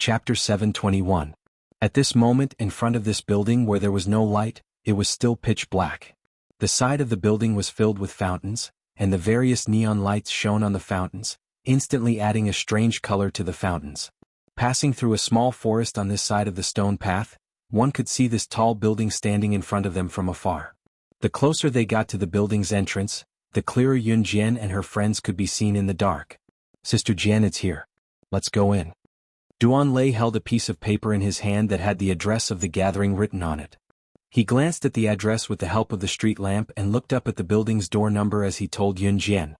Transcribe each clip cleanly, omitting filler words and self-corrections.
Chapter 721. At this moment, in front of this building where there was no light, it was still pitch black. The side of the building was filled with fountains, and the various neon lights shone on the fountains, instantly adding a strange color to the fountains. Passing through a small forest on this side of the stone path, one could see this tall building standing in front of them from afar. The closer they got to the building's entrance, the clearer Yun Jian and her friends could be seen in the dark. "Sister Jian, it's here. Let's go in." Duan Lei held a piece of paper in his hand that had the address of the gathering written on it. He glanced at the address with the help of the street lamp and looked up at the building's door number as he told Yun Jian.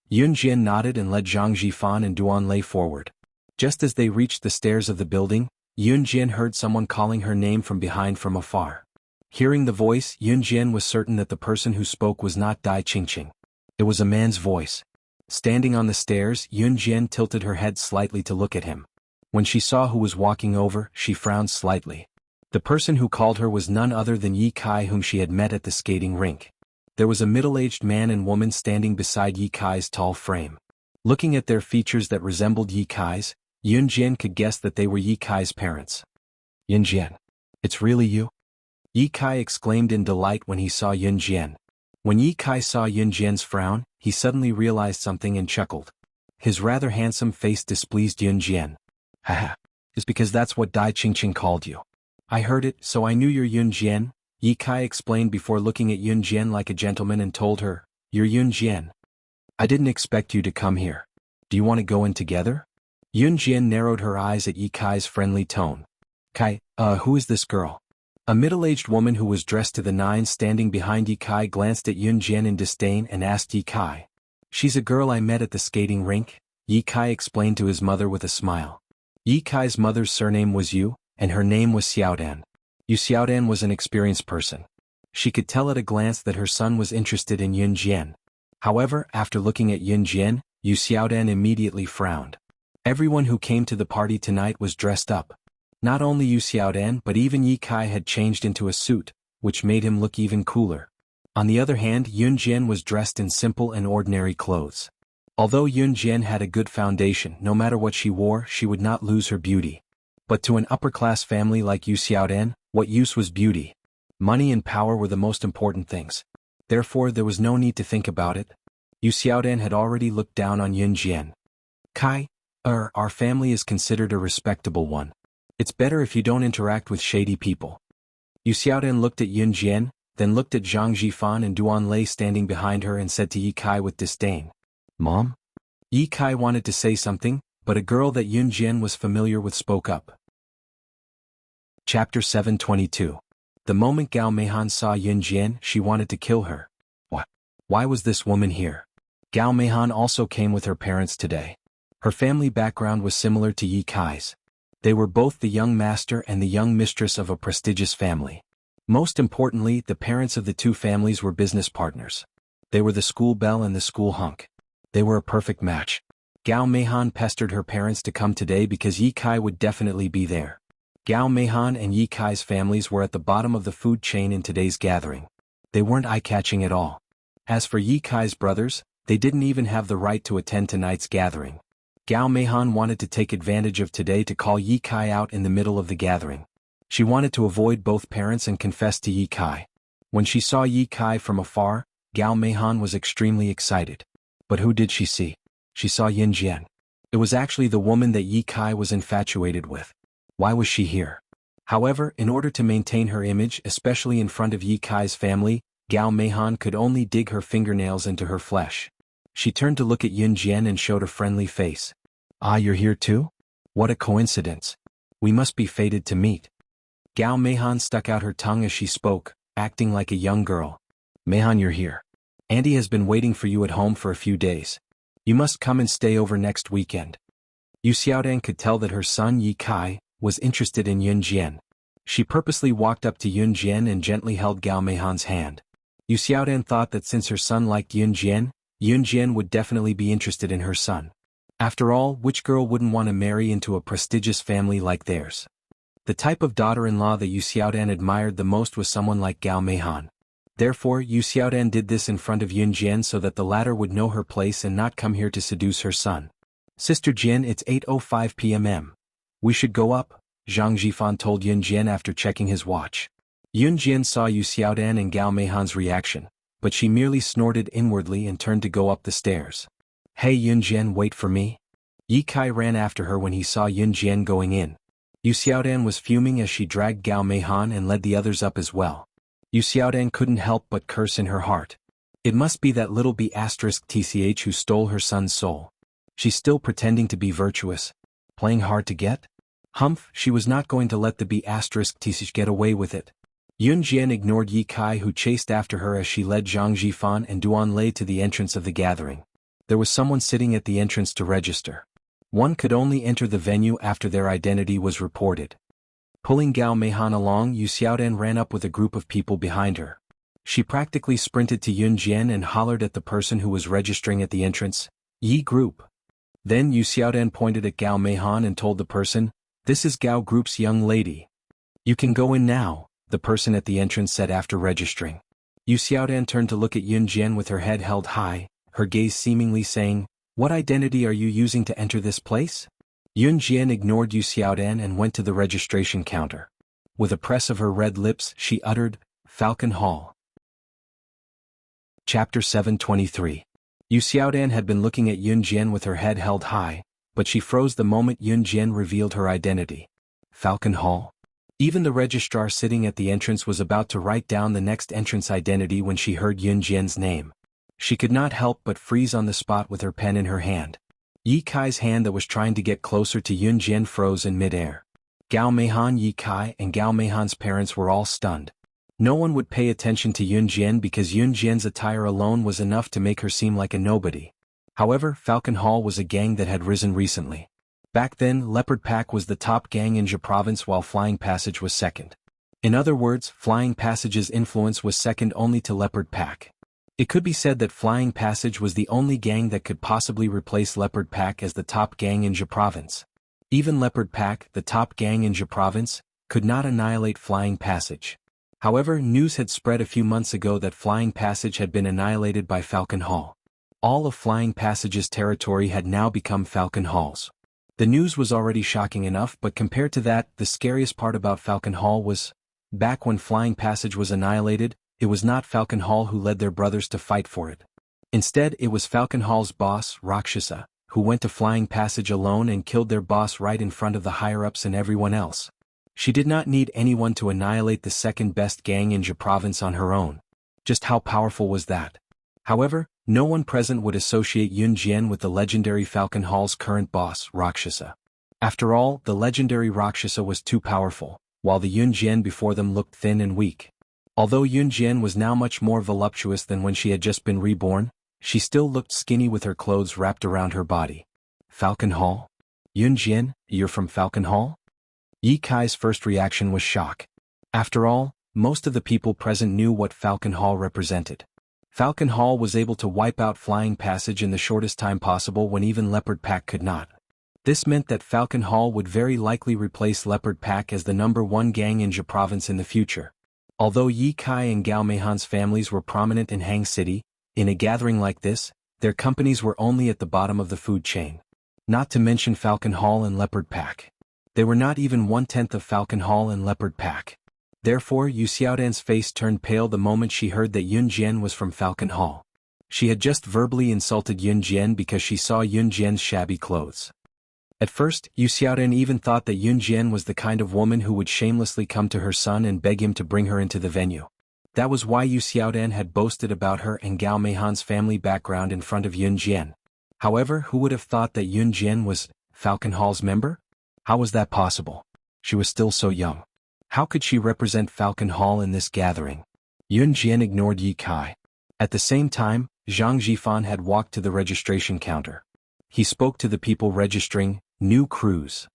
Yun Jian nodded and led Zhang Jifan and Duan Lei forward. Just as they reached the stairs of the building, Yun Jian heard someone calling her name from behind from afar. Hearing the voice, Yun Jian was certain that the person who spoke was not Dai Qingqing. It was a man's voice. Standing on the stairs, Yun Jian tilted her head slightly to look at him. When she saw who was walking over, she frowned slightly. The person who called her was none other than Yi Kai, whom she had met at the skating rink. There was a middle-aged man and woman standing beside Yi Kai's tall frame. Looking at their features that resembled Yi Kai's, Yun Jian could guess that they were Yi Kai's parents. "Yun Jian, it's really you?" Yi Kai exclaimed in delight when he saw Yun Jian. When Yi Kai saw Yun Jian's frown, he suddenly realized something and chuckled. His rather handsome face displeased Yun Jian. "Haha, it's because that's what Dai Qingqing called you. I heard it, so I knew you're Yun Jian," Yi Kai explained before looking at Yun Jian like a gentleman and told her, "You're Yun Jian. I didn't expect you to come here. Do you want to go in together?" Yun Jian narrowed her eyes at Yi Kai's friendly tone. "Kai, who is this girl?" A middle-aged woman who was dressed to the nines standing behind Yi Kai glanced at Yun Jian in disdain and asked Yi Kai. "She's a girl I met at the skating rink," Yi Kai explained to his mother with a smile. Yi Kai's mother's surname was Yu, and her name was Xiaodan. Yu Xiaodan was an experienced person. She could tell at a glance that her son was interested in Yun Jian. However, after looking at Yun Jian, Yu Xiaodan immediately frowned. Everyone who came to the party tonight was dressed up. Not only Yu Xiaodan but even Yi Kai had changed into a suit, which made him look even cooler. On the other hand, Yun Jian was dressed in simple and ordinary clothes. Although Yun Jian had a good foundation, no matter what she wore, she would not lose her beauty. But to an upper-class family like Yu Xiaodan, what use was beauty? Money and power were the most important things. Therefore, there was no need to think about it. Yu Xiaodan had already looked down on Yun Jian. "Kai, our family is considered a respectable one. It's better if you don't interact with shady people." Yu Xiaodan looked at Yun Jian, then looked at Zhang Jifan and Duan Lei standing behind her and said to Yi Kai with disdain, "Mom?" Yi Kai wanted to say something, but a girl that Yun Jian was familiar with spoke up. Chapter 722. The moment Gao Meihan saw Yun Jian, she wanted to kill her. Why was this woman here? Gao Meihan also came with her parents today. Her family background was similar to Yi Kai's. They were both the young master and the young mistress of a prestigious family. Most importantly, the parents of the two families were business partners. They were the school belle and the school hunk. They were a perfect match. Gao Meihan pestered her parents to come today because Yi Kai would definitely be there. Gao Meihan and Yi Kai's families were at the bottom of the food chain in today's gathering. They weren't eye-catching at all. As for Yi Kai's brothers, they didn't even have the right to attend tonight's gathering. Gao Meihan wanted to take advantage of today to call Yi Kai out in the middle of the gathering. She wanted to avoid both parents and confess to Yi Kai. When she saw Yi Kai from afar, Gao Meihan was extremely excited. But who did she see? She saw Yun Jian. It was actually the woman that Yi Kai was infatuated with. Why was she here? However, in order to maintain her image, especially in front of Yi Kai's family, Gao Meihan could only dig her fingernails into her flesh. She turned to look at Yun Jian and showed a friendly face. "Ah, you're here too? What a coincidence. We must be fated to meet." Gao Meihan stuck out her tongue as she spoke, acting like a young girl. "Meihan, you're here. Auntie has been waiting for you at home for a few days. You must come and stay over next weekend." Yu Xiaodan could tell that her son Yi Kai was interested in Yun Jian. She purposely walked up to Yun Jian and gently held Gao Meihan's hand. Yu Xiaodan thought that since her son liked Yun Jian would definitely be interested in her son. After all, which girl wouldn't want to marry into a prestigious family like theirs? The type of daughter-in-law that Yu Xiaodan admired the most was someone like Gao Meihan. Therefore, Yu Xiaodan did this in front of Yun Jian so that the latter would know her place and not come here to seduce her son. "Sister Jian, it's 8:05 p.m. We should go up, Zhang Jifan told Yun Jian after checking his watch. Yun Jian saw Yu Xiaodan and Gao Meihan's reaction, but she merely snorted inwardly and turned to go up the stairs. Hey Yun Jian, wait for me. Yi Kai ran after her when he saw Yun Jian going in. Yu Xiaodan was fuming as she dragged Gao Meihan and led the others up as well. Yu Xiaodan couldn't help but curse in her heart. It must be that little B*TCH who stole her son's soul. She's still pretending to be virtuous. Playing hard to get? Humph, she was not going to let the B*TCH get away with it. Yun Jian ignored Yi Kai who chased after her as she led Zhang Jifan and Duan Lei to the entrance of the gathering. There was someone sitting at the entrance to register. One could only enter the venue after their identity was reported. Pulling Gao Meihan along, Yu Xiaodan ran up with a group of people behind her. She practically sprinted to Yun Jian and hollered at the person who was registering at the entrance, Yi Group. Then Yu Xiaodan pointed at Gao Meihan and told the person, this is Gao Group's young lady. You can go in now, the person at the entrance said after registering. Yu Xiaodan turned to look at Yun Jian with her head held high, her gaze seemingly saying, what identity are you using to enter this place? Yun Jian ignored Yu Xiaodan and went to the registration counter. With a press of her red lips, she uttered, Falcon Hall. Chapter 723. Yu Xiaodan had been looking at Yun Jian with her head held high, but she froze the moment Yun Jian revealed her identity. Falcon Hall? Even the registrar sitting at the entrance was about to write down the next entrance identity when she heard Yun Jian's name. She could not help but freeze on the spot with her pen in her hand. Yi Kai's hand that was trying to get closer to Yun Jian froze in midair. Gao Meihan, Yi Kai, and Gao Meihan's parents were all stunned. No one would pay attention to Yun Jian because Yun Jian's attire alone was enough to make her seem like a nobody. However, Falcon Hall was a gang that had risen recently. Back then, Leopard Pack was the top gang in Jia province while Flying Passage was second. In other words, Flying Passage's influence was second only to Leopard Pack. It could be said that Flying Passage was the only gang that could possibly replace Leopard Pack as the top gang in Jia province. Even Leopard Pack, the top gang in Jia province, could not annihilate Flying Passage. However, news had spread a few months ago that Flying Passage had been annihilated by Falcon Hall. All of Flying Passage's territory had now become Falcon Hall's. The news was already shocking enough, but compared to that, the scariest part about Falcon Hall was, back when Flying Passage was annihilated, it was not Falcon Hall who led their brothers to fight for it. Instead, it was Falcon Hall's boss, Rakshasa, who went to Flying Passage alone and killed their boss right in front of the higher-ups and everyone else. She did not need anyone to annihilate the second-best gang in Jia province on her own. Just how powerful was that? However, no one present would associate Yun Jian with the legendary Falcon Hall's current boss, Rakshasa. After all, the legendary Rakshasa was too powerful, while the Yun Jian before them looked thin and weak. Although Yun Jian was now much more voluptuous than when she had just been reborn, she still looked skinny with her clothes wrapped around her body. Falcon Hall? Yun Jian, you're from Falcon Hall? Yi Kai's first reaction was shock. After all, most of the people present knew what Falcon Hall represented. Falcon Hall was able to wipe out Flying Passage in the shortest time possible when even Leopard Pack could not. This meant that Falcon Hall would very likely replace Leopard Pack as the #1 gang in Jia province in the future. Although Yi Kai and Gao Meihan's families were prominent in Hang City, in a gathering like this, their companies were only at the bottom of the food chain. Not to mention Falcon Hall and Leopard Pack. They were not even 1/10 of Falcon Hall and Leopard Pack. Therefore, Yu Xiaodan's face turned pale the moment she heard that Yun Jian was from Falcon Hall. She had just verbally insulted Yun Jian because she saw Yun Jian's shabby clothes. At first, Yu Xiaodan even thought that Yun Jian was the kind of woman who would shamelessly come to her son and beg him to bring her into the venue. That was why Yu Xiaodan had boasted about her and Gao Meihan's family background in front of Yun Jian. However, who would have thought that Yun Jian was Falcon Hall's member? How was that possible? She was still so young. How could she represent Falcon Hall in this gathering? Yun Jian ignored Yi Kai. At the same time, Zhang Jifan had walked to the registration counter. He spoke to the people registering, new crews.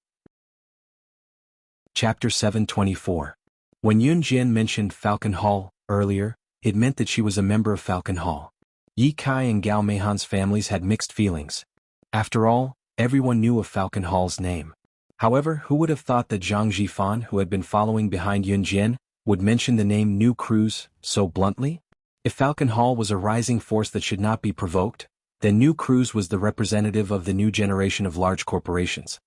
Chapter 724. When Yun Jian mentioned Falcon Hall earlier, it meant that she was a member of Falcon Hall. Yi Kai and Gao Meihan's families had mixed feelings. After all, everyone knew of Falcon Hall's name. However, who would have thought that Zhang Jifan, who had been following behind Yun Jian, would mention the name New Crews so bluntly? If Falcon Hall was a rising force that should not be provoked, then New Crews was the representative of the new generation of large corporations.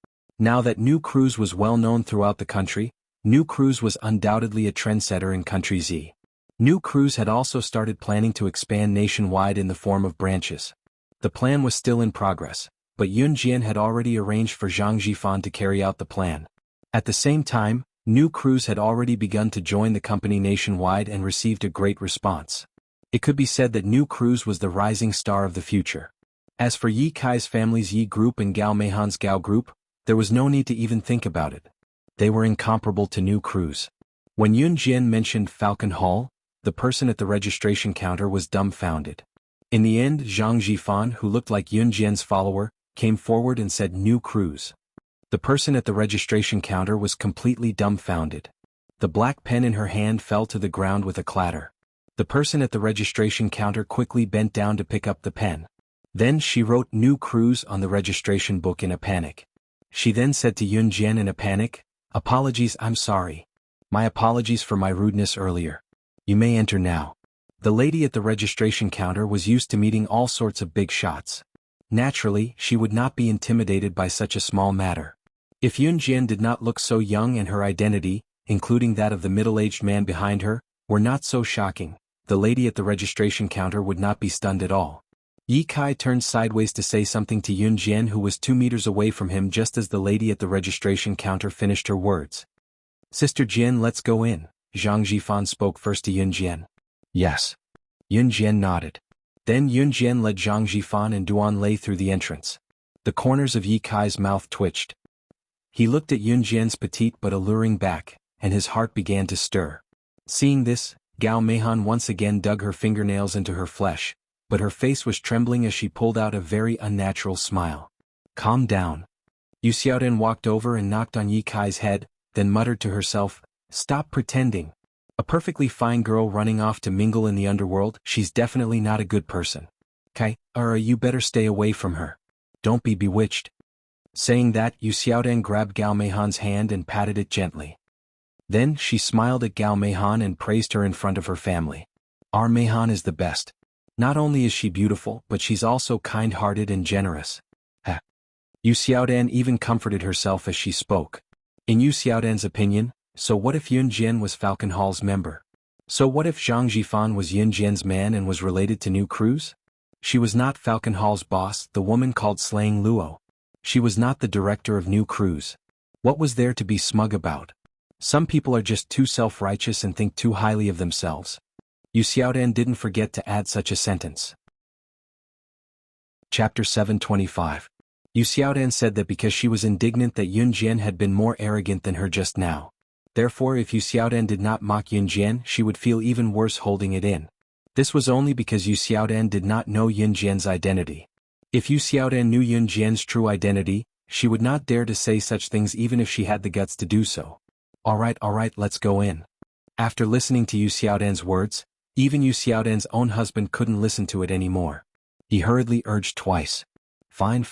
Now that New Cruise was well known throughout the country, New Cruise was undoubtedly a trendsetter in Country Z. New Cruise had also started planning to expand nationwide in the form of branches. The plan was still in progress, but Yun Jian had already arranged for Zhang Jifan to carry out the plan. At the same time, New Cruise had already begun to join the company nationwide and received a great response. It could be said that New Cruise was the rising star of the future. As for Yi Kai's family's Yi Group and Gao Meihan's Gao Group, there was no need to even think about it. They were incomparable to New Cruise. When Yun Jian mentioned Falcon Hall, the person at the registration counter was dumbfounded. In the end, Zhang Jifan, who looked like Yun Jian's follower, came forward and said New Cruise. The person at the registration counter was completely dumbfounded. The black pen in her hand fell to the ground with a clatter. The person at the registration counter quickly bent down to pick up the pen. Then she wrote New Cruise on the registration book in a panic. She then said to Yun Jian in a panic, "Apologies, I'm sorry. My apologies for my rudeness earlier. You may enter now." The lady at the registration counter was used to meeting all sorts of big shots. Naturally, she would not be intimidated by such a small matter. If Yun Jian did not look so young and her identity, including that of the middle-aged man behind her, were not so shocking, the lady at the registration counter would not be stunned at all. Yi Kai turned sideways to say something to Yun Jian, who was 2 meters away from him just as the lady at the registration counter finished her words. "Sister Jian, let's go in," Zhang Jifan spoke first to Yun Jian. "Yes." Yun Jian nodded. Then Yun Jian led Zhang Jifan and Duan Lei through the entrance. The corners of Yi Kai's mouth twitched. He looked at Yun Jian's petite but alluring back, and his heart began to stir. Seeing this, Gao Meihan once again dug her fingernails into her flesh, but her face was trembling as she pulled out a very unnatural smile. "Calm down." Yu Xiaodan walked over and knocked on Yi Kai's head, then muttered to herself, "Stop pretending. A perfectly fine girl running off to mingle in the underworld, she's definitely not a good person. Kai, or you better stay away from her. Don't be bewitched." Saying that, Yu Xiaodan grabbed Gao Meihan's hand and patted it gently. Then she smiled at Gao Meihan and praised her in front of her family. "Our Meihan is the best. Not only is she beautiful, but she's also kind-hearted and generous." Yu Xiaodan even comforted herself as she spoke. In Yu Xiaodan's opinion, so what if Yun Jian was Falcon Hall's member? So what if Zhang Jifan was Yun Jian's man and was related to New Cruise? She was not Falcon Hall's boss, the woman called Slaying Luo. She was not the director of New Cruise. What was there to be smug about? Some people are just too self-righteous and think too highly of themselves. Yu Xiaodan didn't forget to add such a sentence. Chapter 725. Yu Xiaodan said that because she was indignant that Yun Jian had been more arrogant than her just now. Therefore, if Yu Xiaodan did not mock Yun Jian, she would feel even worse holding it in. This was only because Yu Xiaodan did not know Yun Jian's identity. If Yu Xiaodan knew Yun Jian's true identity, she would not dare to say such things even if she had the guts to do so. All right, let's go in." After listening to Yu Xiaodan's words, even Yu Xiaodan's own husband couldn't listen to it anymore. He hurriedly urged twice. Fine.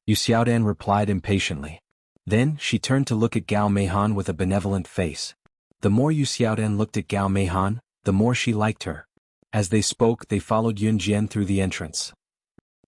Yu Xiaodan replied impatiently. Then, she turned to look at Gao Meihan with a benevolent face. The more Yu Xiaodan looked at Gao Meihan, the more she liked her. As they spoke, they followed Yun Jian through the entrance.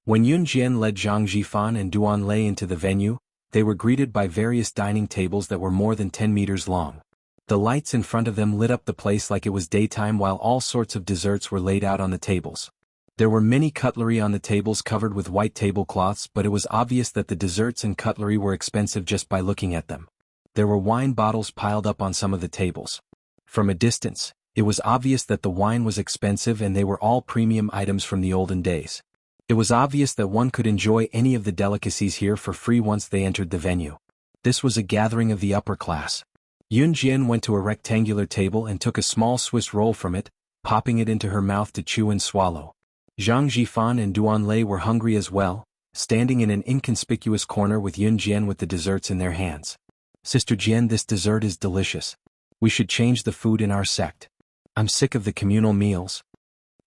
When Yun Jian led Zhang Jifan and Duan Lei into the venue, they were greeted by various dining tables that were more than 10 meters long. The lights in front of them lit up the place like it was daytime, while all sorts of desserts were laid out on the tables. There were many cutlery on the tables covered with white tablecloths, but it was obvious that the desserts and cutlery were expensive just by looking at them. There were wine bottles piled up on some of the tables. From a distance, it was obvious that the wine was expensive and they were all premium items from the olden days. It was obvious that one could enjoy any of the delicacies here for free once they entered the venue. This was a gathering of the upper class. Yun Jian went to a rectangular table and took a small Swiss roll from it, popping it into her mouth to chew and swallow. Zhang Jifan and Duan Lei were hungry as well, standing in an inconspicuous corner with Yun Jian with the desserts in their hands. "Sister Jian, this dessert is delicious. We should change the food in our sect. I'm sick of the communal meals."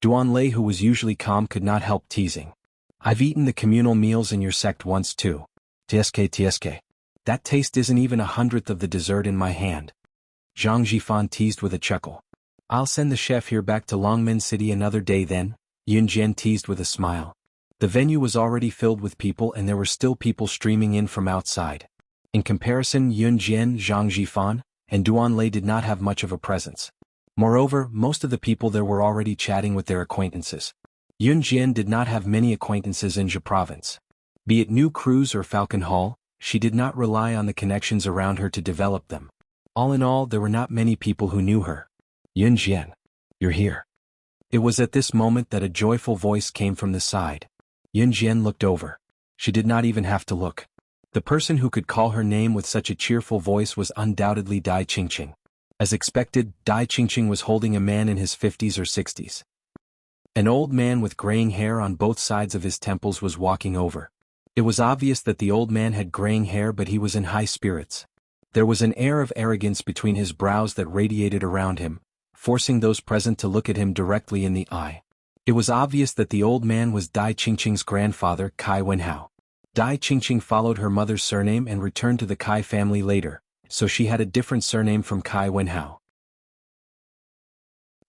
Duan Lei, who was usually calm, could not help teasing. "I've eaten the communal meals in your sect once too. TSK. That taste isn't even 1/100th of the dessert in my hand." Zhang Jifan teased with a chuckle. "I'll send the chef here back to Longmen City another day then," Yun Jian teased with a smile. The venue was already filled with people and there were still people streaming in from outside. In comparison, Yun Jian, Zhang Jifan, and Duan Lei did not have much of a presence. Moreover, most of the people there were already chatting with their acquaintances. Yun Jian did not have many acquaintances in Zhe province. Be it New Cruz or Falcon Hall, she did not rely on the connections around her to develop them. All in all, there were not many people who knew her. Yun Jian, you're here. It was at this moment that a joyful voice came from the side. Yun Jian looked over. She did not even have to look. The person who could call her name with such a cheerful voice was undoubtedly Dai Qingqing. As expected, Dai Qingqing was holding a man in his 50s or 60s. An old man with graying hair on both sides of his temples was walking over. It was obvious that the old man had graying hair, but he was in high spirits. There was an air of arrogance between his brows that radiated around him, forcing those present to look at him directly in the eye. It was obvious that the old man was Dai Qingqing's grandfather, Kai Wenhao. Dai Qingqing followed her mother's surname and returned to the Kai family later, so she had a different surname from Kai Wenhao.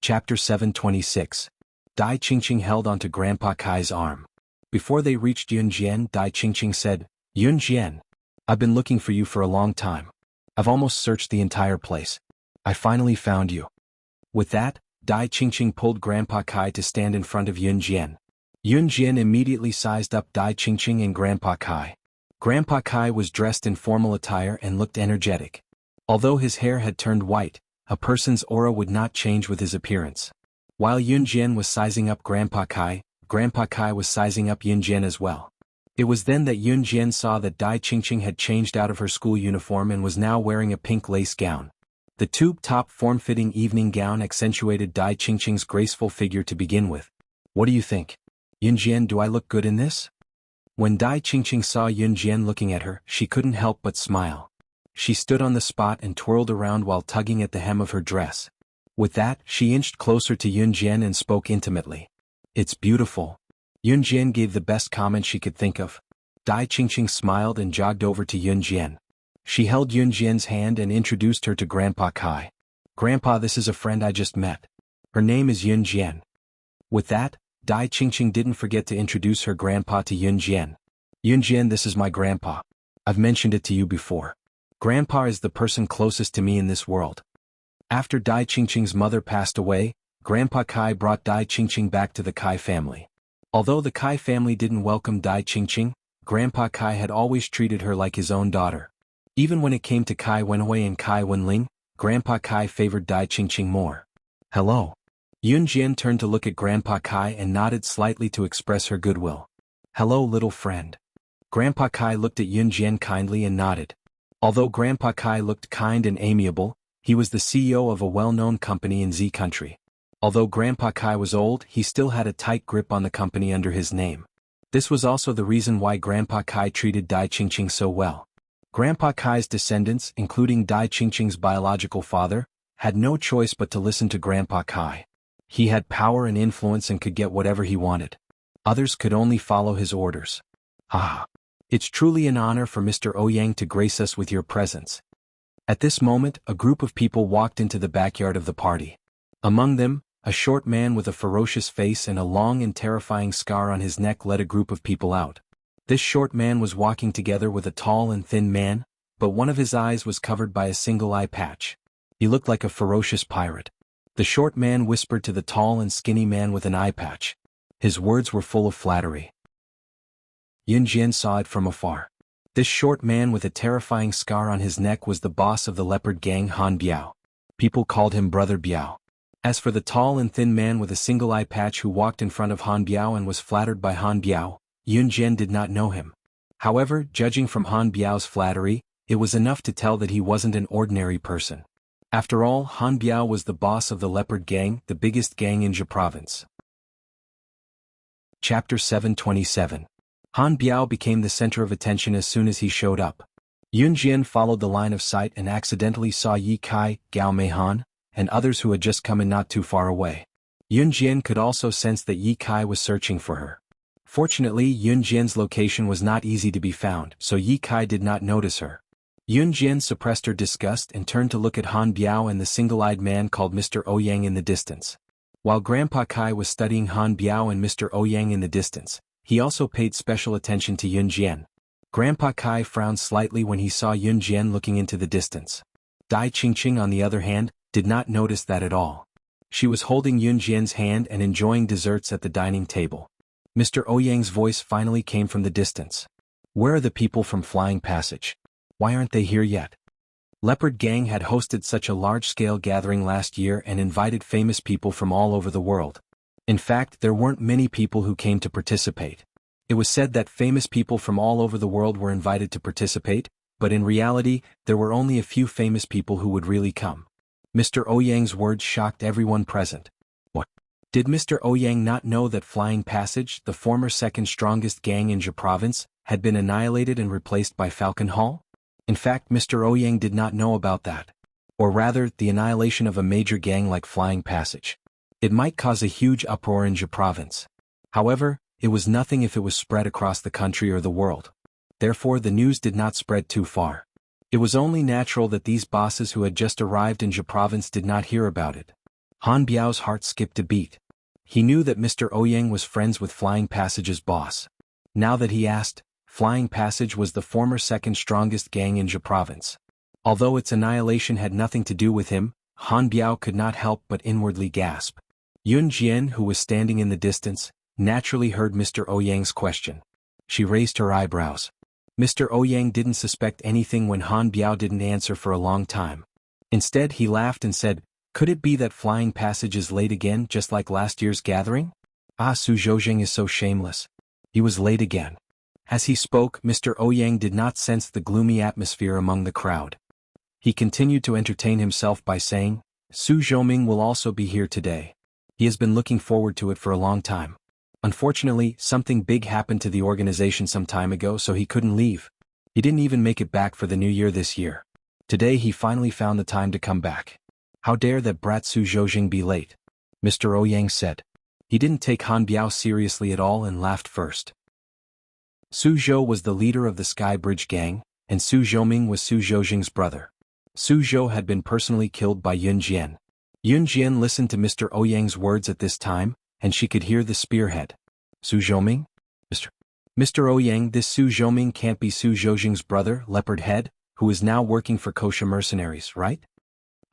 Chapter 726. Dai Qingqing held onto Grandpa Kai's arm. Before they reached Yun Jian, Dai Qingqing said, "Yun Jian, I've been looking for you for a long time. I've almost searched the entire place. I finally found you." With that, Dai Qingqing pulled Grandpa Kai to stand in front of Yun Jian. Yun Jian immediately sized up Dai Qingqing and Grandpa Kai. Grandpa Kai was dressed in formal attire and looked energetic. Although his hair had turned white, a person's aura would not change with his appearance. While Yun Jian was sizing up Grandpa Kai was sizing up Yun Jian as well. It was then that Yun Jian saw that Dai Qingqing had changed out of her school uniform and was now wearing a pink lace gown. The tube-top form-fitting evening gown accentuated Dai Qingqing's graceful figure to begin with. "What do you think? Yun Jian, do I look good in this?" When Dai Qingqing saw Yun Jian looking at her, she couldn't help but smile. She stood on the spot and twirled around while tugging at the hem of her dress. With that, she inched closer to Yun Jian and spoke intimately. "It's beautiful." Yun Jian gave the best comment she could think of. Dai Qingqing smiled and jogged over to Yun Jian. She held Yun Jian's hand and introduced her to Grandpa Kai. "Grandpa, this is a friend I just met. Her name is Yun Jian." With that, Dai Qingqing didn't forget to introduce her grandpa to Yun Jian. "Yun Jian, this is my grandpa. I've mentioned it to you before. Grandpa is the person closest to me in this world." After Dai Qingqing's mother passed away, Grandpa Kai brought Dai Qingqing back to the Kai family. Although the Kai family didn't welcome Dai Qingqing, Grandpa Kai had always treated her like his own daughter. Even when it came to Kai Wenhui and Kai Wenling, Grandpa Kai favored Dai Qingqing more. "Hello." Yun Jian turned to look at Grandpa Kai and nodded slightly to express her goodwill. "Hello, little friend." Grandpa Kai looked at Yun Jian kindly and nodded. Although Grandpa Kai looked kind and amiable, he was the CEO of a well-known company in Z country. Although Grandpa Kai was old, he still had a tight grip on the company under his name. This was also the reason why Grandpa Kai treated Dai Qingqing so well. Grandpa Kai's descendants, including Dai Qingqing's biological father, had no choice but to listen to Grandpa Kai. He had power and influence and could get whatever he wanted. Others could only follow his orders. "Ah, it's truly an honor for Mr. Ouyang to grace us with your presence." At this moment, a group of people walked into the backyard of the party. Among them, a short man with a ferocious face and a long and terrifying scar on his neck led a group of people out. This short man was walking together with a tall and thin man, but one of his eyes was covered by a single eye patch. He looked like a ferocious pirate. The short man whispered to the tall and skinny man with an eye patch. His words were full of flattery. Yun Jian saw it from afar. This short man with a terrifying scar on his neck was the boss of the leopard gang, Han Biao. People called him Brother Biao. As for the tall and thin man with a single eye patch who walked in front of Han Biao and was flattered by Han Biao, Yun Jian did not know him. However, judging from Han Biao's flattery, it was enough to tell that he wasn't an ordinary person. After all, Han Biao was the boss of the leopard gang, the biggest gang in Zhe province. Chapter 727. Han Biao became the center of attention as soon as he showed up. Yun Jian followed the line of sight and accidentally saw Yi Kai, Gao Meihan, and others who had just come in not too far away. Yun Jian could also sense that Yi Kai was searching for her. Fortunately, Yun Jian's location was not easy to be found, so Yi Kai did not notice her. Yun Jian suppressed her disgust and turned to look at Han Biao and the single-eyed man called Mr. Ouyang in the distance. While Grandpa Kai was studying Han Biao and Mr. Ouyang in the distance, He also paid special attention to Yun Jian. Grandpa Kai frowned slightly when he saw Yun Jian looking into the distance. Dai Qingqing, on the other hand, did not notice that at all. She was holding Yun Jian's hand and enjoying desserts at the dining table. Mr. Ouyang's voice finally came from the distance. "Where are the people from Flying Passage? Why aren't they here yet?" Leopard Gang had hosted such a large-scale gathering last year and invited famous people from all over the world. In fact, there weren't many people who came to participate. It was said that famous people from all over the world were invited to participate, but in reality, there were only a few famous people who would really come. Mr. Ouyang's words shocked everyone present. What? Did Mr. Ouyang not know that Flying Passage, the former second strongest gang in Jia Province, had been annihilated and replaced by Falcon Hall? In fact, Mr. Ouyang did not know about that. Or rather, the annihilation of a major gang like Flying Passage. It might cause a huge uproar in Jia Province. However, it was nothing if it was spread across the country or the world. Therefore, the news did not spread too far. It was only natural that these bosses who had just arrived in Jia Province did not hear about it. Han Biao's heart skipped a beat. He knew that Mr. Ouyang was friends with Flying Passage's boss. Now that he asked, Flying Passage was the former second strongest gang in Jia Province. Although its annihilation had nothing to do with him, Han Biao could not help but inwardly gasp. Yun Jian, who was standing in the distance, naturally heard Mr. Ouyang's question. She raised her eyebrows. Mr. Ouyang didn't suspect anything when Han Biao didn't answer for a long time. Instead, he laughed and said, "Could it be that Flying Passage is late again, just like last year's gathering? Ah, Su Zhouzheng is so shameless. He was late again." As he spoke, Mr. Ouyang did not sense the gloomy atmosphere among the crowd. He continued to entertain himself by saying, "Su Zhoming will also be here today. He has been looking forward to it for a long time. Unfortunately, something big happened to the organization some time ago, so he couldn't leave. He didn't even make it back for the new year this year. Today he finally found the time to come back. How dare that brat Su Zhouzheng be late?" Mr. Ouyang said. He didn't take Han Biao seriously at all and laughed first. Su Zhou was the leader of the Sky Bridge Gang, and Su Zhoming was Su Zhouzheng's brother. Su Zhou had been personally killed by Yun Jian. Yun Jian listened to Mr. Ouyang's words at this time, and she could hear the spearhead. "Su Zhoming? Mr. Ouyang, this Su Zhoming can't be Su Zhouzheng's brother, Leopard Head, who is now working for kosher mercenaries, right?"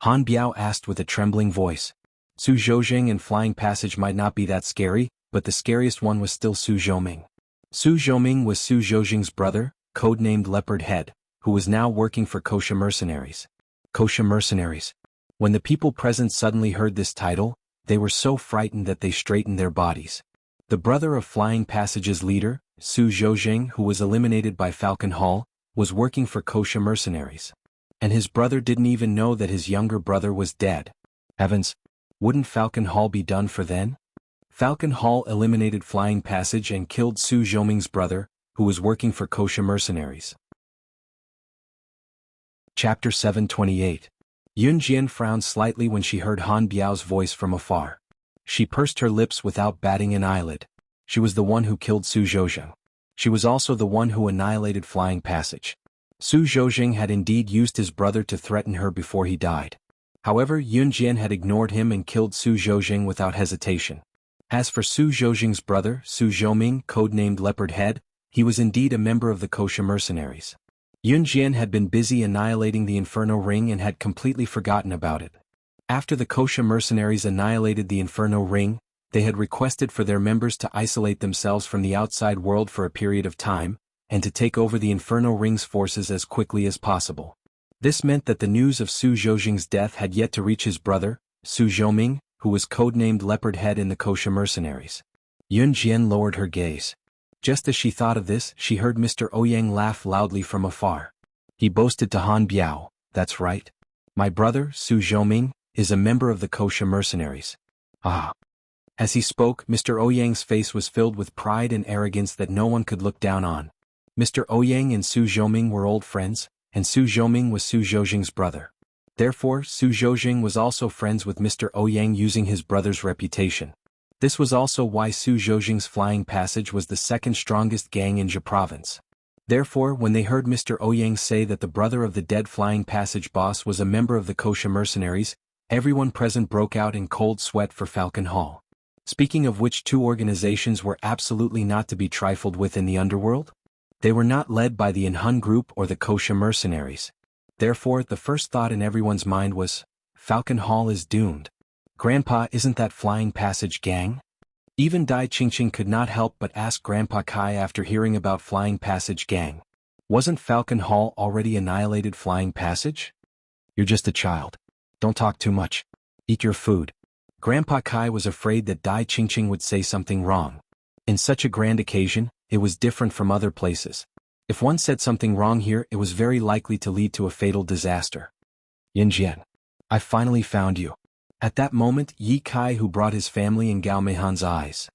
Han Biao asked with a trembling voice. Su Zhouzheng and Flying Passage might not be that scary, but the scariest one was still Su Zhoming. Su Zhoming was Su Zhouzheng's brother, codenamed Leopard Head, who was now working for kosher mercenaries. Kosher mercenaries. When the people present suddenly heard this title, they were so frightened that they straightened their bodies. The brother of Flying Passage's leader, Su Zhouzheng, who was eliminated by Falcon Hall, was working for kosher mercenaries. And his brother didn't even know that his younger brother was dead. Heavens! Wouldn't Falcon Hall be done for then? Falcon Hall eliminated Flying Passage and killed Su Zhoming's brother, who was working for kosher mercenaries. Chapter 728. Yun Jian frowned slightly when she heard Han Biao's voice from afar. She pursed her lips without batting an eyelid. She was the one who killed Su Zhouzheng. She was also the one who annihilated Flying Passage. Su Zhouzheng had indeed used his brother to threaten her before he died. However, Yun Jian had ignored him and killed Su Zhouzheng without hesitation. As for Su Zhouzheng's brother, Su Zhoming, codenamed Leopard Head, he was indeed a member of the kosher mercenaries. Yun Jian had been busy annihilating the Inferno Ring and had completely forgotten about it. After the kosher mercenaries annihilated the Inferno Ring, they had requested for their members to isolate themselves from the outside world for a period of time, and to take over the Inferno Ring's forces as quickly as possible. This meant that the news of Su Zhouzheng's death had yet to reach his brother, Su Zhoming, who was codenamed Leopard Head in the kosher mercenaries. Yun Jian lowered her gaze. Just as she thought of this, she heard Mr. Ouyang laugh loudly from afar. He boasted to Han Biao, "That's right. My brother, Su Zhoming, is a member of the kosher mercenaries." Ah! As he spoke, Mr. Ouyang's face was filled with pride and arrogance that no one could look down on. Mr. Ouyang and Su Zhoming were old friends, and Su Zhoming was Su Zhouzheng's brother. Therefore, Su Zhouzheng was also friends with Mr. Ouyang using his brother's reputation. This was also why Su Zhouzheng's Flying Passage was the second strongest gang in Jia Province. Therefore, when they heard Mr. Ouyang say that the brother of the dead Flying Passage boss was a member of the kosher mercenaries, everyone present broke out in cold sweat for Falcon Hall. Speaking of which, two organizations were absolutely not to be trifled with in the underworld. They were not led by the Inhun group or the Kosha mercenaries. Therefore, the first thought in everyone's mind was, Falcon Hall is doomed. Grandpa, isn't that Flying Passage gang? Even Dai Qingqing could not help but ask Grandpa Kai after hearing about Flying Passage gang. Wasn't Falcon Hall already annihilated Flying Passage? You're just a child. Don't talk too much. Eat your food. Grandpa Kai was afraid that Dai Qingqing would say something wrong. In such a grand occasion, it was different from other places. If one said something wrong here, it was very likely to lead to a fatal disaster. Yin Jian. I finally found you. At that moment, Yi Kai, who brought his family in Gao Meihan's eyes.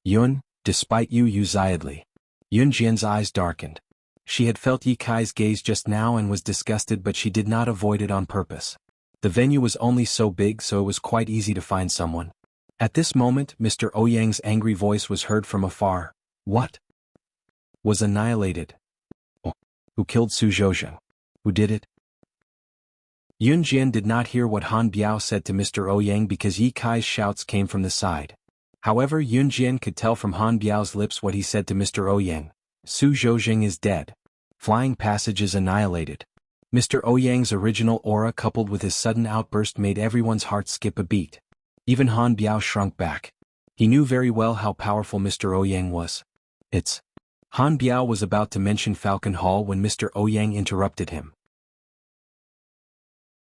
Yun, despite you Zayadli. Yun Jian's eyes darkened. She had felt Yi Kai's gaze just now and was disgusted, but she did not avoid it on purpose. The venue was only so big, so it was quite easy to find someone. At this moment, Mr. Ouyang's angry voice was heard from afar. What? Was annihilated. Oh. Who killed Su Zhouzheng? Who did it? Yun Jian did not hear what Han Biao said to Mr. Ouyang because Yi Kai's shouts came from the side. However, Yun Jian could tell from Han Biao's lips what he said to Mr. Ouyang. Su Zhouzheng is dead. Flying Passage is annihilated. Mr. Ouyang's original aura coupled with his sudden outburst made everyone's heart skip a beat. Even Han Biao shrunk back. He knew very well how powerful Mr. Ouyang was. It's... Han Biao was about to mention Falcon Hall when Mr. Ouyang interrupted him.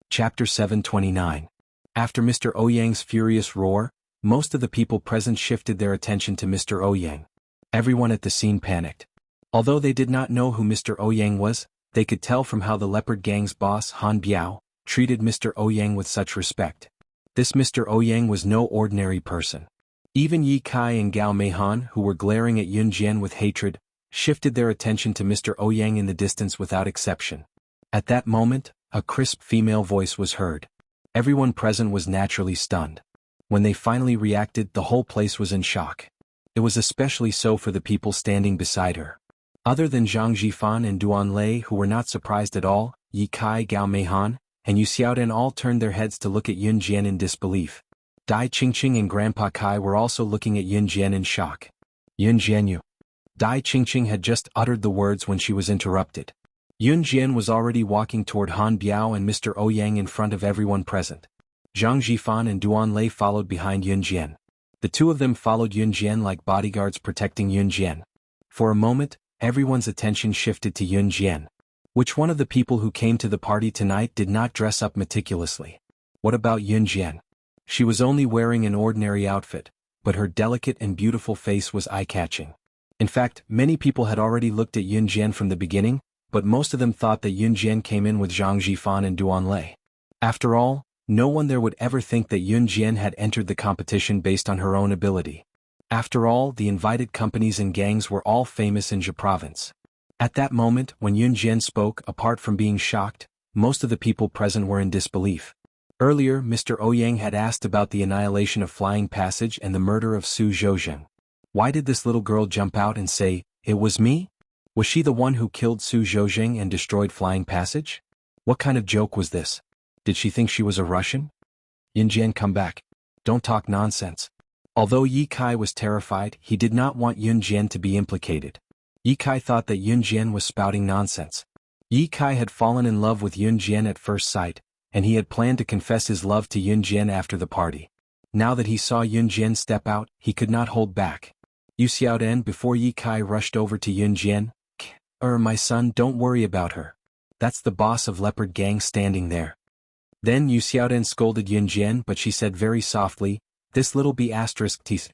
Chapter 729. After Mr. Ouyang's furious roar, most of the people present shifted their attention to Mr. Ouyang. Everyone at the scene panicked. Although they did not know who Mr. Ouyang was, they could tell from how the Leopard Gang's boss, Han Biao, treated Mr. Ouyang with such respect. This Mr. Ouyang was no ordinary person. Even Yi Kai and Gao Meihan, who were glaring at Yun Jian with hatred, shifted their attention to Mr. Ouyang in the distance without exception. At that moment, a crisp female voice was heard. Everyone present was naturally stunned. When they finally reacted, the whole place was in shock. It was especially so for the people standing beside her. Other than Zhang Jifan and Duan Lei, who were not surprised at all, Yi Kai, Gao Meihan, and Yu Xiaodan all turned their heads to look at Yun Jian in disbelief. Dai Qingqing and Grandpa Kai were also looking at Yun Jian in shock. Yun Jian, you. Dai Qingqing had just uttered the words when she was interrupted. Yun Jian was already walking toward Han Biao and Mr. Ouyang in front of everyone present. Zhang Jifan and Duan Lei followed behind Yun Jian. The two of them followed Yun Jian like bodyguards protecting Yun Jian. For a moment, everyone's attention shifted to Yun Jian. Which one of the people who came to the party tonight did not dress up meticulously? What about Yun Jian? She was only wearing an ordinary outfit, but her delicate and beautiful face was eye-catching. In fact, many people had already looked at Yun Jian from the beginning, but most of them thought that Yun Jian came in with Zhang Jifan and Duan Lei. After all, no one there would ever think that Yun Jian had entered the competition based on her own ability. After all, the invited companies and gangs were all famous in Jia province. At that moment, when Yun Jian spoke, apart from being shocked, most of the people present were in disbelief. Earlier, Mr. Ouyang had asked about the annihilation of Flying Passage and the murder of Su Zhouzheng. Why did this little girl jump out and say, "It was me"? Was she the one who killed Su Zhouzheng and destroyed Flying Passage? What kind of joke was this? Did she think she was a Russian? Yin Jian, come back. Don't talk nonsense. Although Yi Kai was terrified, he did not want Yun Jian to be implicated. Yi Kai thought that Yun Jian was spouting nonsense. Yi Kai had fallen in love with Yun Jian at first sight, and he had planned to confess his love to Yun Jian after the party. Now that he saw Yun Jian step out, he could not hold back. Yu Xiaodan, before Yi Kai rushed over to Yun Jian, my son, don't worry about her. That's the boss of Leopard Gang standing there." Then Yu Xiaodan scolded Yun Jian, but she said very softly, "This little b****,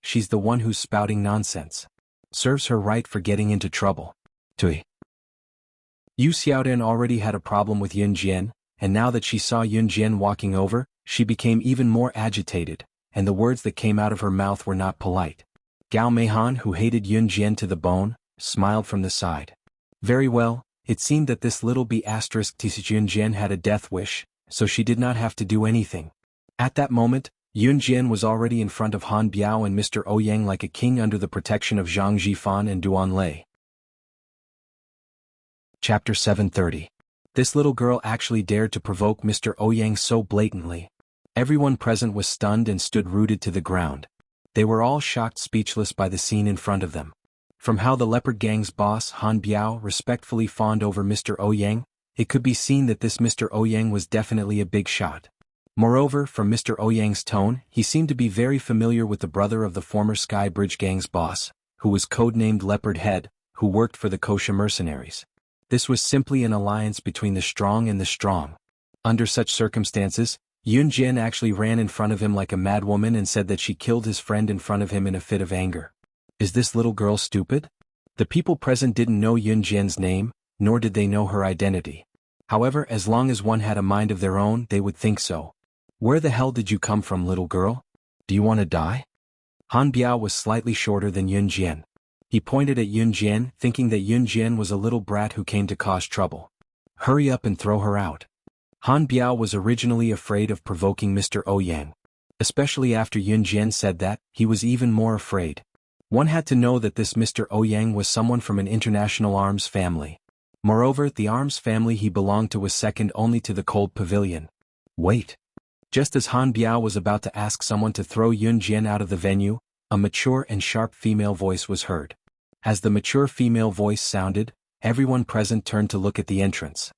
she's the one who's spouting nonsense. Serves her right for getting into trouble." Tui. Yu Xiaodan already had a problem with Yun Jian, and now that she saw Yun Jian walking over, she became even more agitated, and the words that came out of her mouth were not polite. Gao Meihan, who hated Yun Jian to the bone, smiled from the side. Very well, it seemed that this little b*** Yun Jian had a death wish, so she did not have to do anything. At that moment, Yun Jian was already in front of Han Biao and Mr. Ouyang like a king under the protection of Zhang Jifan and Duan Lei. Chapter 730. This little girl actually dared to provoke Mr. Ouyang so blatantly. Everyone present was stunned and stood rooted to the ground. They were all shocked speechless by the scene in front of them. From how the leopard gang's boss Han Biao respectfully fawned over Mr. Ouyang, it could be seen that this Mr. Ouyang was definitely a big shot. Moreover, from Mr. Ouyang's tone, he seemed to be very familiar with the brother of the former Sky Bridge gang's boss, who was codenamed Leopard Head, who worked for the Kosha mercenaries. This was simply an alliance between the strong and the strong. Under such circumstances, Yun Jian actually ran in front of him like a madwoman and said that she killed his friend in front of him in a fit of anger. Is this little girl stupid? The people present didn't know Yun Jian's name, nor did they know her identity. However, as long as one had a mind of their own, they would think so. Where the hell did you come from, little girl? Do you want to die? Han Biao was slightly shorter than Yun Jian. He pointed at Yun Jian, thinking that Yun Jian was a little brat who came to cause trouble. Hurry up and throw her out. Han Biao was originally afraid of provoking Mr. Ouyang. Especially after Yun Jian said that, he was even more afraid. One had to know that this Mr. Ouyang was someone from an international arms family. Moreover, the arms family he belonged to was second only to the Cold Pavilion. Wait. Just as Han Biao was about to ask someone to throw Yun Jian out of the venue, a mature and sharp female voice was heard. As the mature female voice sounded, everyone present turned to look at the entrance.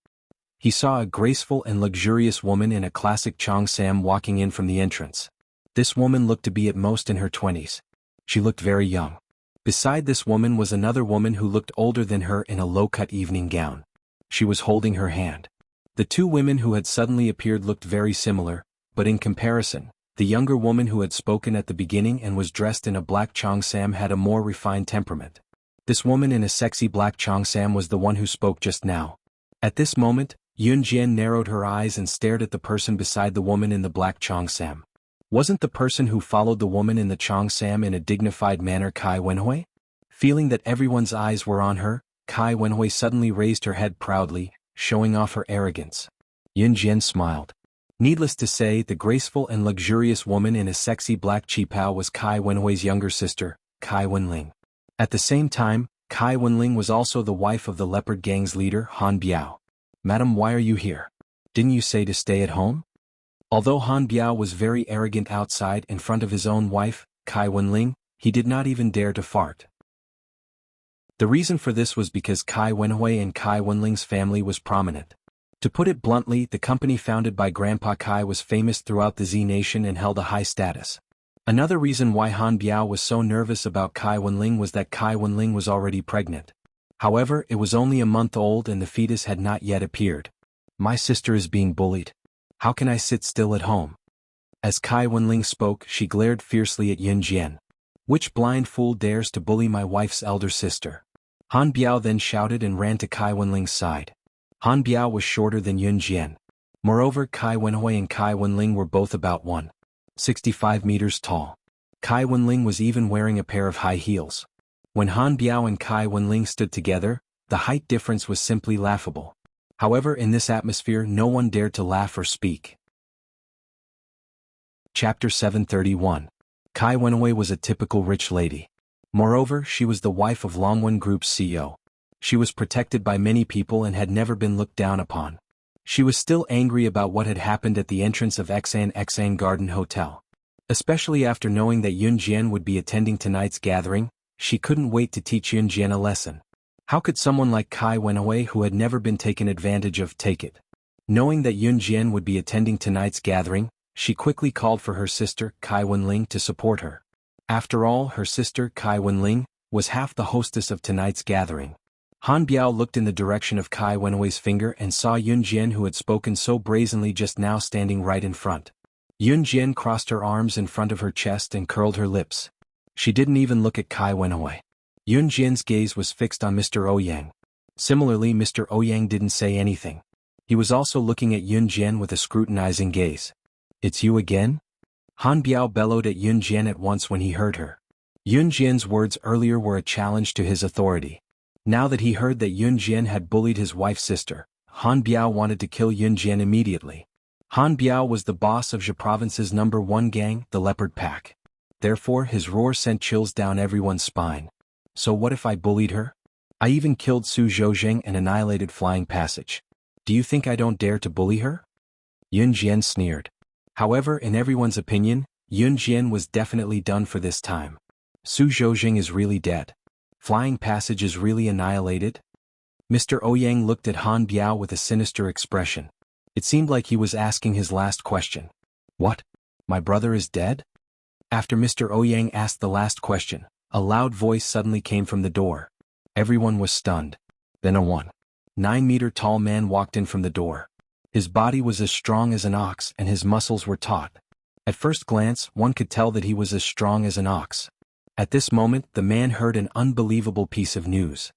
He saw a graceful and luxurious woman in a classic cheongsam walking in from the entrance. This woman looked to be at most in her 20s. She looked very young. Beside this woman was another woman who looked older than her in a low-cut evening gown. She was holding her hand. The two women who had suddenly appeared looked very similar, but in comparison, the younger woman who had spoken at the beginning and was dressed in a black cheongsam had a more refined temperament. This woman in a sexy black cheongsam was the one who spoke just now. At this moment, Yun Jian narrowed her eyes and stared at the person beside the woman in the black cheongsam. Wasn't the person who followed the woman in the cheongsam in a dignified manner Kai Wenhui? Feeling that everyone's eyes were on her, Kai Wenhui suddenly raised her head proudly, showing off her arrogance. Yun Jian smiled. Needless to say, the graceful and luxurious woman in a sexy black qipao was Kai Wenhui's younger sister, Kai Wenling. At the same time, Kai Wenling was also the wife of the leopard gang's leader Han Biao. Madam, why are you here? Didn't you say to stay at home? Although Han Biao was very arrogant outside in front of his own wife, Kai Wenling, he did not even dare to fart. The reason for this was because Kai Wenhui and Kai Wenling's family was prominent. To put it bluntly, the company founded by Grandpa Kai was famous throughout the Z Nation and held a high status. Another reason why Han Biao was so nervous about Kai Wenling was that Kai Wenling was already pregnant. However, it was only a month old and the fetus had not yet appeared. My sister is being bullied. How can I sit still at home? As Kai Wenling spoke, she glared fiercely at Yun Jian. Which blind fool dares to bully my wife's elder sister? Han Biao then shouted and ran to Kai Wenling's side. Han Biao was shorter than Yun Jian. Moreover, Kai Wenhui and Kai Wenling were both about 1.65 meters tall. Kai Wenling was even wearing a pair of high heels. When Han Biao and Kai Wenling stood together, the height difference was simply laughable. However, in this atmosphere no one dared to laugh or speak. Chapter 731. Kai Wenhui was a typical rich lady. Moreover, she was the wife of Longwen Group's CEO. She was protected by many people and had never been looked down upon. She was still angry about what had happened at the entrance of Xan Garden Hotel. Especially after knowing that Yun Jian would be attending tonight's gathering, she couldn't wait to teach Yun Jian a lesson. How could someone like Kai Wenhui who had never been taken advantage of take it? Knowing that Yun Jian would be attending tonight's gathering, she quickly called for her sister, Kai Wenling, to support her. After all, her sister, Kai Wenling, was half the hostess of tonight's gathering. Han Biao looked in the direction of Kai Wenhui's finger and saw Yun Jian, who had spoken so brazenly just now, standing right in front. Yun Jian crossed her arms in front of her chest and curled her lips. She didn't even look at Kai Wenhui. Yun Jian's gaze was fixed on Mr. Ouyang. Similarly, Mr. Ouyang didn't say anything. He was also looking at Yun Jian with a scrutinizing gaze. It's you again? Han Biao bellowed at Yun Jian at once when he heard her. Yun Jian's words earlier were a challenge to his authority. Now that he heard that Yun Jian had bullied his wife's sister, Han Biao wanted to kill Yun Jian immediately. Han Biao was the boss of Zhe Province's #1 gang, the Leopard Pack. Therefore, his roar sent chills down everyone's spine. So what if I bullied her? I even killed Su Zhouzheng and annihilated Flying Passage. Do you think I don't dare to bully her? Yun Jian sneered. However, in everyone's opinion, Yun Jian was definitely done for this time. Su Zhoujing is really dead. Flying Passage is really annihilated? Mr. Ouyang looked at Han Biao with a sinister expression. It seemed like he was asking his last question. What? My brother is dead? After Mr. Ouyang asked the last question, a loud voice suddenly came from the door. Everyone was stunned. Then a 1.9-meter tall man walked in from the door. His body was as strong as an ox and his muscles were taut. At first glance, one could tell that he was as strong as an ox. At this moment, the man heard an unbelievable piece of news.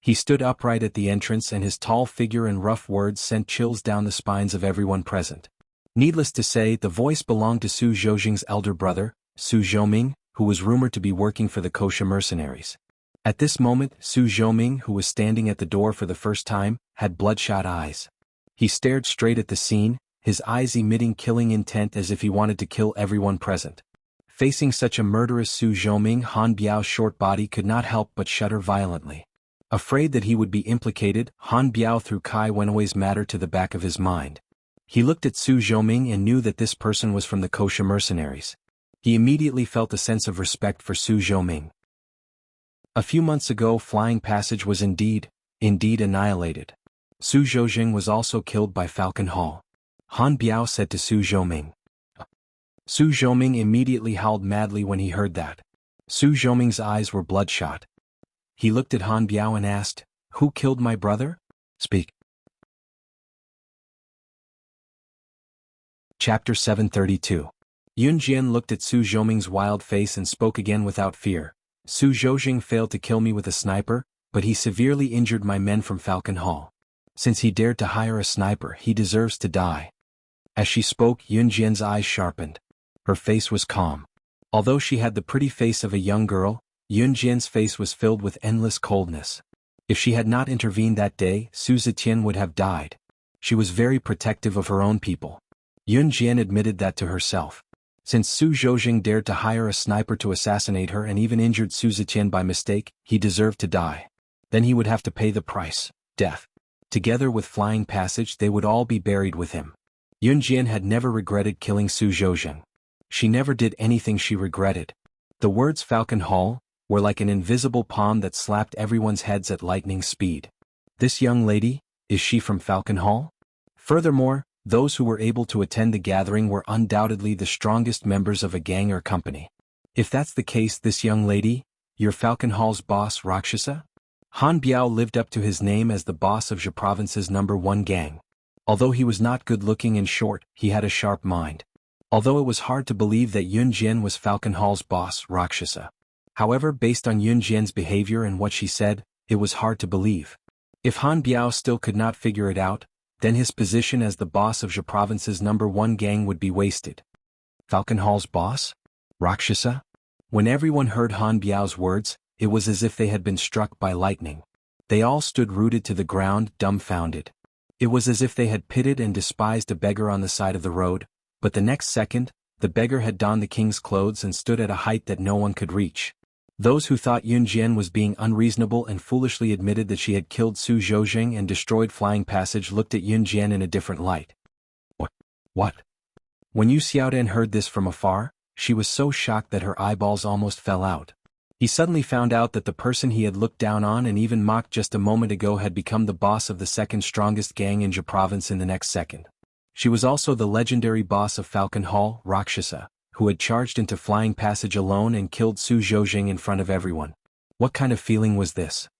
He stood upright at the entrance and his tall figure and rough words sent chills down the spines of everyone present. Needless to say, the voice belonged to Su Zhoujing's elder brother, Su Zhoming, who was rumored to be working for the kosher mercenaries. At this moment, Su Zhoming, who was standing at the door for the first time, had bloodshot eyes. He stared straight at the scene, his eyes emitting killing intent as if he wanted to kill everyone present. Facing such a murderous Su Zhoming, Han Biao's short body could not help but shudder violently. Afraid that he would be implicated, Han Biao threw Kai Wenwei's matter to the back of his mind. He looked at Su Zhoming and knew that this person was from the kosher mercenaries. He immediately felt a sense of respect for Su Zhoming. A few months ago, Flying Passage was indeed annihilated. Su Zhoujing was also killed by Falcon Hall. Han Biao said to Su Zhoming. Su Zhoming immediately howled madly when he heard that. Su Zhoming's eyes were bloodshot. He looked at Han Biao and asked, "Who killed my brother? Speak." Chapter 732. Yun Jian looked at Su Zhoming's wild face and spoke again without fear. Su Zhoujing failed to kill me with a sniper, but he severely injured my men from Falcon Hall. Since he dared to hire a sniper, he deserves to die. As she spoke, Yun Jian's eyes sharpened. Her face was calm. Although she had the pretty face of a young girl, Yun Jian's face was filled with endless coldness. If she had not intervened that day, Su Zetian would have died. She was very protective of her own people. Yun Jian admitted that to herself. Since Su Zhoujing dared to hire a sniper to assassinate her and even injured Su Zetian by mistake, he deserved to die. Then he would have to pay the price, death. Together with Flying Passage, they would all be buried with him. Yun Jian had never regretted killing Su Zhoujing. She never did anything she regretted. The words Falcon Hall were like an invisible palm that slapped everyone's heads at lightning speed. This young lady, is she from Falcon Hall? Furthermore, those who were able to attend the gathering were undoubtedly the strongest members of a gang or company. If that's the case, this young lady, your Falcon Hall's boss Rakshasa? Han Biao lived up to his name as the boss of Zhe Province's #1 gang. Although he was not good-looking and short, he had a sharp mind. Although it was hard to believe that Yun Jian was Falcon Hall's boss, Rakshasa. However, based on Yun Jian's behavior and what she said, it was hard to believe. If Han Biao still could not figure it out, then his position as the boss of Zhe Province's #1 gang would be wasted. Falcon Hall's boss? Rakshasa? When everyone heard Han Biao's words, it was as if they had been struck by lightning. They all stood rooted to the ground, dumbfounded. It was as if they had pitied and despised a beggar on the side of the road, but the next second, the beggar had donned the king's clothes and stood at a height that no one could reach. Those who thought Yun Jian was being unreasonable and foolishly admitted that she had killed Su Zhoujing and destroyed Flying Passage looked at Yun Jian in a different light. What? When Yu Xiaodan heard this from afar, she was so shocked that her eyeballs almost fell out. He suddenly found out that the person he had looked down on and even mocked just a moment ago had become the boss of the second strongest gang in Zhe Province in the next second. She was also the legendary boss of Falcon Hall, Rakshasa, who had charged into Flying Passage alone and killed Su Zhoujing in front of everyone. What kind of feeling was this?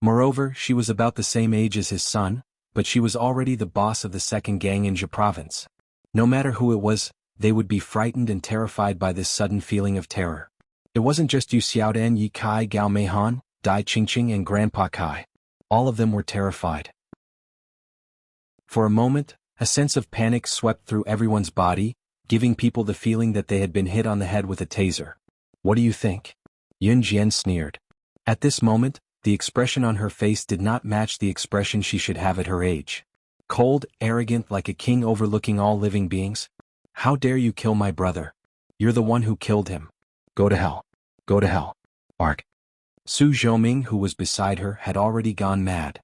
Moreover, she was about the same age as his son, but she was already the boss of the second gang in Zhe Province. No matter who it was, they would be frightened and terrified by this sudden feeling of terror. It wasn't just Yu Xiaodan, Yi Kai, Gao Meihan, Dai Qingqing and Grandpa Kai. All of them were terrified. For a moment, a sense of panic swept through everyone's body, giving people the feeling that they had been hit on the head with a taser. What do you think? Yun Jian sneered. At this moment, the expression on her face did not match the expression she should have at her age. Cold, arrogant like a king overlooking all living beings. How dare you kill my brother? You're the one who killed him. Go to hell. Go to hell. Arg. Su Zhoming, who was beside her, had already gone mad.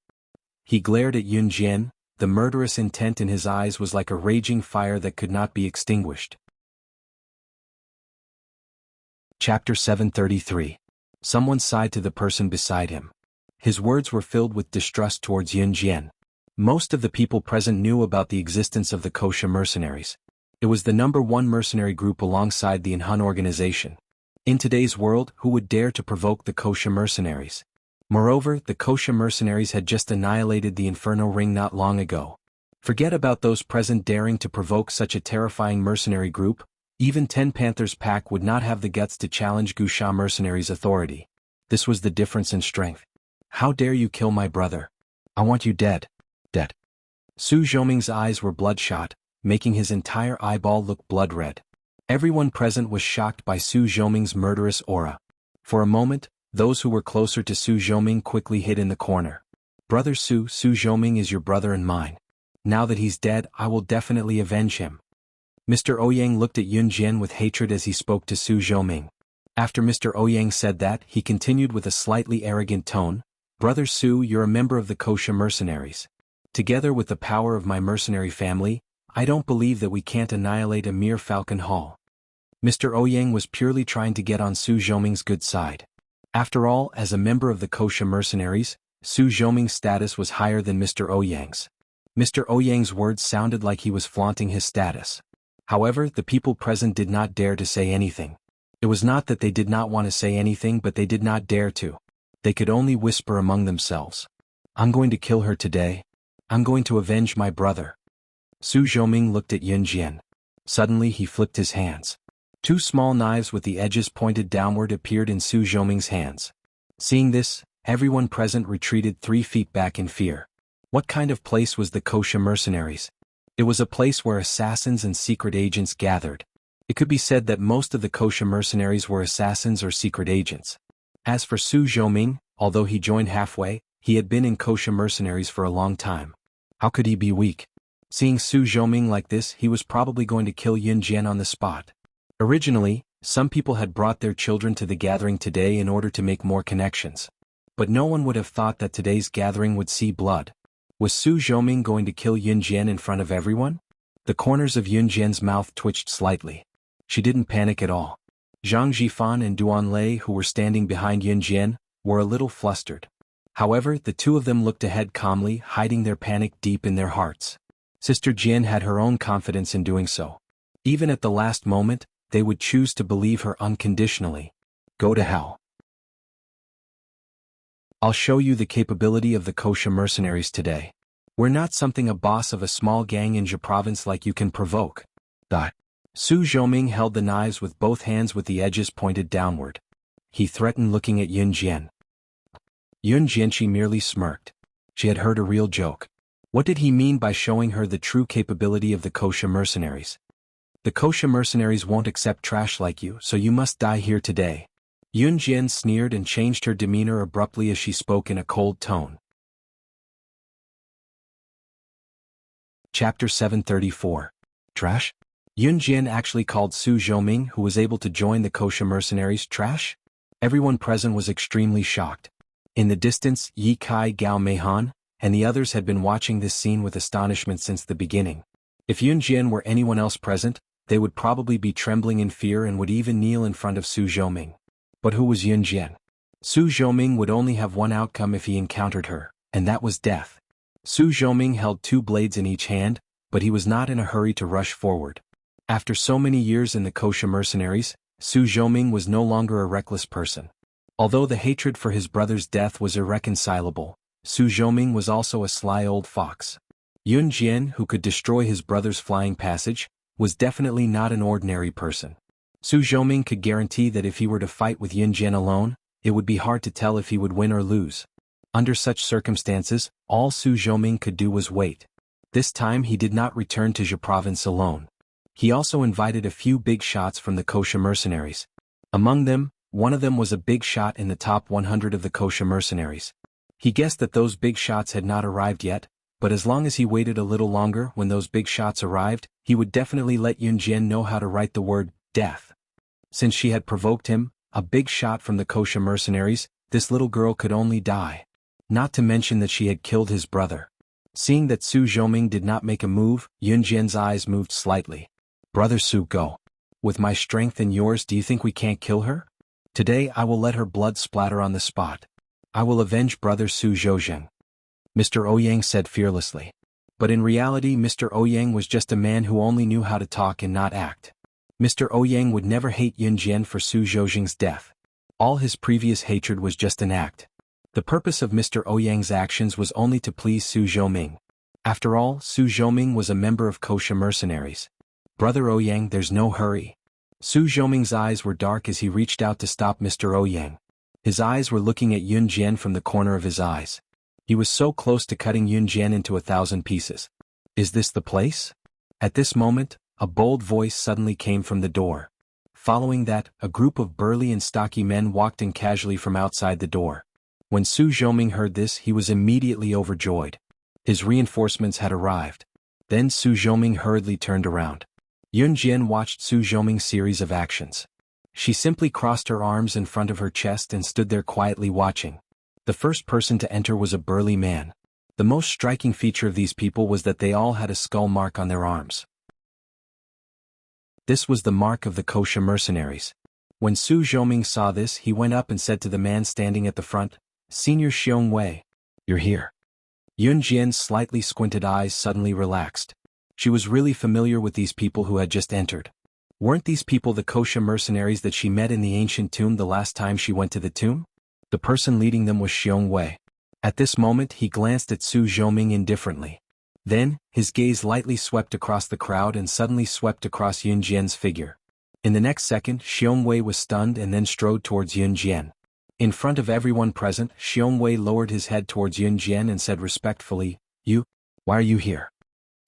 He glared at Yun Jian. The murderous intent in his eyes was like a raging fire that could not be extinguished. Chapter 733. Someone sighed to the person beside him. His words were filled with distrust towards Yun Jian. Most of the people present knew about the existence of the Kosha mercenaries. It was the #1 mercenary group alongside the Inhun organization. In today's world, who would dare to provoke the Kosha mercenaries? Moreover, the Kosha mercenaries had just annihilated the Inferno Ring not long ago. Forget about those present daring to provoke such a terrifying mercenary group. Even 10 Panthers pack would not have the guts to challenge Wuxia mercenaries' authority. This was the difference in strength. How dare you kill my brother? I want you dead. Dead. Su Zhoming's eyes were bloodshot, making his entire eyeball look blood red. Everyone present was shocked by Su Zhoming's murderous aura. For a moment, those who were closer to Su Zhoming quickly hid in the corner. Brother Su Zhoming is your brother and mine. Now that he's dead, I will definitely avenge him. Mr. Ouyang looked at Yun Jian with hatred as he spoke to Su Zhoming. After Mr. Ouyang said that, he continued with a slightly arrogant tone, Brother Su, you're a member of the Kosha mercenaries. Together with the power of my mercenary family, I don't believe that we can't annihilate a mere Falcon Hall. Mr. Ouyang was purely trying to get on Su Zhoming's good side. After all, as a member of the Kosha mercenaries, Su Zhoming's status was higher than Mr. Ouyang's. Mr. Ouyang's words sounded like he was flaunting his status. However, the people present did not dare to say anything. It was not that they did not want to say anything, but they did not dare to. They could only whisper among themselves. I'm going to kill her today. I'm going to avenge my brother. Su Zhoming looked at Yun Jian. Suddenly he flipped his hands. 2 small knives with the edges pointed downward appeared in Su Zhoming's hands. Seeing this, everyone present retreated 3 feet back in fear. What kind of place was the Kosha mercenaries? It was a place where assassins and secret agents gathered. It could be said that most of the Kosha mercenaries were assassins or secret agents. As for Su Zhoming, although he joined halfway, he had been in Kosha mercenaries for a long time. How could he be weak? Seeing Su Zhoming like this, he was probably going to kill Yun Jian on the spot. Originally, some people had brought their children to the gathering today in order to make more connections. But no one would have thought that today's gathering would see blood. Was Su Zhoming going to kill Yun Jian in front of everyone? The corners of Yun Jian's mouth twitched slightly. She didn't panic at all. Zhang Jifan and Duan Lei, who were standing behind Yun Jian, were a little flustered. However, the 2 of them looked ahead calmly, hiding their panic deep in their hearts. Sister Jian had her own confidence in doing so. Even at the last moment, they would choose to believe her unconditionally. Go to hell. I'll show you the capability of the Kosha mercenaries today. We're not something a boss of a small gang in Jia province like you can provoke. Su Zhoming held the knives with both hands with the edges pointed downward. He threatened, looking at Yun Jian. Yun Jian merely smirked. She had heard a real joke. What did he mean by showing her the true capability of the Kosha mercenaries? The Kosha mercenaries won't accept trash like you, so you must die here today. Yun Jian sneered and changed her demeanor abruptly as she spoke in a cold tone. Chapter 734. Trash? Yun Jian actually called Su Zhoming, who was able to join the Kosha mercenaries, trash? Everyone present was extremely shocked. In the distance, Yi Kai, Gao Meihan, and the others had been watching this scene with astonishment since the beginning. If Yun Jian were anyone else present, they would probably be trembling in fear and would even kneel in front of Su Zhoming. But who was Yun Jian? Su Zhoming would only have one outcome if he encountered her, and that was death. Su Zhoming held 2 blades in each hand, but he was not in a hurry to rush forward. After so many years in the Kosha mercenaries, Su Zhoming was no longer a reckless person. Although the hatred for his brother's death was irreconcilable, Su Zhoming was also a sly old fox. Yun Jian, who could destroy his brother's flying passage, was definitely not an ordinary person. Su Zhoming could guarantee that if he were to fight with Yun Jian alone, it would be hard to tell if he would win or lose. Under such circumstances, all Su Zhoming could do was wait. This time he did not return to Jia province alone. He also invited a few big shots from the Kosha mercenaries. Among them, one of them was a big shot in the top 100 of the Kosha mercenaries. He guessed that those big shots had not arrived yet, but as long as he waited a little longer, when those big shots arrived, he would definitely let Yun Jian know how to write the word death. Since she had provoked him, a big shot from the Kosha mercenaries, this little girl could only die. Not to mention that she had killed his brother. Seeing that Su Zhoming did not make a move, Yun Jian's eyes moved slightly. Brother Su, go. With my strength and yours, do you think we can't kill her? Today I will let her blood splatter on the spot. I will avenge brother Su Zhouzheng," Mr. Ouyang said fearlessly. But in reality Mr. Ouyang was just a man who only knew how to talk and not act. Mr. Ouyang would never hate Yun Jian for Su Zhouzheng's death. All his previous hatred was just an act. The purpose of Mr. Ouyang's actions was only to please Su Zhouming. After all, Su Zhouming was a member of kosher mercenaries. "Brother Ouyang, there's no hurry." Su Zhouming's eyes were dark as he reached out to stop Mr. Ouyang. His eyes were looking at Yun Jian from the corner of his eyes. He was so close to cutting Yun Jian into 1,000 pieces. "Is this the place?" At this moment, a bold voice suddenly came from the door. Following that, a group of burly and stocky men walked in casually from outside the door. When Su Zhouming heard this, he was immediately overjoyed. His reinforcements had arrived. Then Su Zhouming hurriedly turned around. Yun Jian watched Su Zhouming's series of actions. She simply crossed her arms in front of her chest and stood there quietly watching. The first person to enter was a burly man. The most striking feature of these people was that they all had a skull mark on their arms. This was the mark of the kosher mercenaries. When Su Zhouming saw this, he went up and said to the man standing at the front, "Senior Xiong Wei, you're here." Yun Jian's slightly squinted eyes suddenly relaxed. She was really familiar with these people who had just entered. Weren't these people the kosher mercenaries that she met in the ancient tomb the last time she went to the tomb? The person leading them was Xiong Wei. At this moment he glanced at Su Zhouming indifferently. Then, his gaze lightly swept across the crowd and suddenly swept across Yun Jian's figure. In the next second, Xiong Wei was stunned and then strode towards Yun Jian. In front of everyone present, Xiong Wei lowered his head towards Yun Jian and said respectfully, Why are you here?"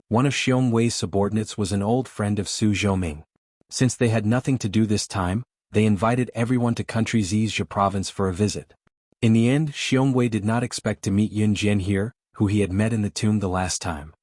One of Xiong Wei's subordinates was an old friend of Su Zhouming. Since they had nothing to do this time, they invited everyone to country Zhejiang province for a visit. In the end, Xiong Wei did not expect to meet Yun Jian here, who he had met in the tomb the last time.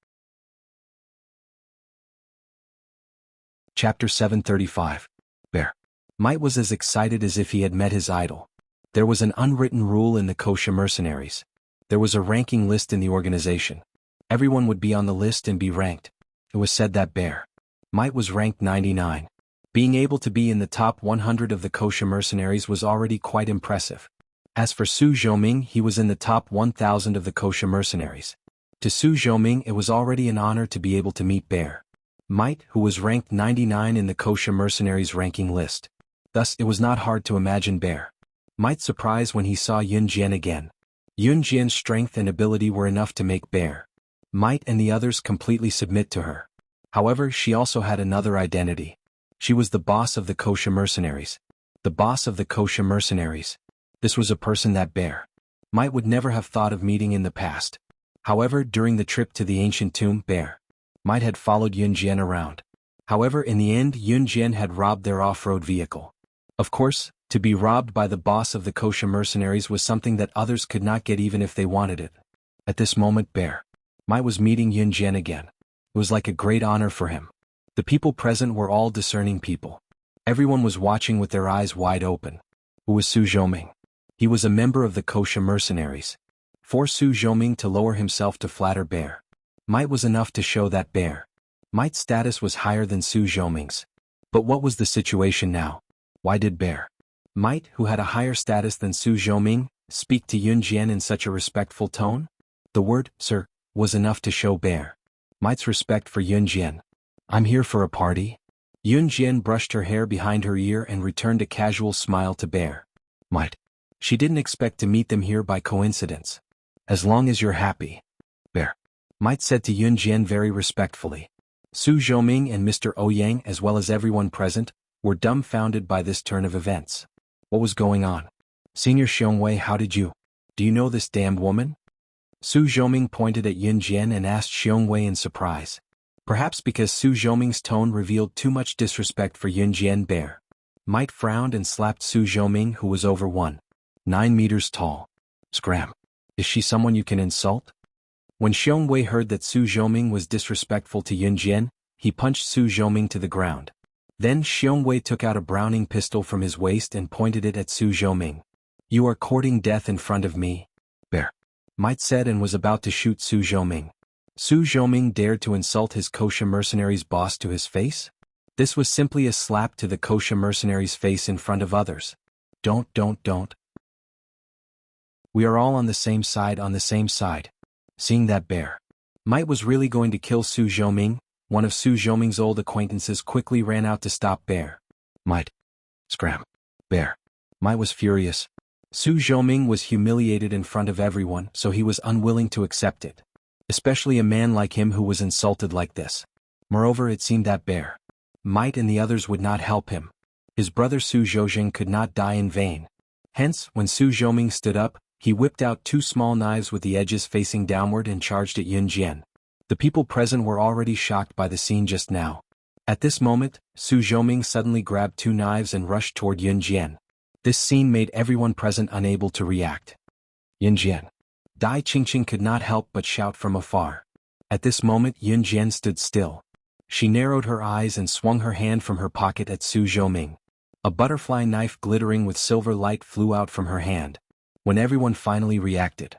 Chapter 735. Bear. Might was as excited as if he had met his idol. There was an unwritten rule in the kosher mercenaries. There was a ranking list in the organization. Everyone would be on the list and be ranked. It was said that Bear Might was ranked 99. Being able to be in the top 100 of the kosher mercenaries was already quite impressive. As for Su Zhouming, he was in the top 1,000 of the kosher mercenaries. To Su Zhouming, it was already an honor to be able to meet Bear Might, who was ranked 99 in the kosher mercenaries ranking list. Thus, it was not hard to imagine Bear Might's surprise when he saw Yun Jian again. Yun Jian's strength and ability were enough to make Bear Might and the others completely submit to her. However, she also had another identity. She was the boss of the kosher mercenaries. The boss of the kosher mercenaries. This was a person that Bear Might would never have thought of meeting in the past. However, during the trip to the ancient tomb, Bear Might had followed Yun Jian around. However, in the end, Yun Jian had robbed their off-road vehicle. Of course, to be robbed by the boss of the kosher mercenaries was something that others could not get even if they wanted it. At this moment, Bear Might was meeting Yun Jian again. It was like a great honor for him. The people present were all discerning people. Everyone was watching with their eyes wide open. Who was Su Zhouming? He was a member of the kosher mercenaries. For Su Zhouming to lower himself to flatter Bear Might was enough to show that Bear Might's status was higher than Su Zhouming's. But what was the situation now? Why did Bear Might, who had a higher status than Su Zhouming, speak to Yun Jian in such a respectful tone? The word, sir, was enough to show Bear Might's respect for Yun Jian. "I'm here for a party." Yun Jian brushed her hair behind her ear and returned a casual smile to Bear Might. She didn't expect to meet them here by coincidence. "As long as you're happy," Bear Might said to Yun Jian very respectfully. Su Zhouming and Mr. Ouyang, as well as everyone present, were dumbfounded by this turn of events. What was going on? "Senior Xiong Wei, do you know this damned woman?" Su Zhouming pointed at Yun Jian and asked Xiong Wei in surprise. Perhaps because Su Zhouming's tone revealed too much disrespect for Yun Jian, Bear Might frowned and slapped Su Zhouming, who was over 1.9 meters tall. "Scram. Is she someone you can insult?" When Xiong Wei heard that Su Zhouming was disrespectful to Yun Jian, he punched Su Zhouming to the ground. Then Xiong Wei took out a Browning pistol from his waist and pointed it at Su Zhouming. "You are courting death in front of me," Bear Might said, and was about to shoot Su Zhouming. Su Zhouming dared to insult his kosher mercenaries' boss to his face? This was simply a slap to the kosher mercenaries' face in front of others. Don't. We are all on the same side. Seeing that Bear Might was really going to kill Su Zhoming, one of Su Zhoming's old acquaintances quickly ran out to stop Bear Might. Scram. Bear Might was furious. Su Zhoming was humiliated in front of everyone, so he was unwilling to accept it. Especially a man like him who was insulted like this. Moreover, it seemed that Bear Might and the others would not help him. His brother Su Zhojing could not die in vain. Hence, when Su Zhoming stood up, he whipped out 2 small knives with the edges facing downward and charged at Yun Jian. The people present were already shocked by the scene just now. At this moment, Su Zhoming suddenly grabbed 2 knives and rushed toward Yun Jian. This scene made everyone present unable to react. Yun Jian. Dai Qingqing could not help but shout from afar. At this moment Yun Jian stood still. She narrowed her eyes and swung her hand from her pocket at Su Zhoming. A butterfly knife glittering with silver light flew out from her hand. When everyone finally reacted.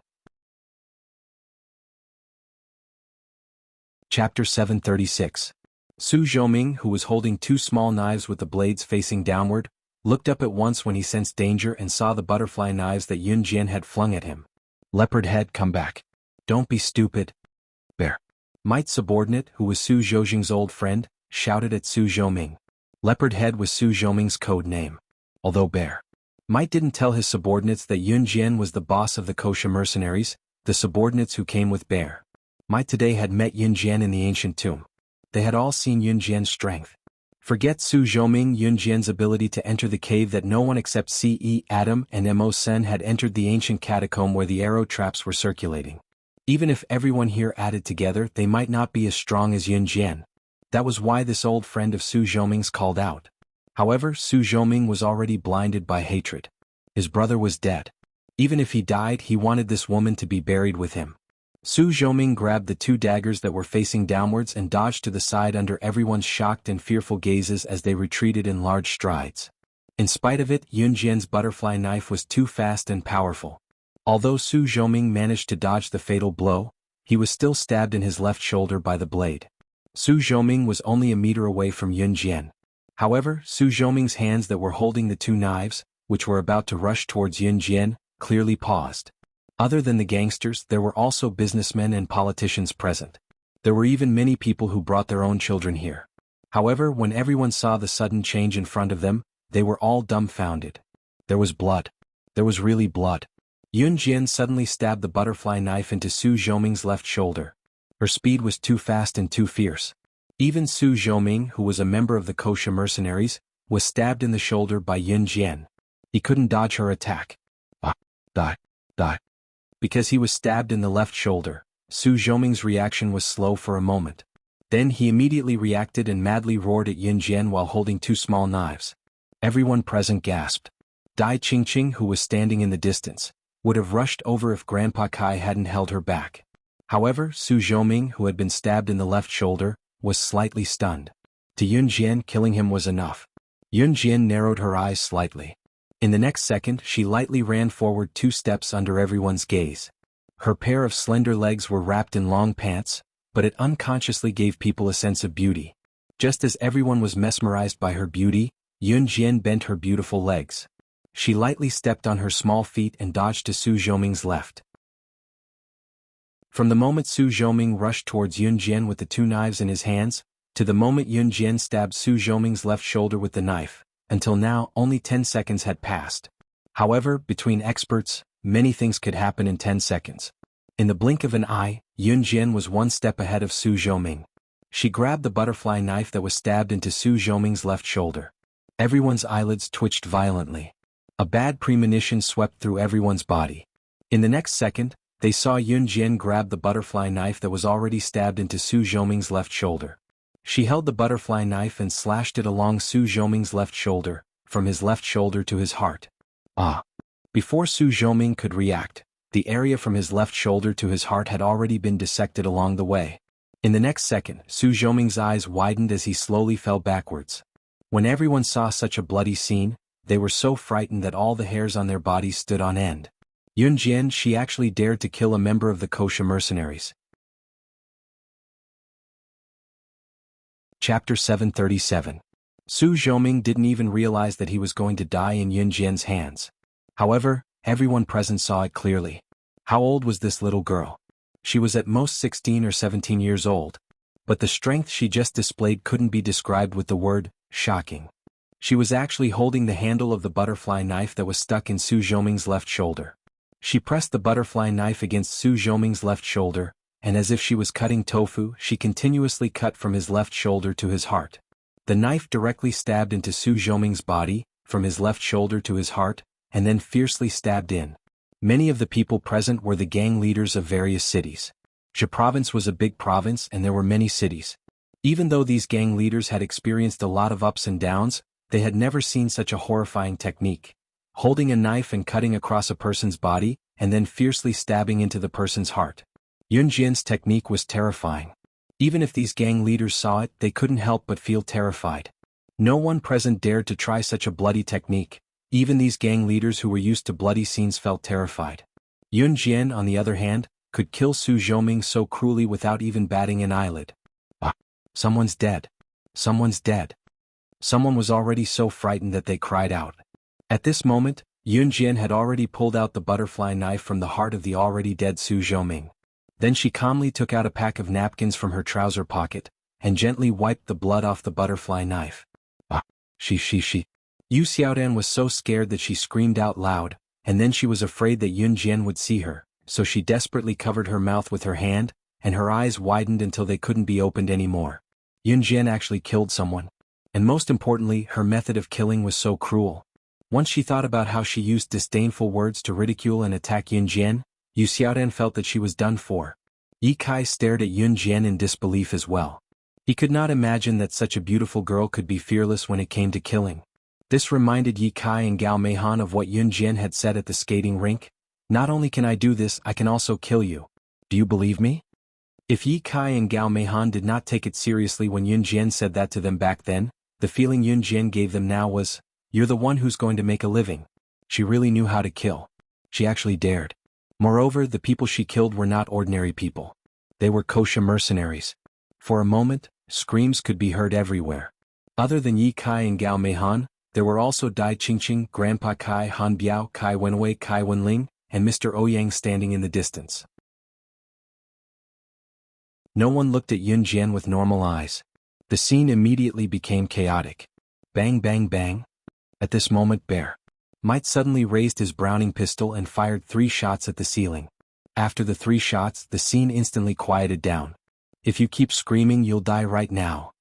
Chapter 736. Su Zhoming, who was holding 2 small knives with the blades facing downward, looked up at once when he sensed danger and saw the butterfly knives that Yun Jian had flung at him. Leopard head, come back. Don't be stupid. Bear Might's subordinate, who was Su Zhojing's old friend, shouted at Su Zhoming. Leopard head was Su Zhoming's code name. Although Bear Might didn't tell his subordinates that Yun Jian was the boss of the kosher mercenaries, the subordinates who came with Bear Might today had met Yun Jian in the ancient tomb. They had all seen Yun Jian's strength. Forget Su Zhoming, Yun Jian's ability to enter the cave that no one except C.E. Adam and Mo Sen had entered, the ancient catacomb where the arrow traps were circulating. Even if everyone here added together, they might not be as strong as Yun Jian. That was why this old friend of Su Zhoming's called out. However, Su Zhoming was already blinded by hatred. His brother was dead. Even if he died, he wanted this woman to be buried with him. Su Zhoming grabbed the 2 daggers that were facing downwards and dodged to the side under everyone's shocked and fearful gazes as they retreated in large strides. In spite of it, Yun Jian's butterfly knife was too fast and powerful. Although Su Zhoming managed to dodge the fatal blow, he was still stabbed in his left shoulder by the blade. Su Zhoming was only a meter away from Yun Jian. However, Su Zhoming's hands that were holding the 2 knives, which were about to rush towards Yun Jian, clearly paused. Other than the gangsters, there were also businessmen and politicians present. There were even many people who brought their own children here. However, when everyone saw the sudden change in front of them, they were all dumbfounded. There was blood. There was really blood. Yun Jian suddenly stabbed the butterfly knife into Su Zhoming's left shoulder. Her speed was too fast and too fierce. Even Su Zhoming, who was a member of the kosher mercenaries, was stabbed in the shoulder by Yun Jian. He couldn't dodge her attack. Die. Because he was stabbed in the left shoulder, Su Zhoming's reaction was slow for a moment. Then he immediately reacted and madly roared at Yun Jian while holding 2 small knives. Everyone present gasped. Dai Qingqing, who was standing in the distance, would have rushed over if Grandpa Kai hadn't held her back. However, Su Zhoming, who had been stabbed in the left shoulder, was slightly stunned. To Yun Jian, killing him was enough. Yun Jian narrowed her eyes slightly. In the next second, she lightly ran forward 2 steps under everyone's gaze. Her pair of slender legs were wrapped in long pants, but it unconsciously gave people a sense of beauty. Just as everyone was mesmerized by her beauty, Yun Jian bent her beautiful legs. She lightly stepped on her small feet and dodged to Su Zhoming's left. From the moment Su Zhoming rushed towards Yun Jian with the 2 knives in his hands, to the moment Yun Jian stabbed Su Zhoming's left shoulder with the knife, until now only 10 seconds had passed. However, between experts, many things could happen in 10 seconds. In the blink of an eye, Yun Jian was 1 step ahead of Su Zhoming. She grabbed the butterfly knife that was stabbed into Su Zhoming's left shoulder. Everyone's eyelids twitched violently. A bad premonition swept through everyone's body. In the next second, they saw Yun Jian grab the butterfly knife that was already stabbed into Su Zhoming's left shoulder. She held the butterfly knife and slashed it along Su Zhoming's left shoulder, from his left shoulder to his heart. Before Su Zhoming could react, the area from his left shoulder to his heart had already been dissected along the way. In the next second, Su Zhoming's eyes widened as he slowly fell backwards. When everyone saw such a bloody scene, they were so frightened that all the hairs on their bodies stood on end. Yun Jian, she actually dared to kill a member of the kosher mercenaries. Chapter 737. Su Zhoming didn't even realize that he was going to die in Yun Jian's hands. However, everyone present saw it clearly. How old was this little girl? She was at most 16 or 17 years old. But the strength she just displayed couldn't be described with the word, shocking. She was actually holding the handle of the butterfly knife that was stuck in Su Zhoming's left shoulder. She pressed the butterfly knife against Su Zhoming's left shoulder, and as if she was cutting tofu, she continuously cut from his left shoulder to his heart. The knife directly stabbed into Su Zhoming's body, from his left shoulder to his heart, and then fiercely stabbed in. Many of the people present were the gang leaders of various cities. Zhe province was a big province and there were many cities. Even though these gang leaders had experienced a lot of ups and downs, they had never seen such a horrifying technique. Holding a knife and cutting across a person's body, and then fiercely stabbing into the person's heart. Yun Jian's technique was terrifying. Even if these gang leaders saw it, they couldn't help but feel terrified. No one present dared to try such a bloody technique. Even these gang leaders who were used to bloody scenes felt terrified. Yun Jian, on the other hand, could kill Su Zhoming so cruelly without even batting an eyelid. Someone's dead. Someone's dead. Someone was already so frightened that they cried out. At this moment, Yun Jian had already pulled out the butterfly knife from the heart of the already dead Su Zhoming. Then she calmly took out a pack of napkins from her trouser pocket, and gently wiped the blood off the butterfly knife. She. Yu Xiaodan was so scared that she screamed out loud, and then she was afraid that Yun Jian would see her. So she desperately covered her mouth with her hand, and her eyes widened until they couldn't be opened anymore. Yun Jian actually killed someone. And most importantly, her method of killing was so cruel. Once she thought about how she used disdainful words to ridicule and attack Yun Jian, Yu Xiaodan felt that she was done for. Yi Kai stared at Yun Jian in disbelief as well. He could not imagine that such a beautiful girl could be fearless when it came to killing. This reminded Yi Kai and Gao Meihan of what Yun Jian had said at the skating rink. Not only can I do this, I can also kill you. Do you believe me? If Yi Kai and Gao Meihan did not take it seriously when Yun Jian said that to them back then, the feeling Yun Jian gave them now was, you're the one who's going to make a living. She really knew how to kill. She actually dared. Moreover, the people she killed were not ordinary people. They were kosher mercenaries. For a moment, screams could be heard everywhere. Other than Yi Kai and Gao Meihan, there were also Dai Qingqing, Grandpa Kai, Han Biao, Kai Wenwei, Kai Wenling, and Mr. Ouyang standing in the distance. No one looked at Yun Jian with normal eyes. The scene immediately became chaotic. Bang bang bang. At this moment Bear Might suddenly raised his Browning pistol and fired 3 shots at the ceiling. After the 3 shots, the scene instantly quieted down. If you keep screaming, you'll die right now.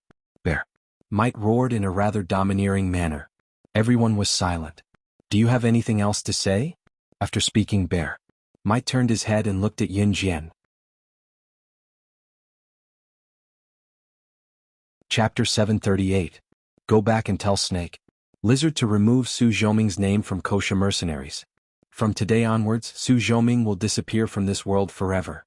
Bear Might roared in a rather domineering manner. Everyone was silent. Do you have anything else to say? After speaking, Bear Might turned his head and looked at Yun Jian. Chapter 738. Go back and tell Snake Lizard to remove Su Zhoming's name from kosher mercenaries. From today onwards, Su Zhoming will disappear from this world forever.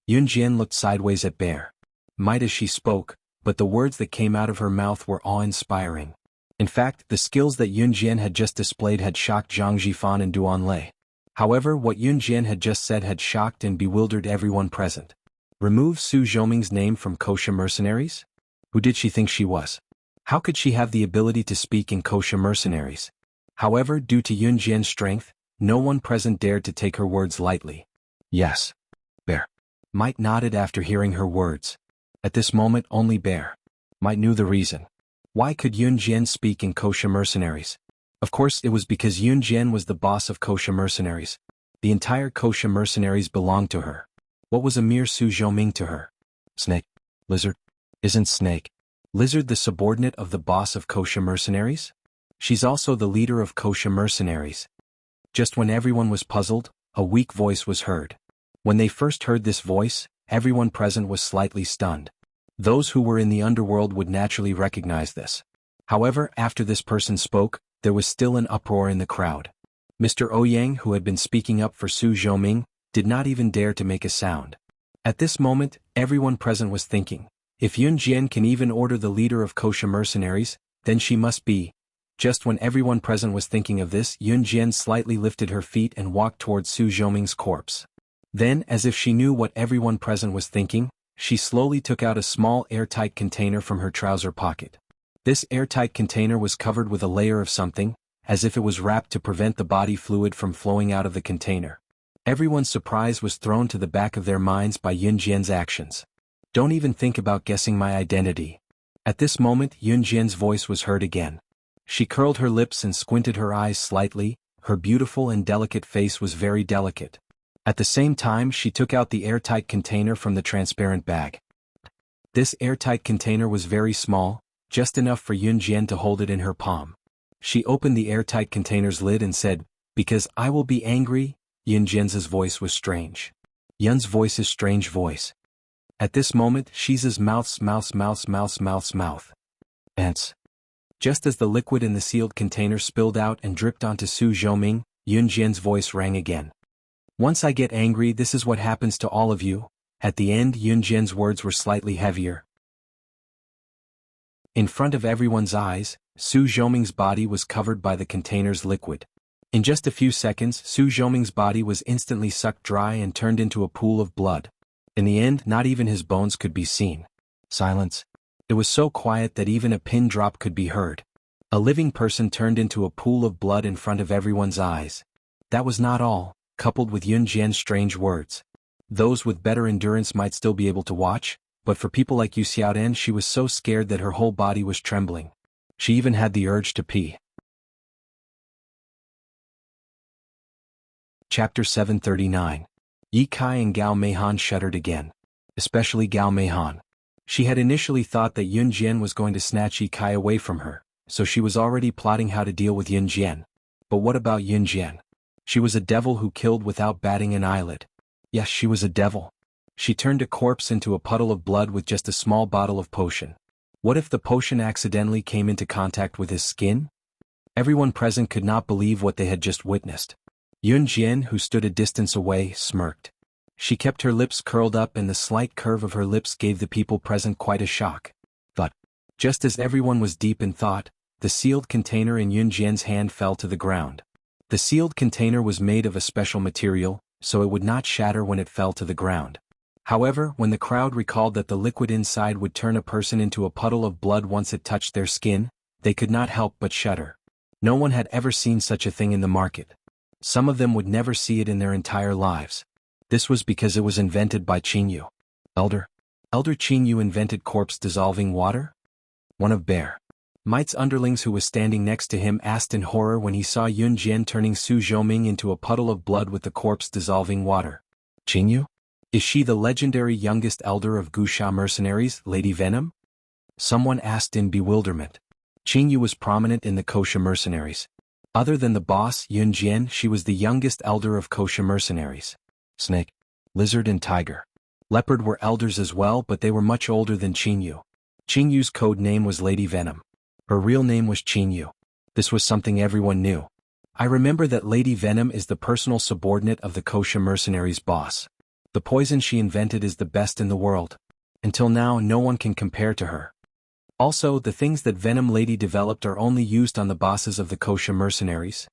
Yun Jian looked sideways at Bear Might as she spoke, but the words that came out of her mouth were awe-inspiring. In fact, the skills that Yun Jian had just displayed had shocked Zhang Jifan and Duan Lei. However, what Yun Jian had just said had shocked and bewildered everyone present. Remove Su Zhoming's name from kosher mercenaries? Who did she think she was? How could she have the ability to speak in kosher mercenaries? However, due to Yun Jian's strength, no one present dared to take her words lightly. Yes. Bear Might nodded after hearing her words. At this moment only Bear Might knew the reason. Why could Yun Jian speak in kosher mercenaries? Of course, it was because Yun Jian was the boss of kosher mercenaries. The entire kosher mercenaries belonged to her. What was a mere Su Zhoming to her? Snake? Lizard? Isn't Snake Lizard the subordinate of the boss of kosher mercenaries? She's also the leader of kosher mercenaries. Just when everyone was puzzled, a weak voice was heard. When they first heard this voice, everyone present was slightly stunned. Those who were in the underworld would naturally recognize this. However, after this person spoke, there was still an uproar in the crowd. Mr. Ouyang, who had been speaking up for Su Zhoming, did not even dare to make a sound. At this moment, everyone present was thinking, if Yun Jian can even order the leader of kosher mercenaries, then she must be. Just when everyone present was thinking of this, Yun Jian slightly lifted her feet and walked towards Su Zhoming's corpse. Then, as if she knew what everyone present was thinking, she slowly took out a small airtight container from her trouser pocket. This airtight container was covered with a layer of something, as if it was wrapped to prevent the body fluid from flowing out of the container. Everyone's surprise was thrown to the back of their minds by Yun Jian's actions. "Don't even think about guessing my identity." At this moment Yun Jian's voice was heard again. She curled her lips and squinted her eyes slightly. Her beautiful and delicate face was very delicate. At the same time she took out the airtight container from the transparent bag. This airtight container was very small, just enough for Yun Jian to hold it in her palm. She opened the airtight container's lid and said, "Because I will be angry." Yun Jian's voice was strange. Yun's voice's strange voice. At this moment Shiza's mouth. Ants. Just as the liquid in the sealed container spilled out and dripped onto Su Zhoming, Yun Jian's voice rang again. "Once I get angry, this is what happens to all of you." At the end Yun Jian's words were slightly heavier. In front of everyone's eyes, Su Zhoming's body was covered by the container's liquid. In just a few seconds Su Zhoming's body was instantly sucked dry and turned into a pool of blood. In the end not even his bones could be seen. Silence. It was so quiet that even a pin drop could be heard. A living person turned into a pool of blood in front of everyone's eyes. That was not all, coupled with Yun Jian's strange words. Those with better endurance might still be able to watch, but for people like Yu Xiaodan she was so scared that her whole body was trembling. She even had the urge to pee. Chapter 739. Yi Kai and Gao Meihan shuddered again. Especially Gao Meihan. She had initially thought that Yun Jian was going to snatch Yi Kai away from her, so she was already plotting how to deal with Yun Jian. But what about Yun Jian? She was a devil who killed without batting an eyelid. Yes, she was a devil. She turned a corpse into a puddle of blood with just a small bottle of potion. What if the potion accidentally came into contact with his skin? Everyone present could not believe what they had just witnessed. Yun Jian, who stood a distance away, smirked. She kept her lips curled up and the slight curve of her lips gave the people present quite a shock. But, just as everyone was deep in thought, the sealed container in Yun Jian's hand fell to the ground. The sealed container was made of a special material, so it would not shatter when it fell to the ground. However, when the crowd recalled that the liquid inside would turn a person into a puddle of blood once it touched their skin, they could not help but shudder. No one had ever seen such a thing in the market. Some of them would never see it in their entire lives. This was because it was invented by Qingyu. Elder Qingyu invented corpse-dissolving water? One of Bear Mite's underlings who was standing next to him asked in horror when he saw Yun Jian turning Su Zhoming into a puddle of blood with the corpse-dissolving water. Qingyu? Is she the legendary youngest elder of Wuxia mercenaries, Lady Venom? Someone asked in bewilderment. Qingyu was prominent in the Wuxia mercenaries. Other than the boss, Yun Jian, she was the youngest elder of Wuxia mercenaries. Snake, lizard and tiger. Leopard were elders as well, but they were much older than Qingyu. Qingyu's code name was Lady Venom. Her real name was Qingyu. This was something everyone knew. I remember that Lady Venom is the personal subordinate of the Wuxia mercenaries' boss. The poison she invented is the best in the world. Until now no one can compare to her. Also, the things that Venom Lady developed are only used on the bosses of the Wuxia mercenaries.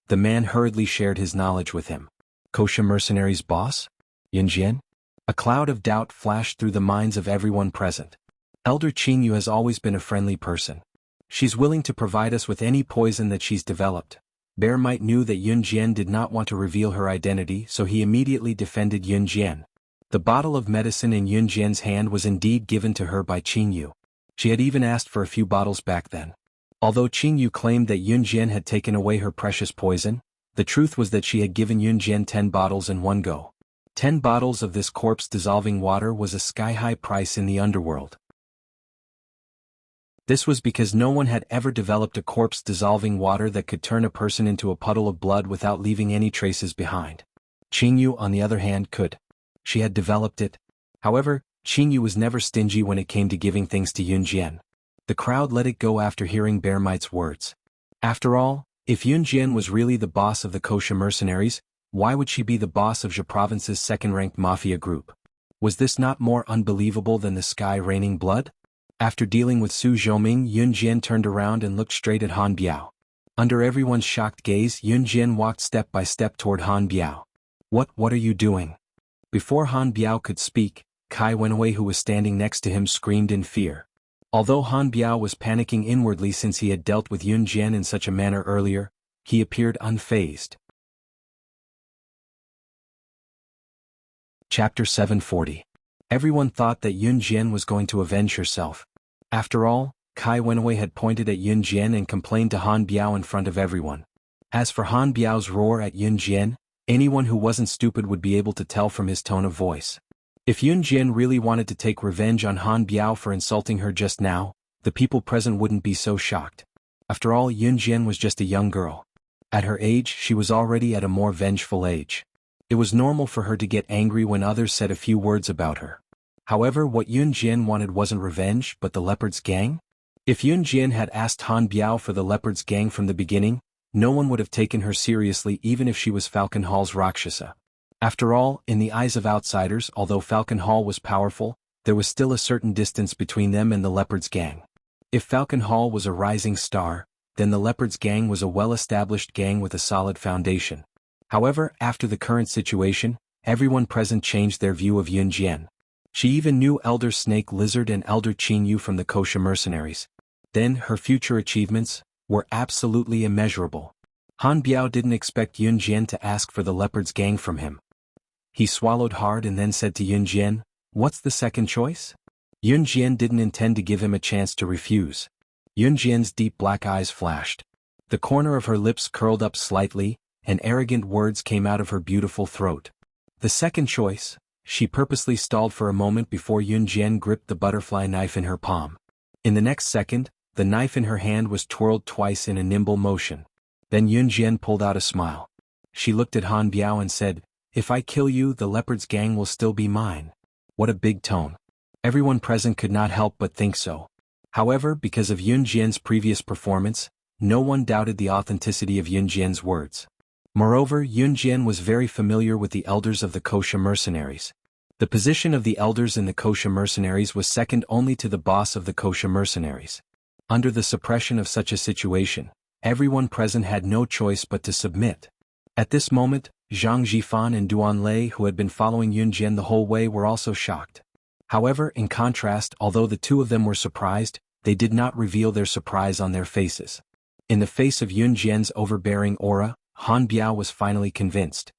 The man hurriedly shared his knowledge with him. Wuxia mercenaries' boss? Yun Jian? A cloud of doubt flashed through the minds of everyone present. Elder Qingyu has always been a friendly person. She's willing to provide us with any poison that she's developed. Bear Mite knew that Yun Jian did not want to reveal her identity, so he immediately defended Yun Jian. The bottle of medicine in Yun Jian's hand was indeed given to her by Qingyu. She had even asked for a few bottles back then. Although Qingyu claimed that Yun Jian had taken away her precious poison, the truth was that she had given Yun Jian 10 bottles in one go. 10 bottles of this corpse-dissolving water was a sky-high price in the underworld. This was because no one had ever developed a corpse-dissolving water that could turn a person into a puddle of blood without leaving any traces behind. Qingyu, on the other hand, could. She had developed it. However, Qingyu was never stingy when it came to giving things to Yun Jian. The crowd let it go after hearing Bear Mite's words. After all, if Yun Jian was really the boss of the Wuxia mercenaries, why would she be the boss of Zhe Province's second-ranked mafia group? Was this not more unbelievable than the sky raining blood? After dealing with Su Zhoming, Yun Jian turned around and looked straight at Han Biao. Under everyone's shocked gaze, Yun Jian walked step by step toward Han Biao. What are you doing? Before Han Biao could speak, Kai Wenhui, who was standing next to him, screamed in fear. Although Han Biao was panicking inwardly since he had dealt with Yun Jian in such a manner earlier, he appeared unfazed. Chapter 740. Everyone thought that Yun Jian was going to avenge herself. After all, Kai Wenwei had pointed at Yun Jian and complained to Han Biao in front of everyone. As for Han Biao's roar at Yun Jian, anyone who wasn't stupid would be able to tell from his tone of voice. If Yun Jian really wanted to take revenge on Han Biao for insulting her just now, the people present wouldn't be so shocked. After all, Yun Jian was just a young girl. At her age, she was already at a more vengeful age. It was normal for her to get angry when others said a few words about her. However, what Yun Jian wanted wasn't revenge, but the Leopard's Gang? If Yun Jian had asked Han Biao for the Leopard's Gang from the beginning, no one would have taken her seriously even if she was Falcon Hall's Rakshasa. After all, in the eyes of outsiders, although Falcon Hall was powerful, there was still a certain distance between them and the Leopard's Gang. If Falcon Hall was a rising star, then the Leopard's Gang was a well-established gang with a solid foundation. However, after the current situation, everyone present changed their view of Yun Jian. She even knew Elder Snake Lizard and Elder Qin Yu from the Kosha mercenaries. Then, her future achievements were absolutely immeasurable. Han Biao didn't expect Yun Jian to ask for the Leopard's Gang from him. He swallowed hard and then said to Yun Jian, "What's the second choice?" Yun Jian didn't intend to give him a chance to refuse. Yun Jian's deep black eyes flashed. The corner of her lips curled up slightly, and arrogant words came out of her beautiful throat. The second choice. She purposely stalled for a moment before Yun Jian gripped the butterfly knife in her palm. In the next second, the knife in her hand was twirled twice in a nimble motion. Then Yun Jian pulled out a smile. She looked at Han Biao and said, "If I kill you, the Leopard's Gang will still be mine." What a big tone. Everyone present could not help but think so. However, because of Yun Jian's previous performance, no one doubted the authenticity of Yun Jian's words. Moreover, Yun Jian was very familiar with the elders of the Kosha mercenaries. The position of the elders in the Kosha mercenaries was second only to the boss of the Kosha mercenaries. Under the suppression of such a situation, everyone present had no choice but to submit. At this moment, Zhang Jifan and Duan Lei, who had been following Yun Jian the whole way, were also shocked. However, in contrast, although the two of them were surprised, they did not reveal their surprise on their faces. In the face of Yun Jian's overbearing aura, Han Biao was finally convinced.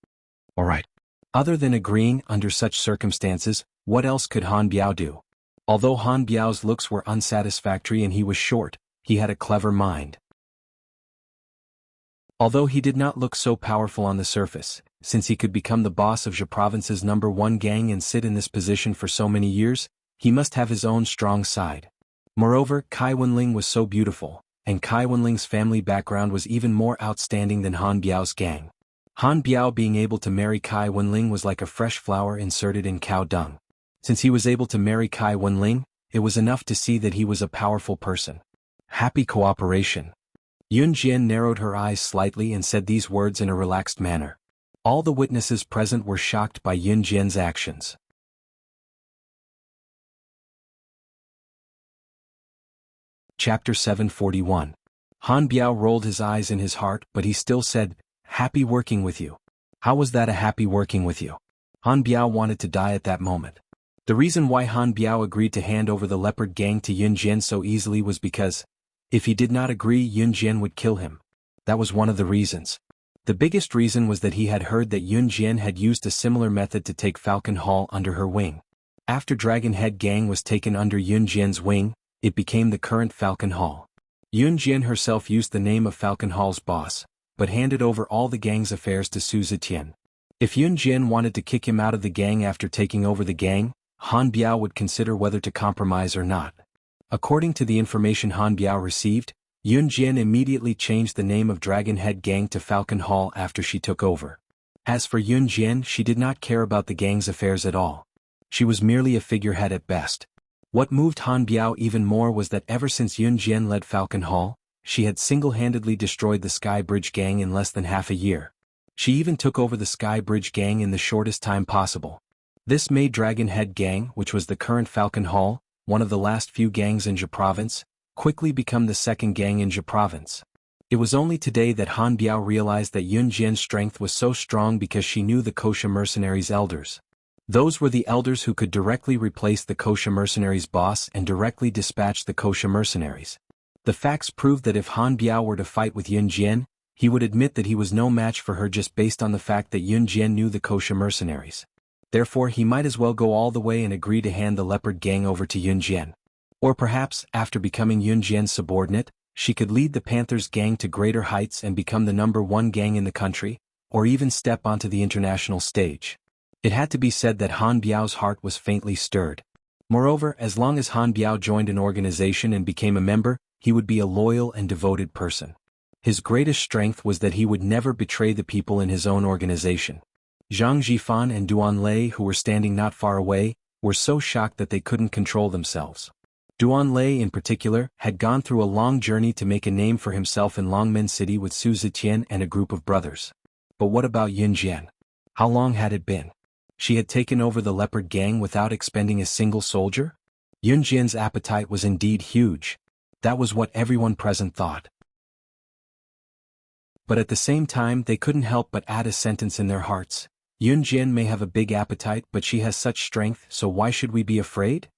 All right. Other than agreeing under such circumstances, what else could Han Biao do? Although Han Biao's looks were unsatisfactory and he was short, he had a clever mind. Although he did not look so powerful on the surface, since he could become the boss of Zhe Province's #1 gang and sit in this position for so many years, he must have his own strong side. Moreover, Kai Wenling was so beautiful, and Kai Wenling's family background was even more outstanding than Han Biao's gang. Han Biao being able to marry Kai Wenling was like a fresh flower inserted in cow dung. Since he was able to marry Kai Wenling, it was enough to see that he was a powerful person. Happy cooperation. Yun Jian narrowed her eyes slightly and said these words in a relaxed manner. All the witnesses present were shocked by Yun Jian's actions. Chapter 741. Han Biao rolled his eyes in his heart, but he still said, "Happy working with you." How was that a happy working with you? Han Biao wanted to die at that moment. The reason why Han Biao agreed to hand over the Leopard Gang to Yun Jian so easily was because, if he did not agree, Yun Jian would kill him. That was one of the reasons. The biggest reason was that he had heard that Yun Jian had used a similar method to take Falcon Hall under her wing. After Dragon Head Gang was taken under Yun Jian's wing, it became the current Falcon Hall. Yun Jian herself used the name of Falcon Hall's boss, but handed over all the gang's affairs to Su Zetian. If Yun Jian wanted to kick him out of the gang after taking over the gang, Han Biao would consider whether to compromise or not. According to the information Han Biao received, Yun Jian immediately changed the name of Dragon Head Gang to Falcon Hall after she took over. As for Yun Jian, she did not care about the gang's affairs at all. She was merely a figurehead at best. What moved Han Biao even more was that ever since Yun Jian led Falcon Hall, she had single-handedly destroyed the Sky Bridge Gang in less than half a year. She even took over the Sky Bridge Gang in the shortest time possible. This made Dragon Head Gang, which was the current Falcon Hall, one of the last few gangs in Zhe Province, quickly become the second gang in Zhe Province. It was only today that Han Biao realized that Yun Jian's strength was so strong because she knew the Kosha mercenaries' elders. Those were the elders who could directly replace the Kosha mercenaries' boss and directly dispatch the Kosha mercenaries. The facts proved that if Han Biao were to fight with Yun Jian, he would admit that he was no match for her just based on the fact that Yun Jian knew the Kosha mercenaries. Therefore he might as well go all the way and agree to hand the leopard gang over to Yun Jian. Or perhaps, after becoming Yun Jian's subordinate, she could lead the Panthers gang to greater heights and become the #1 gang in the country, or even step onto the international stage. It had to be said that Han Biao's heart was faintly stirred. Moreover, as long as Han Biao joined an organization and became a member, he would be a loyal and devoted person. His greatest strength was that he would never betray the people in his own organization. Zhang Jifan and Duan Lei, who were standing not far away, were so shocked that they couldn't control themselves. Duan Lei in particular had gone through a long journey to make a name for himself in Longmen City with Su Zetian and a group of brothers. But what about Yun Jian? How long had it been? She had taken over the leopard gang without expending a single soldier? Yun Jian's appetite was indeed huge. That was what everyone present thought. But at the same time they couldn't help but add a sentence in their hearts. Yun Jian may have a big appetite, but she has such strength, so why should we be afraid?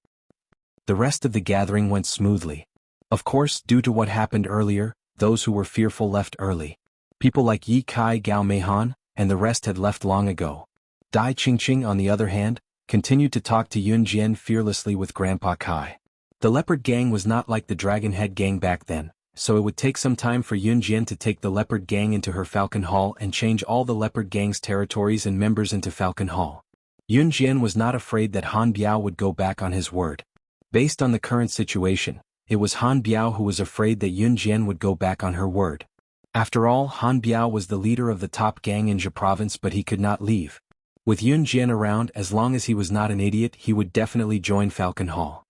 The rest of the gathering went smoothly. Of course, due to what happened earlier, those who were fearful left early. People like Yi Kai Gao Meihan, and the rest had left long ago. Dai Qingqing, on the other hand, continued to talk to Yun Jian fearlessly with Grandpa Kai. The leopard gang was not like the Dragon Head gang back then, so it would take some time for Yun Jian to take the leopard gang into her Falcon Hall and change all the leopard gang's territories and members into Falcon Hall. Yun Jian was not afraid that Han Biao would go back on his word. Based on the current situation, it was Han Biao who was afraid that Yun Jian would go back on her word. After all, Han Biao was the leader of the top gang in Jia province, but he could not leave. With Yun Jian around, as long as he was not an idiot, he would definitely join Falcon Hall.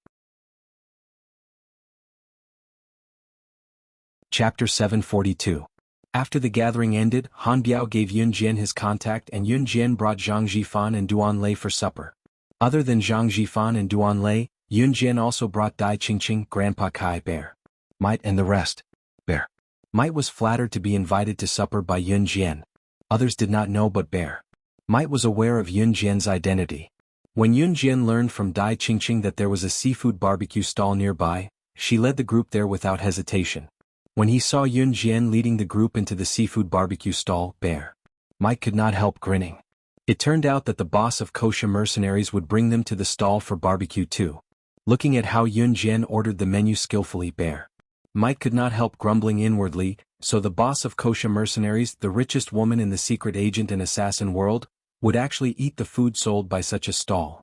Chapter 742. After the gathering ended, Han Biao gave Yun Jian his contact and Yun Jian brought Zhang Jifan and Duan Lei for supper. Other than Zhang Jifan and Duan Lei, Yun Jian also brought Dai Qingqing, Grandpa Kai, Bear, Might and the rest. Bear Might was flattered to be invited to supper by Yun Jian. Others did not know, but Bear Might was aware of Yun Jian's identity. When Yun Jian learned from Dai Qingqing that there was a seafood barbecue stall nearby, she led the group there without hesitation. When he saw Yun Jian leading the group into the seafood barbecue stall, Bear Might could not help grinning. It turned out that the boss of Kosha mercenaries would bring them to the stall for barbecue too. Looking at how Yun Jian ordered the menu skillfully, Bear Might could not help grumbling inwardly. So the boss of Kosha mercenaries, the richest woman in the secret agent and assassin world, would actually eat the food sold by such a stall.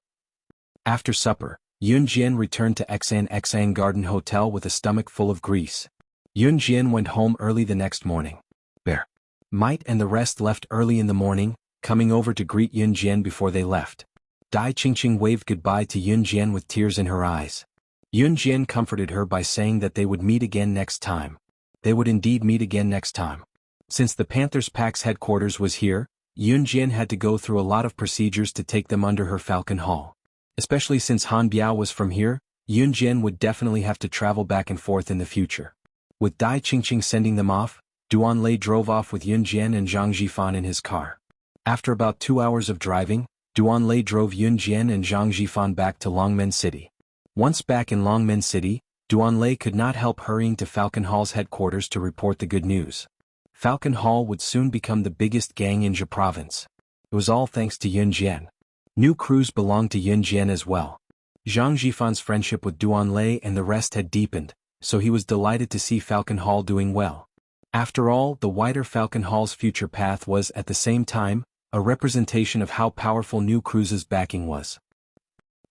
After supper, Yun Jian returned to Xan Garden Hotel with a stomach full of grease. Yun Jian went home early the next morning. Bear Might and the rest left early in the morning, coming over to greet Yun Jian before they left. Dai Qingqing waved goodbye to Yun Jian with tears in her eyes. Yun Jian comforted her by saying that they would meet again next time. They would indeed meet again next time. Since the Panthers Pack's headquarters was here, Yun Jian had to go through a lot of procedures to take them under her Falcon Hall. Especially since Han Biao was from here, Yun Jian would definitely have to travel back and forth in the future. With Dai Qingqing sending them off, Duan Lei drove off with Yun Jian and Zhang Jifan in his car. After about 2 hours of driving, Duan Lei drove Yun Jian and Zhang Jifan back to Longmen City. Once back in Longmen City, Duan Lei could not help hurrying to Falcon Hall's headquarters to report the good news. Falcon Hall would soon become the biggest gang in Jia province. It was all thanks to Yun Jian. New crews belonged to Yun Jian as well. Zhang Jifan's friendship with Duan Lei and the rest had deepened, so he was delighted to see Falcon Hall doing well. After all, the wider Falcon Hall's future path was, at the same time, a representation of how powerful New Crew's backing was.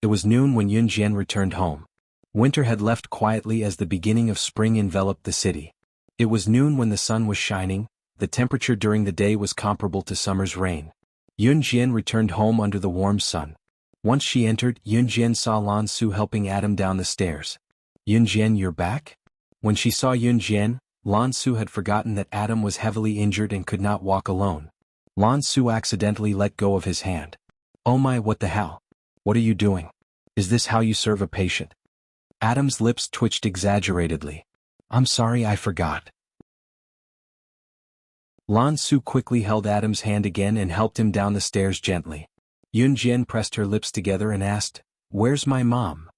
It was noon when Yun Jian returned home. Winter had left quietly as the beginning of spring enveloped the city. It was noon when the sun was shining, the temperature during the day was comparable to summer's rain. Yun Jian returned home under the warm sun. Once she entered, Yun Jian saw Lan Su helping Adam down the stairs. Yun Jian, you're back? When she saw Yun Jian, Lan Su had forgotten that Adam was heavily injured and could not walk alone. Lan Su accidentally let go of his hand. Oh my, what the hell? What are you doing? Is this how you serve a patient? Adam's lips twitched exaggeratedly. I'm sorry, I forgot. Lan Su quickly held Adam's hand again and helped him down the stairs gently. Yun Jian pressed her lips together and asked, "Where's my mom?"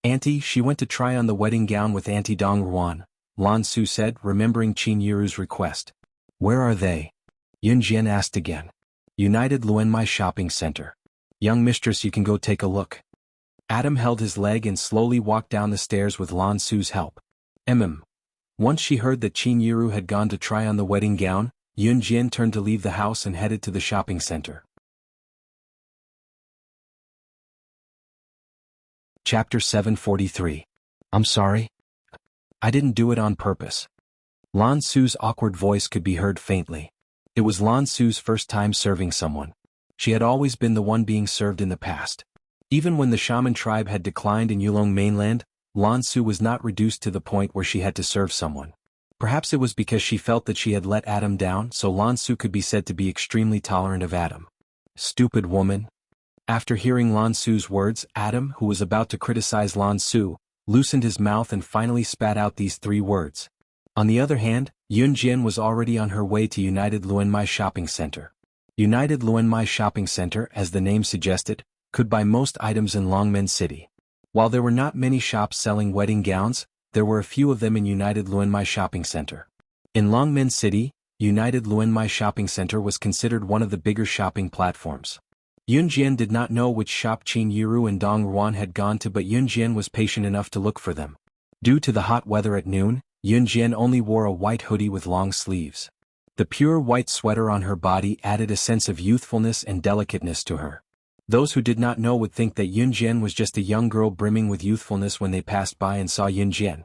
"Auntie, she went to try on the wedding gown with Auntie Dong Ruan," Lan Su said, remembering Qin Yiru's request. "Where are they?" Yun Jian asked again. "United Luenmai Shopping Center. Young mistress, you can go take a look." Adam held his leg and slowly walked down the stairs with Lan Su's help. Once she heard that Qin Yiru had gone to try on the wedding gown, Yun Jian turned to leave the house and headed to the shopping center. Chapter 743. "I'm sorry. I didn't do it on purpose." Lan Su's awkward voice could be heard faintly. It was Lan Su's first time serving someone. She had always been the one being served in the past. Even when the shaman tribe had declined in Yulong mainland, Lan Su was not reduced to the point where she had to serve someone. Perhaps it was because she felt that she had let Adam down, so Lan Su could be said to be extremely tolerant of Adam. "Stupid woman." After hearing Lan Su's words, Adam, who was about to criticize Lan Su, loosened his mouth and finally spat out these 3 words. On the other hand, Yun Jian was already on her way to United Luenmai Shopping Center. United Luenmai Shopping Center, as the name suggested, could buy most items in Longmen City. While there were not many shops selling wedding gowns, there were a few of them in United Luenmai Shopping Center. In Longmen City, United Luenmai Shopping Center was considered one of the bigger shopping platforms. Yun Jian did not know which shop Qin Yiru and Dong Ruan had gone to, but Yun Jian was patient enough to look for them. Due to the hot weather at noon, Yun Jian only wore a white hoodie with long sleeves. The pure white sweater on her body added a sense of youthfulness and delicateness to her. Those who did not know would think that Yun Jian was just a young girl brimming with youthfulness when they passed by and saw Yun Jian.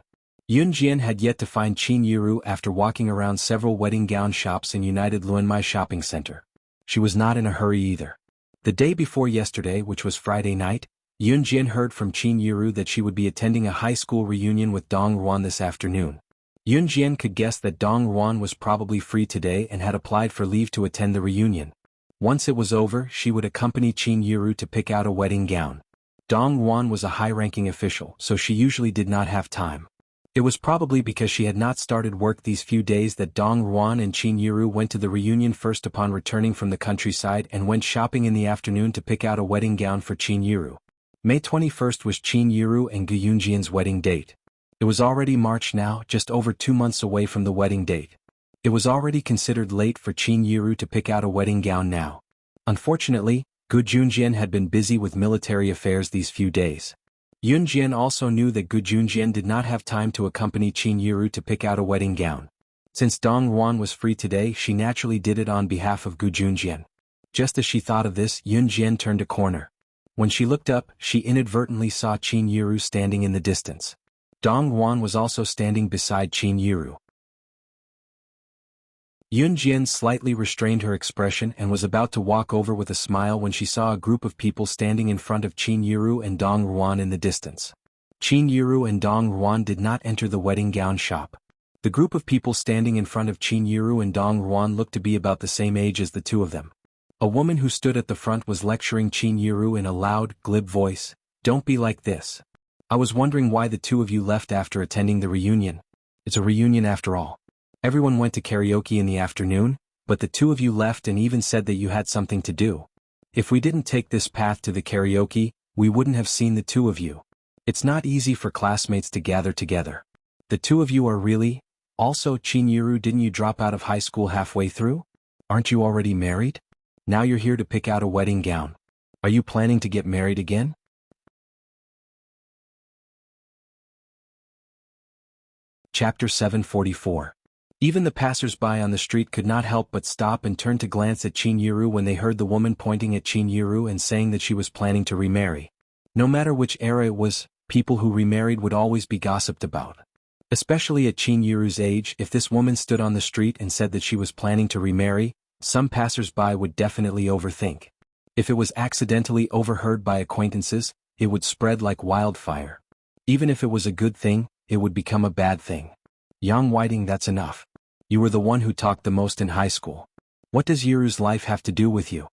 Yun Jian had yet to find Qin Yiru after walking around several wedding gown shops in United Luenmai Shopping Center. She was not in a hurry either. The day before yesterday, which was Friday night, Yun Jian heard from Qin Yiru that she would be attending a high school reunion with Dong Ruan this afternoon. Yun Jian could guess that Dong Ruan was probably free today and had applied for leave to attend the reunion. Once it was over, she would accompany Qin Yiru to pick out a wedding gown. Dong Ruan was a high-ranking official, so she usually did not have time. It was probably because she had not started work these few days that Dong Ruan and Qin Yiru went to the reunion first upon returning from the countryside and went shopping in the afternoon to pick out a wedding gown for Qin Yiru. May 21st was Qin Yiru and Gu Yunjian's wedding date. It was already March now, just over 2 months away from the wedding date. It was already considered late for Qin Yiru to pick out a wedding gown now. Unfortunately, Gu Junjian had been busy with military affairs these few days. Yun Jian also knew that Gu Junjian did not have time to accompany Qin Yiru to pick out a wedding gown. Since Dong Ruan was free today, she naturally did it on behalf of Gu Junjian. Just as she thought of this, Yun Jian turned a corner. When she looked up, she inadvertently saw Qin Yiru standing in the distance. Dong Ruan was also standing beside Qin Yiru. Yun Jian slightly restrained her expression and was about to walk over with a smile when she saw a group of people standing in front of Qin Yiru and Dong Ruan in the distance. Qin Yiru and Dong Ruan did not enter the wedding gown shop. The group of people standing in front of Qin Yiru and Dong Ruan looked to be about the same age as the two of them. A woman who stood at the front was lecturing Qin Yiru in a loud, glib voice. "Don't be like this. I was wondering why the two of you left after attending the reunion. It's a reunion after all. Everyone went to karaoke in the afternoon, but the two of you left and even said that you had something to do. If we didn't take this path to the karaoke, we wouldn't have seen the two of you. It's not easy for classmates to gather together. The two of you are really... Also, Qin Yiru, didn't you drop out of high school halfway through? Aren't you already married? Now you're here to pick out a wedding gown. Are you planning to get married again?" Chapter 744. Even the passers-by on the street could not help but stop and turn to glance at Qin Yiru when they heard the woman pointing at Qin Yiru and saying that she was planning to remarry. No matter which era it was, people who remarried would always be gossiped about. Especially at Qin Yiru's age, if this woman stood on the street and said that she was planning to remarry, some passers-by would definitely overthink. If it was accidentally overheard by acquaintances, it would spread like wildfire. Even if it was a good thing, it would become a bad thing. "Yang Whiting, that's enough. You were the one who talked the most in high school. What does Yiru's life have to do with you?"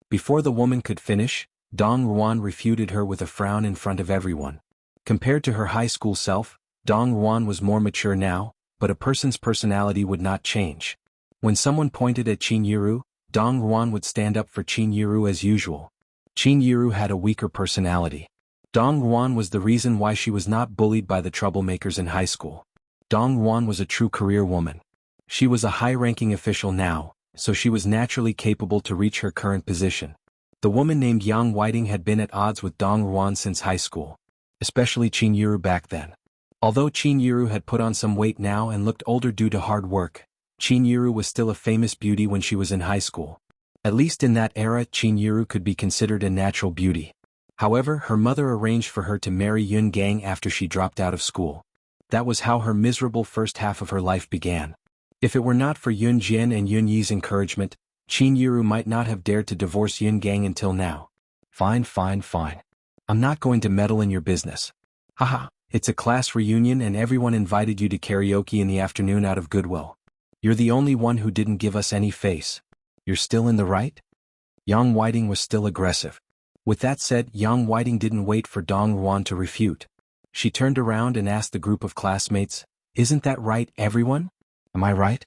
Before the woman could finish, Dong Ruan refuted her with a frown in front of everyone. Compared to her high school self, Dong Ruan was more mature now, but a person's personality would not change. When someone pointed at Qin Yiru, Dong Ruan would stand up for Qin Yiru as usual. Qin Yiru had a weaker personality. Dong Yuan was the reason why she was not bullied by the troublemakers in high school. Dong Yuan was a true career woman. She was a high-ranking official now, so she was naturally capable to reach her current position. The woman named Yang Whiting had been at odds with Dong Yuan since high school, especially Qin Yiru back then. Although Qin Yiru had put on some weight now and looked older due to hard work, Qin Yiru was still a famous beauty when she was in high school. At least in that era, Qin Yiru could be considered a natural beauty. However, her mother arranged for her to marry Yun Gang after she dropped out of school. That was how her miserable first half of her life began. If it were not for Yun Jian and Yun Yi's encouragement, Qin Yiru might not have dared to divorce Yun Gang until now. Fine. I'm not going to meddle in your business. Haha, it's a class reunion and everyone invited you to karaoke in the afternoon out of goodwill. You're the only one who didn't give us any face. You're still in the right? Yang Whiting was still aggressive. With that said, Yang Whiting didn't wait for Dong Yuan to refute. She turned around and asked the group of classmates, "Isn't that right, everyone? Am I right?"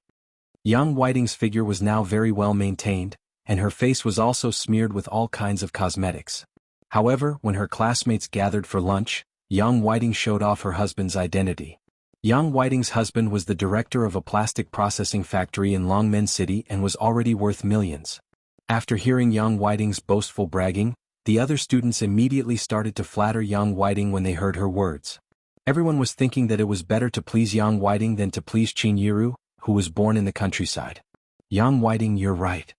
Yang Whiting's figure was now very well maintained, and her face was also smeared with all kinds of cosmetics. However, when her classmates gathered for lunch, Yang Whiting showed off her husband's identity. Yang Whiting's husband was the director of a plastic processing factory in Longmen City and was already worth millions. After hearing Yang Whiting's boastful bragging, the other students immediately started to flatter Yang Whiting when they heard her words. Everyone was thinking that it was better to please Yang Whiting than to please Qin Yiru, who was born in the countryside. Yang Whiting, you're right.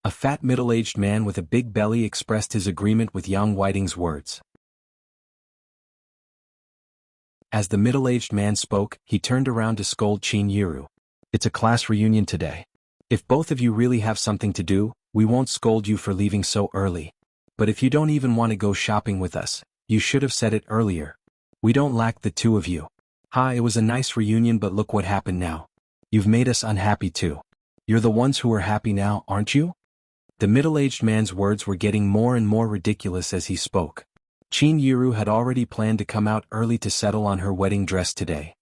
A fat middle-aged man with a big belly expressed his agreement with Yang Whiting's words. As the middle-aged man spoke, he turned around to scold Qin Yiru. It's a class reunion today. If both of you really have something to do, we won't scold you for leaving so early. But if you don't even want to go shopping with us, you should have said it earlier. We don't lack the two of you. It was a nice reunion, but look what happened now. You've made us unhappy too. You're the ones who are happy now, aren't you? The middle-aged man's words were getting more and more ridiculous as he spoke. Qin Yiru had already planned to come out early to settle on her wedding dress today.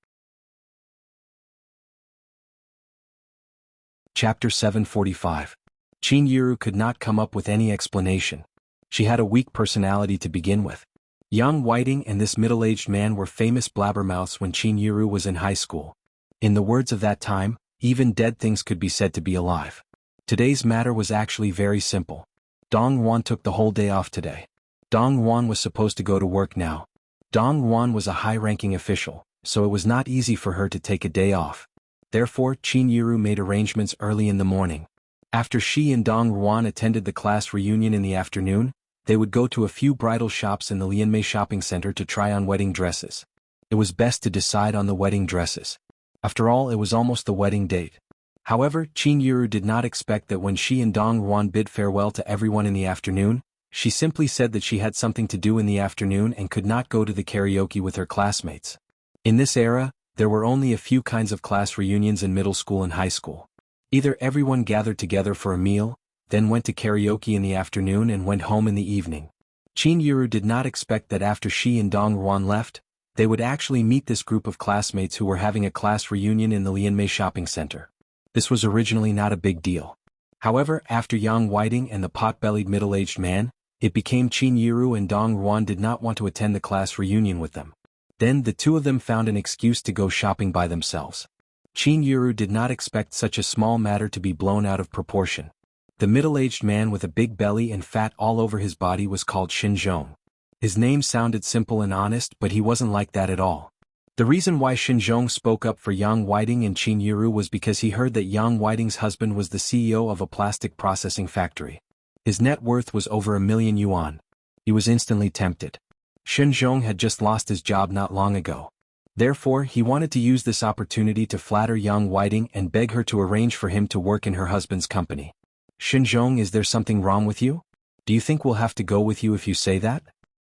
Chapter 745. Qin Yiru could not come up with any explanation. She had a weak personality to begin with. Yang Whiting and this middle-aged man were famous blabbermouths when Qin Yiru was in high school. In the words of that time, even dead things could be said to be alive. Today's matter was actually very simple. Dong Yuan took the whole day off today. Dong Yuan was supposed to go to work now. Dong Yuan was a high-ranking official, so it was not easy for her to take a day off. Therefore, Qin Yiru made arrangements early in the morning. After she and Dong Yuan attended the class reunion in the afternoon, they would go to a few bridal shops in the Lianmei shopping center to try on wedding dresses. It was best to decide on the wedding dresses. After all, it was almost the wedding date. However, Qin Yiru did not expect that when she and Dong Yuan bid farewell to everyone in the afternoon, she simply said that she had something to do in the afternoon and could not go to the karaoke with her classmates. In this era, there were only a few kinds of class reunions in middle school and high school. Either everyone gathered together for a meal, then went to karaoke in the afternoon and went home in the evening. Qin Yiru did not expect that after she and Dong Yuan left, they would actually meet this group of classmates who were having a class reunion in the Lianmei shopping center. This was originally not a big deal. However, after Yang Whiting and the pot-bellied middle-aged man, it became Qin Yiru and Dong Yuan did not want to attend the class reunion with them. Then the two of them found an excuse to go shopping by themselves. Qin Yiru did not expect such a small matter to be blown out of proportion. The middle-aged man with a big belly and fat all over his body was called Xinzhong. His name sounded simple and honest, but he wasn't like that at all. The reason why Xinzhong spoke up for Yang Whiting and Qin Yiru was because he heard that Yang Whiting's husband was the CEO of a plastic processing factory. His net worth was over 1,000,000 yuan. He was instantly tempted. Xinzhong had just lost his job not long ago. Therefore, he wanted to use this opportunity to flatter Yang Whiting and beg her to arrange for him to work in her husband's company. Xinzhong, is there something wrong with you? Do you think we'll have to go with you if you say that?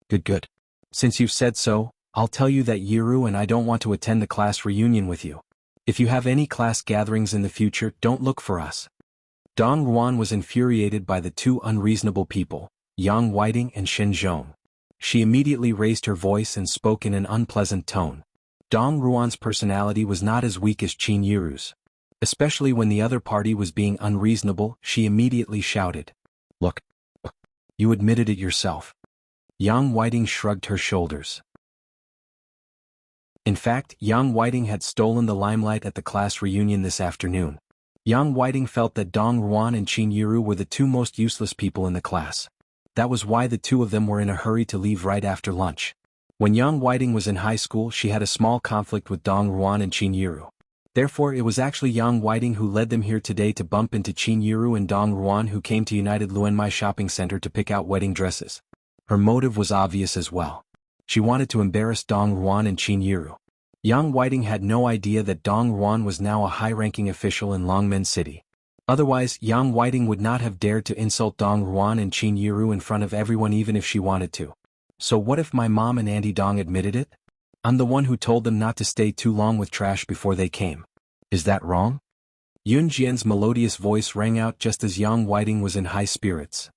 Good. Since you've said so, I'll tell you that Yiru and I don't want to attend the class reunion with you. If you have any class gatherings in the future, don't look for us. Dong Yuan was infuriated by the two unreasonable people, Yang Whiting and Xinzhong. She immediately raised her voice and spoke in an unpleasant tone. Dong Yuan's personality was not as weak as Qin Yiru's. Especially when the other party was being unreasonable, she immediately shouted, Look, You admitted it yourself. Yang Whiting shrugged her shoulders. In fact, Yang Whiting had stolen the limelight at the class reunion this afternoon. Yang Whiting felt that Dong Ruan and Qin Yiru were the two most useless people in the class. That was why the two of them were in a hurry to leave right after lunch. When Yang Whiting was in high school, she had a small conflict with Dong Ruan and Qin Yiru. Therefore, it was actually Yang Whiting who led them here today to bump into Qin Yiru and Dong Ruan, who came to United Luenmai Shopping Center to pick out wedding dresses. Her motive was obvious as well. She wanted to embarrass Dong Ruan and Qin Yiru. Yang Whiting had no idea that Dong Ruan was now a high-ranking official in Longmen City. Otherwise, Yang Whiting would not have dared to insult Dong Ruan and Qin Yiru in front of everyone even if she wanted to. So what if my mom and Auntie Dong admitted it? I'm the one who told them not to stay too long with trash before they came. Is that wrong? Yun Jian's melodious voice rang out just as Yang Whiting was in high spirits.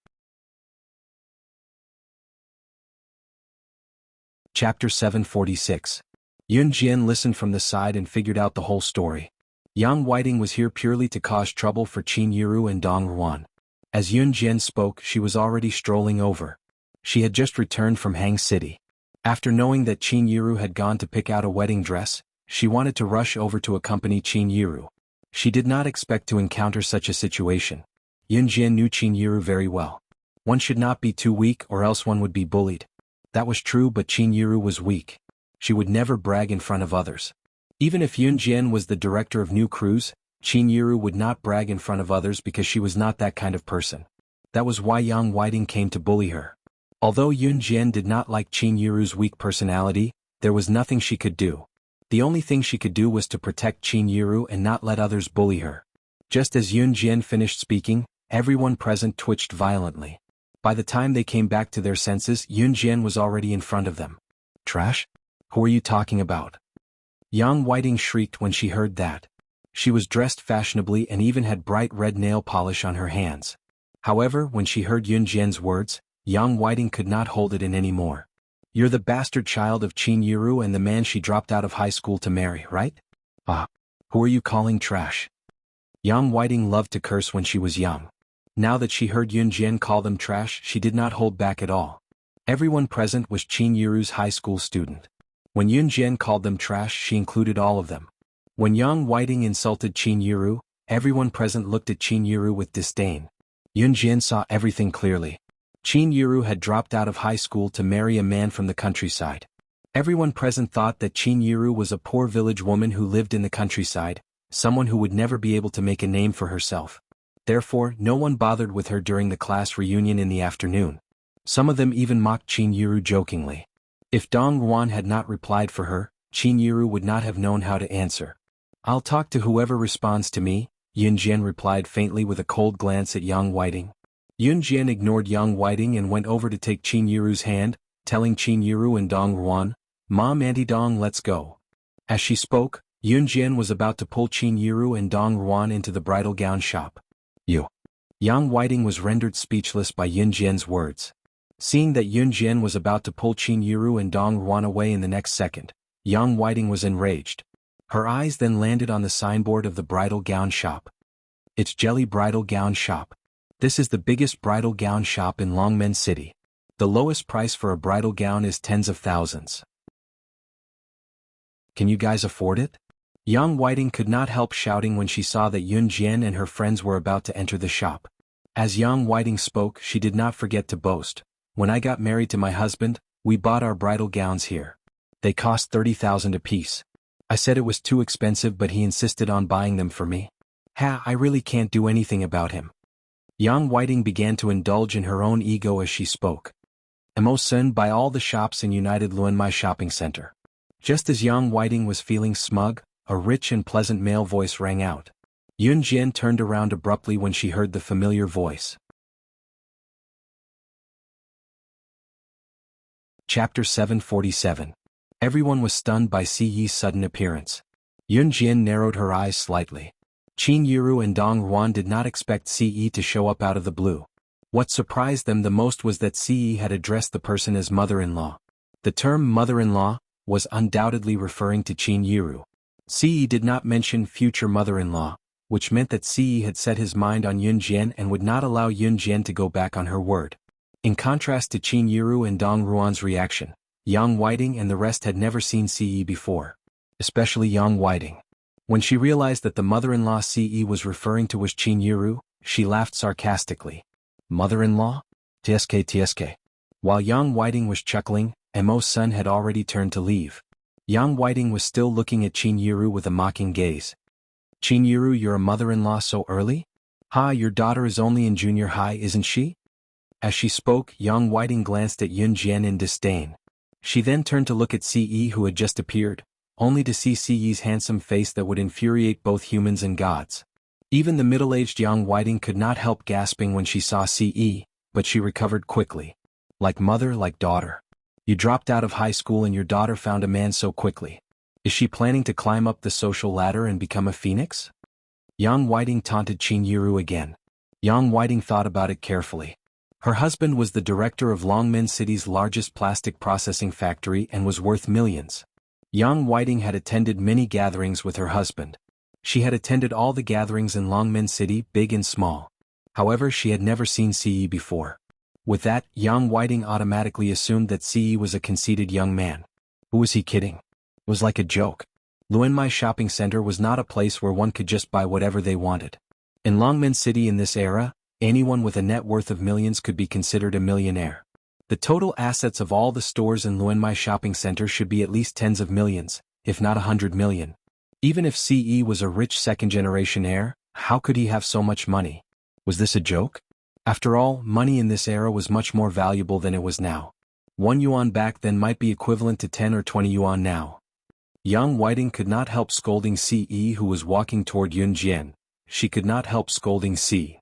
Chapter 746. Yun Jian listened from the side and figured out the whole story. Yang Whiting was here purely to cause trouble for Qin Yiru and Dong Ruan. As Yun Jian spoke, she was already strolling over. She had just returned from Hang City. After knowing that Qin Yiru had gone to pick out a wedding dress, she wanted to rush over to accompany Qin Yiru. She did not expect to encounter such a situation. Yun Jian knew Qin Yiru very well. One should not be too weak or else one would be bullied. That was true, but Qin Yiru was weak. She would never brag in front of others. Even if Yun Jian was the director of new crews, Qin Yiru would not brag in front of others because she was not that kind of person. That was why Yang Whiting came to bully her. Although Yun Jian did not like Qin Yiru's weak personality, there was nothing she could do. The only thing she could do was to protect Qin Yiru and not let others bully her. Just as Yun Jian finished speaking, everyone present twitched violently. By the time they came back to their senses, Yun Jian was already in front of them. Trash? Who are you talking about? Yang Whiting shrieked when she heard that. She was dressed fashionably and even had bright red nail polish on her hands. However, when she heard Yun Jian's words, Yang Whiting could not hold it in anymore. You're the bastard child of Qin Yiru and the man she dropped out of high school to marry, right? Who are you calling trash? Yang Whiting loved to curse when she was young. Now that she heard Yun Jian call them trash, she did not hold back at all. Everyone present was Qin Yiru's high school student. When Yun Jian called them trash, she included all of them. When Yang Whiting insulted Qin Yiru, everyone present looked at Qin Yiru with disdain. Yun Jian saw everything clearly. Qin Yiru had dropped out of high school to marry a man from the countryside. Everyone present thought that Qin Yiru was a poor village woman who lived in the countryside, someone who would never be able to make a name for herself. Therefore, no one bothered with her during the class reunion in the afternoon. Some of them even mocked Qin Yiru jokingly. If Dong Ruan had not replied for her, Qin Yiru would not have known how to answer. I'll talk to whoever responds to me, Yun Jian replied faintly with a cold glance at Yang Whiting. Yun Jian ignored Yang Whiting and went over to take Qin Yiru's hand, telling Qin Yiru and Dong Ruan, Mom, Auntie Dong, let's go. As she spoke, Yun Jian was about to pull Qin Yiru and Dong Ruan into the bridal gown shop. You. Yang Whiting was rendered speechless by Yun Jian's words. Seeing that Yun Jian was about to pull Qin Yiru and Dong Ruan away in the next second, Yang Whiting was enraged. Her eyes then landed on the signboard of the bridal gown shop. It's Jelly Bridal Gown Shop. This is the biggest bridal gown shop in Longmen City. The lowest price for a bridal gown is tens of thousands. Can you guys afford it? Yang Whiting could not help shouting when she saw that Yun Jian and her friends were about to enter the shop. As Yang Whiting spoke, she did not forget to boast. When I got married to my husband, we bought our bridal gowns here. They cost 30,000 apiece. I said it was too expensive, but he insisted on buying them for me. I really can't do anything about him. Yang Whiting began to indulge in her own ego as she spoke. Emotion by all the shops in United Luenmai Shopping Center. Just as Yang Whiting was feeling smug, a rich and pleasant male voice rang out. Yun Jian turned around abruptly when she heard the familiar voice. Chapter 747. Everyone was stunned by Si Yi's sudden appearance. Yun Jian narrowed her eyes slightly. Qin Yiru and Dong Ruan did not expect Si Yi to show up out of the blue. What surprised them the most was that Si Yi had addressed the person as mother-in-law. The term mother-in-law was undoubtedly referring to Qin Yiru. Si Yi did not mention future mother-in-law, which meant that Si Yi had set his mind on Yun Jian and would not allow Yun Jian to go back on her word. In contrast to Qin Yiru and Dong Ruan's reaction, Yang Whiting and the rest had never seen Ce before. Especially Yang Whiting. When she realized that the mother-in-law Ce was referring to was Qin Yiru, she laughed sarcastically. Mother-in-law? TSK. While Yang Whiting was chuckling, Mo's son had already turned to leave. Yang Whiting was still looking at Qin Yiru with a mocking gaze. Qin Yiru, you're a mother-in-law so early? Ha, your daughter is only in junior high, isn't she? As she spoke, Yang Whiting glanced at Yun Jian in disdain. She then turned to look at Ce who had just appeared, only to see Ce's handsome face that would infuriate both humans and gods. Even the middle-aged Yang Whiting could not help gasping when she saw Ce, but she recovered quickly. Like mother, like daughter. You dropped out of high school and your daughter found a man so quickly. Is she planning to climb up the social ladder and become a phoenix? Yang Whiting taunted Qin Yiru again. Yang Whiting thought about it carefully. Her husband was the director of Longmen City's largest plastic processing factory and was worth millions. Yang Whiting had attended many gatherings with her husband. She had attended all the gatherings in Longmen City, big and small. However, she had never seen Ce before. With that, Yang Whiting automatically assumed that Ce was a conceited young man. Who was he kidding? It was like a joke. Luenmai Shopping Center was not a place where one could just buy whatever they wanted. In Longmen City in this era, anyone with a net worth of millions could be considered a millionaire. The total assets of all the stores in Luenmai Shopping Center should be at least tens of millions, if not 100 million. Even if Ce was a rich second-generation heir, how could he have so much money? Was this a joke? After all, money in this era was much more valuable than it was now. 1 yuan back then might be equivalent to 10 or 20 yuan now. Yang Whiting could not help scolding Ce who was walking toward Yun Jian. She could not help scolding Ce.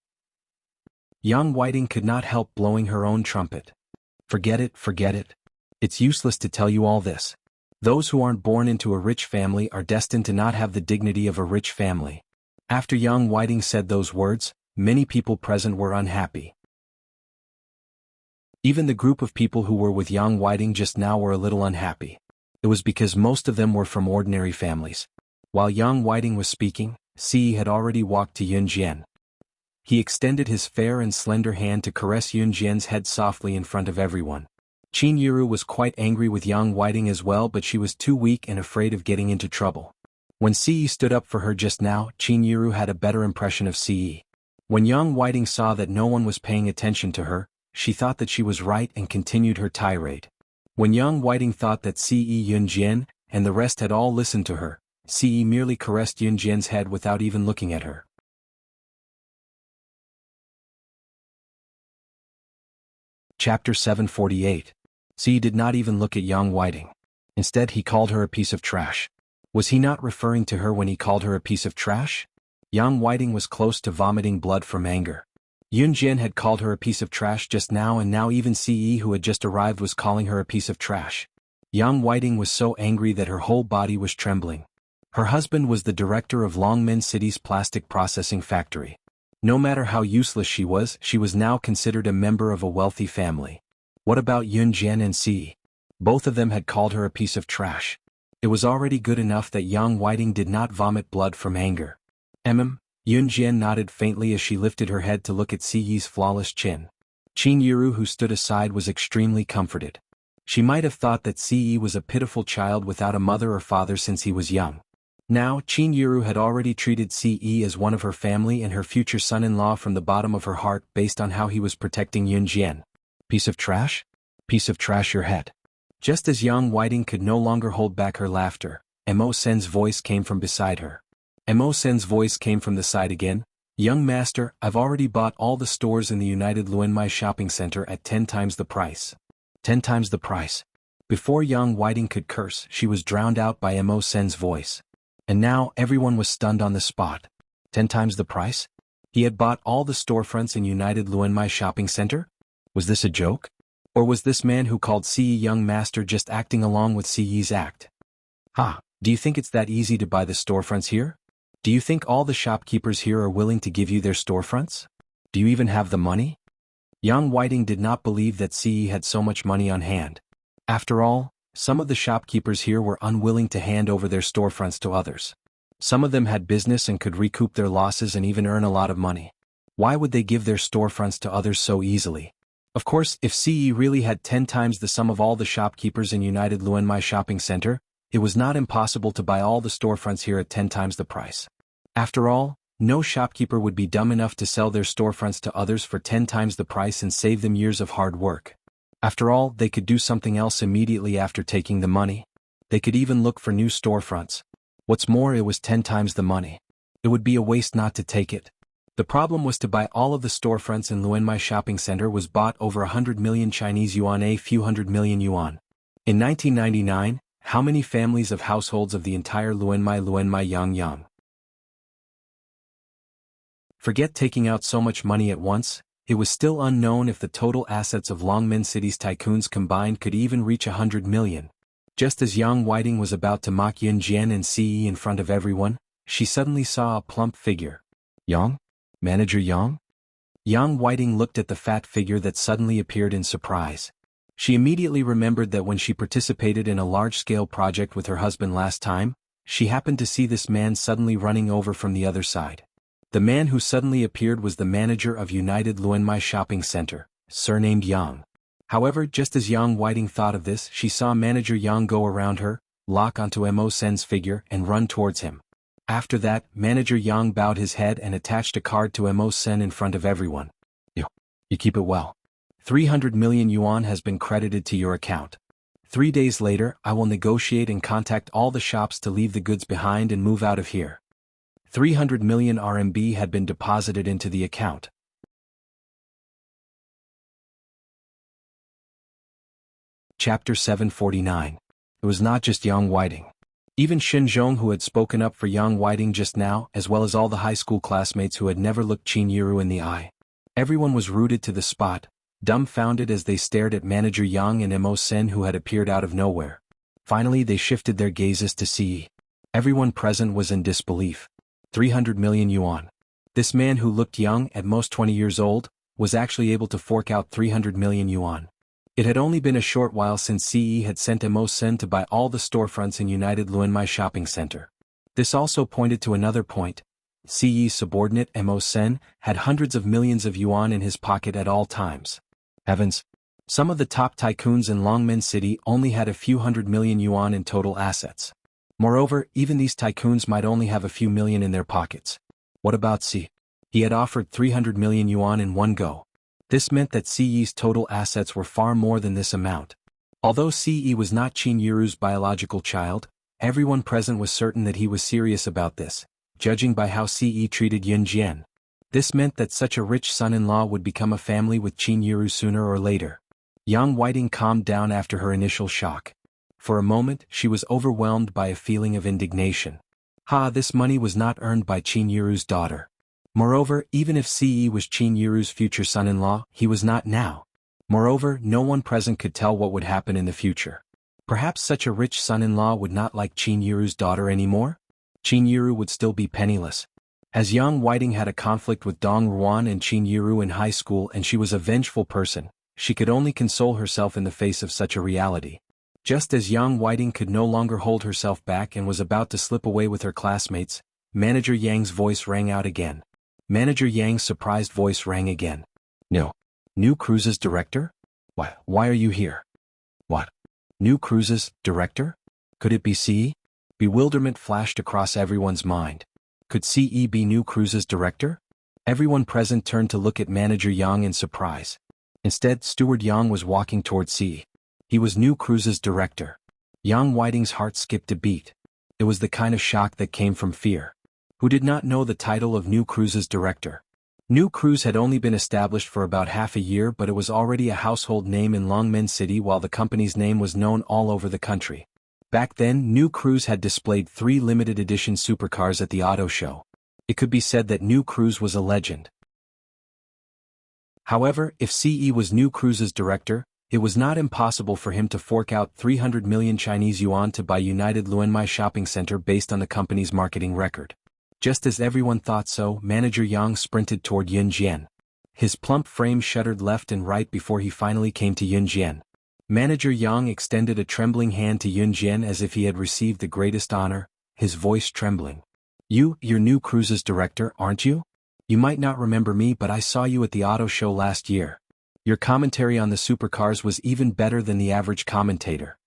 Yang Whiting could not help blowing her own trumpet. Forget it. It's useless to tell you all this. Those who aren't born into a rich family are destined to not have the dignity of a rich family. After Yang Whiting said those words, many people present were unhappy. Even the group of people who were with Yang Whiting just now were a little unhappy. It was because most of them were from ordinary families. While Yang Whiting was speaking, Ce had already walked to Yun Jian. He extended his fair and slender hand to caress Yun Jian's head softly in front of everyone. Qin Yiru was quite angry with Yang Whiting as well, but she was too weak and afraid of getting into trouble. When Ce stood up for her just now, Qin Yiru had a better impression of Ce. When Yang Whiting saw that no one was paying attention to her, she thought that she was right and continued her tirade. When Yang Whiting thought that Ce, Yun Jian, and the rest had all listened to her, Ce merely caressed Yun Jian's head without even looking at her. Chapter 748. Ce did not even look at Yang Whiting. Instead, he called her a piece of trash. Was he not referring to her when he called her a piece of trash? Yang Whiting was close to vomiting blood from anger. Yun Jian had called her a piece of trash just now, and now even Ce who had just arrived was calling her a piece of trash. Yang Whiting was so angry that her whole body was trembling. Her husband was the director of Longmen City's plastic processing factory. No matter how useless she was now considered a member of a wealthy family. What about Yun Jian and Ce? Both of them had called her a piece of trash. It was already good enough that Yang Whiting did not vomit blood from anger. Yun Jian nodded faintly as she lifted her head to look at Ce's flawless chin. Qin Yiru, who stood aside, was extremely comforted. She might have thought that Ce was a pitiful child without a mother or father since he was young. Now, Qin Yiru had already treated Ce as one of her family and her future son-in-law from the bottom of her heart based on how he was protecting Yun Jian. Piece of trash? Piece of trash your head. Just as Yang Whiting could no longer hold back her laughter, Mo Sen's voice came from beside her. Mo Sen's voice came from the side again. Young master, I've already bought all the stores in the United Luenmai Shopping Center at 10 times the price. 10 times the price. Before Yang Whiting could curse, she was drowned out by Mo Sen's voice. And now everyone was stunned on the spot. 10 times the price? He had bought all the storefronts in United Luenmai Shopping Center? Was this a joke? Or was this man who called Ce young master just acting along with Ce's act? Do you think it's that easy to buy the storefronts here? Do you think all the shopkeepers here are willing to give you their storefronts? Do you even have the money? Yang Whiting did not believe that Ce had so much money on hand. After all, some of the shopkeepers here were unwilling to hand over their storefronts to others. Some of them had business and could recoup their losses and even earn a lot of money. Why would they give their storefronts to others so easily? Of course, if CE really had 10 times the sum of all the shopkeepers in United Luenmai Shopping Center, it was not impossible to buy all the storefronts here at 10 times the price. After all, no shopkeeper would be dumb enough to sell their storefronts to others for 10 times the price and save them years of hard work. After all, they could do something else immediately after taking the money. They could even look for new storefronts. What's more, it was 10 times the money. It would be a waste not to take it. The problem was to buy all of the storefronts in Luenmai Shopping Center was bought over 100 million Chinese yuan, a few hundred million yuan. In 1999, how many families of households of the entire Luenmai Yang? Forget taking out so much money at once, it was still unknown if the total assets of Longmen City's tycoons combined could even reach 100 million. Just as Yang Whiting was about to mock Yun Jian and CE in front of everyone, she suddenly saw a plump figure. Yang? Manager Yang? Yang Whiting looked at the fat figure that suddenly appeared in surprise. She immediately remembered that when she participated in a large-scale project with her husband last time, she happened to see this man suddenly running over from the other side. The man who suddenly appeared was the manager of United Luenmai Shopping Center, surnamed Yang. However, just as Yang Whiting thought of this, she saw Manager Yang go around her, lock onto Mo Sen's figure and run towards him. After that, Manager Yang bowed his head and attached a card to Mo Sen in front of everyone. You keep it well. 300 million yuan has been credited to your account. 3 days later, I will negotiate and contact all the shops to leave the goods behind and move out of here. 300 million RMB had been deposited into the account. Chapter 749. It was not just Yang Whiting. Even Shen Zhong, who had spoken up for Yang Whiting just now, as well as all the high school classmates who had never looked Qin Yiru in the eye. Everyone was rooted to the spot, dumbfounded as they stared at Manager Yang and Mo Sen, who had appeared out of nowhere. Finally they shifted their gazes to CE. Everyone present was in disbelief. 300 million yuan. This man, who looked young, at most 20 years old, was actually able to fork out 300 million yuan. It had only been a short while since CE had sent Mo Sen to buy all the storefronts in United Luenmai Shopping Center. This also pointed to another point. CE's subordinate, Mo Sen, had hundreds of millions of yuan in his pocket at all times. Heavens! Some of the top tycoons in Longmen City only had a few hundred million yuan in total assets. Moreover, even these tycoons might only have a few million in their pockets. What about CE? He had offered 300 million yuan in one go. This meant that CE's total assets were far more than this amount. Although CE was not Qin Yiru's biological child, everyone present was certain that he was serious about this, judging by how CE treated Yun Jian. This meant that such a rich son-in-law would become a family with Qin Yiru sooner or later. Yang Whiting calmed down after her initial shock. For a moment, she was overwhelmed by a feeling of indignation. This money was not earned by Qin Yiru's daughter. Moreover, even if CE was Qin Yiru's future son-in-law, he was not now. Moreover, no one present could tell what would happen in the future. Perhaps such a rich son-in-law would not like Qin Yiru's daughter anymore? Qin Yiru would still be penniless. As Yang Whiting had a conflict with Dong Ruan and Qin Yiru in high school, and she was a vengeful person, she could only console herself in the face of such a reality. Just as Yang Whiting could no longer hold herself back and was about to slip away with her classmates, Manager Yang's voice rang out again. Manager Yang's surprised voice rang again. No. New Cruises Director? Why are you here? What? New Cruises Director? Could it be CE? Bewilderment flashed across everyone's mind. Could CE be New Cruises Director? Everyone present turned to look at Manager Yang in surprise. Instead, Steward Yang was walking toward CE. He was New Cruises Director. Yang Whiting's heart skipped a beat. It was the kind of shock that came from fear. Who did not know the title of New Cruises Director? New Cruise had only been established for about half a year, but it was already a household name in Longmen City, while the company's name was known all over the country. Back then, New Cruise had displayed 3 limited edition supercars at the auto show. It could be said that New Cruise was a legend. However, if CE was New Cruise's director, it was not impossible for him to fork out 300 million Chinese yuan to buy United Luenmai Shopping Center based on the company's marketing record. Just as everyone thought so, Manager Yang sprinted toward Yun Jian. His plump frame shuddered left and right before he finally came to Yun Jian. Manager Yang extended a trembling hand to Yun Jian as if he had received the greatest honor, his voice trembling. You're New Cruises Director, aren't you? You might not remember me, but I saw you at the auto show last year. Your commentary on the supercars was even better than the average commentator.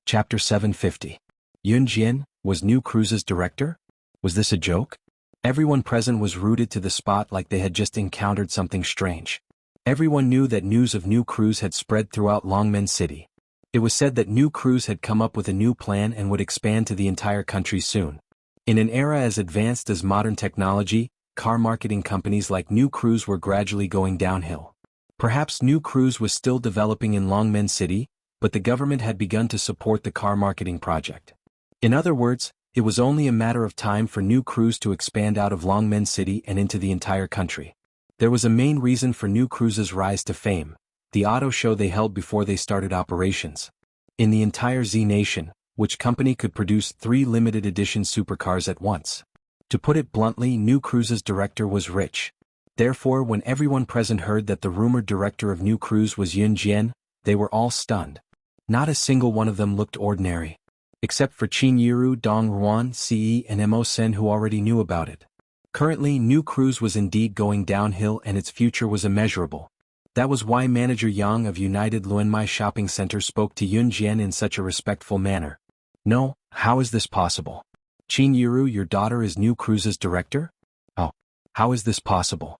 Chapter 750. Yun Jian was New Cruise's director? Was this a joke? Everyone present was rooted to the spot like they had just encountered something strange. Everyone knew that news of New Cruise had spread throughout Longmen City. It was said that New Cruise had come up with a new plan and would expand to the entire country soon. In an era as advanced as modern technology, car marketing companies like New Cruise were gradually going downhill. Perhaps New Cruise was still developing in Longmen City, but the government had begun to support the car marketing project. In other words, it was only a matter of time for New Cruise to expand out of Longmen City and into the entire country. There was a main reason for New Cruise's rise to fame: the auto show they held before they started operations. In the entire Z Nation, which company could produce 3 limited edition supercars at once? To put it bluntly, New Cruise's director was rich. Therefore, when everyone present heard that the rumored director of New Cruise was Yun Jian, they were all stunned. Not a single one of them looked ordinary. Except for Qin Yiru, Dong Ruan, Ce, and Mo Sen, who already knew about it. Currently, New Cruise was indeed going downhill and its future was immeasurable. That was why manager Yang of United Luenmai Shopping Center spoke to Yun Jian in such a respectful manner. No, how is this possible? Qin Yiru, your daughter is New Cruise's director? Oh, how is this possible?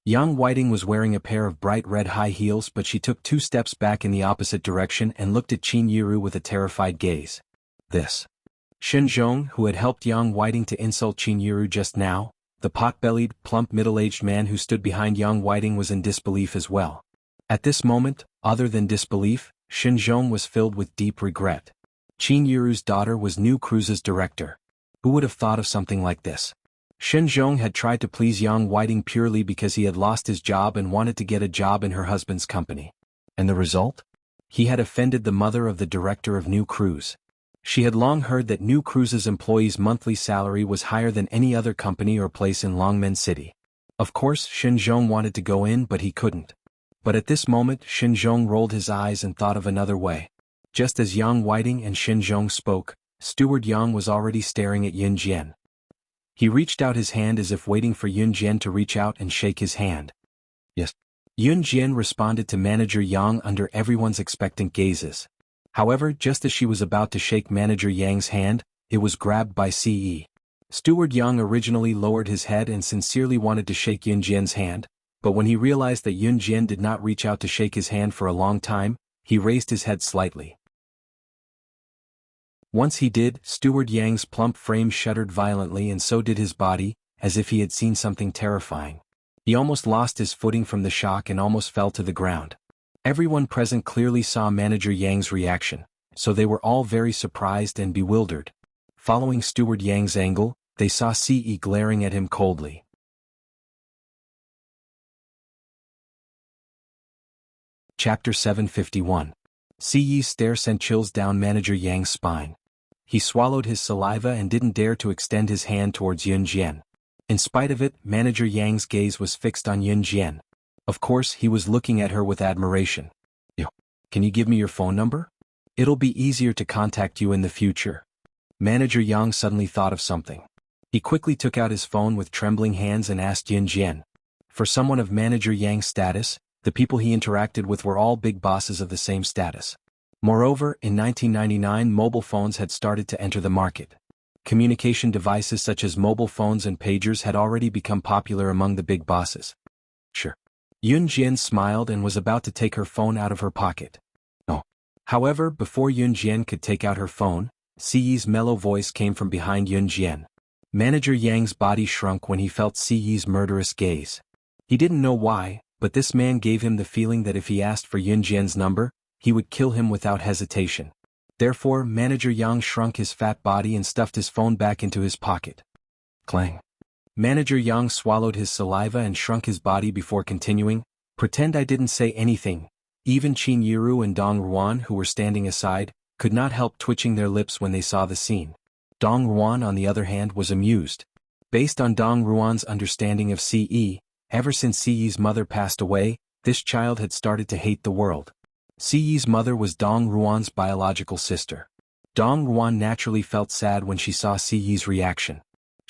Yang Whiting was wearing a pair of bright red high heels, but she took 2 steps back in the opposite direction and looked at Qin Yiru with a terrified gaze. This. Shen Zhong, who had helped Yang Whiting to insult Qin Yiru just now, the pot-bellied, plump middle-aged man who stood behind Yang Whiting, was in disbelief as well. At this moment, other than disbelief, Shen Zhong was filled with deep regret. Qin Yiru's daughter was New Cruise's director. Who would have thought of something like this? Shen Zhong had tried to please Yang Whiting purely because he had lost his job and wanted to get a job in her husband's company. And the result? He had offended the mother of the director of New Cruise. She had long heard that New Cruise's employees' monthly salary was higher than any other company or place in Longmen City. Of course, Shen Zhong wanted to go in, but he couldn't. But at this moment, Shen Zhong rolled his eyes and thought of another way. Just as Yang Whiting and Shen Zhong spoke, Steward Yang was already staring at Yun Jian. He reached out his hand as if waiting for Yun Jian to reach out and shake his hand. Yes. Yun Jian responded to manager Yang under everyone's expectant gazes. However, just as she was about to shake manager Yang's hand, it was grabbed by Ce. Steward Yang originally lowered his head and sincerely wanted to shake Yun Jian's hand, but when he realized that Yun Jian did not reach out to shake his hand for a long time, he raised his head slightly. Once he did, Steward Yang's plump frame shuddered violently, and so did his body, as if he had seen something terrifying. He almost lost his footing from the shock and almost fell to the ground. Everyone present clearly saw manager Yang's reaction, so they were all very surprised and bewildered. Following Steward Yang's angle, they saw Ce glaring at him coldly. Chapter 751. Ce's stare sent chills down manager Yang's spine. He swallowed his saliva and didn't dare to extend his hand towards Yun Jian. In spite of it, manager Yang's gaze was fixed on Yun Jian. Of course, he was looking at her with admiration. Yo, can you give me your phone number? It'll be easier to contact you in the future. Manager Yang suddenly thought of something. He quickly took out his phone with trembling hands and asked Yun Jian. For someone of manager Yang's status, the people he interacted with were all big bosses of the same status. Moreover, in 1999 mobile phones had started to enter the market. Communication devices such as mobile phones and pagers had already become popular among the big bosses. Sure. Yun Jian smiled and was about to take her phone out of her pocket. Oh. However, before Yun Jian could take out her phone, Ce's mellow voice came from behind Yun Jian. Manager Yang's body shrunk when he felt Ce's murderous gaze. He didn't know why, but this man gave him the feeling that if he asked for Yun Jian's number, he would kill him without hesitation. Therefore, manager Yang shrunk his fat body and stuffed his phone back into his pocket. Clang. Manager Yang swallowed his saliva and shrunk his body before continuing, "Pretend I didn't say anything." Even Qin Yiru and Dong Ruan, who were standing aside, could not help twitching their lips when they saw the scene. Dong Ruan, on the other hand, was amused. Based on Dong Ruan's understanding of Ce, ever since Ce's mother passed away, this child had started to hate the world. Ce's mother was Dong Ruan's biological sister. Dong Ruan naturally felt sad when she saw Ce's reaction.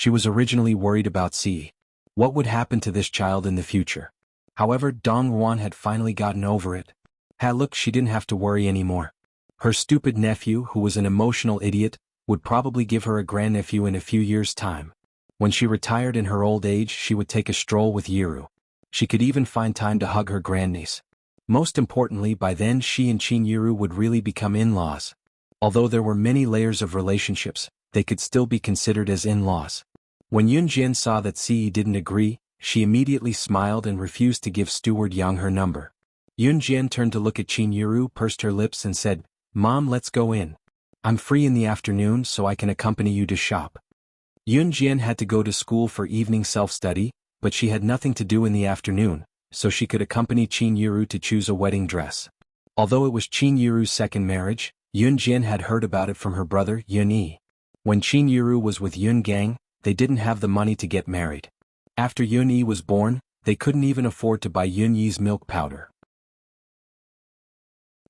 She was originally worried about Si. What would happen to this child in the future? However, Dong Ruan had finally gotten over it. Look, she didn't have to worry anymore. Her stupid nephew, who was an emotional idiot, would probably give her a grandnephew in a few years' time. When she retired in her old age, she would take a stroll with Yiru. She could even find time to hug her grandniece. Most importantly, by then she and Qin Yiru would really become in-laws. Although there were many layers of relationships, they could still be considered as in-laws. When Yun Jian saw that Si didn't agree, she immediately smiled and refused to give Steward Yang her number. Yun Jian turned to look at Qin Yiru, pursed her lips and said, "Mom, let's go in. I'm free in the afternoon so I can accompany you to shop." Yun Jian had to go to school for evening self-study, but she had nothing to do in the afternoon, so she could accompany Qin Yiru to choose a wedding dress. Although it was Qin Yiru's second marriage, Yun Jian had heard about it from her brother Yun Yi. When Qin Yiru was with Yun Gang, they didn't have the money to get married. After Yun Yi was born, they couldn't even afford to buy Yun Yi's milk powder.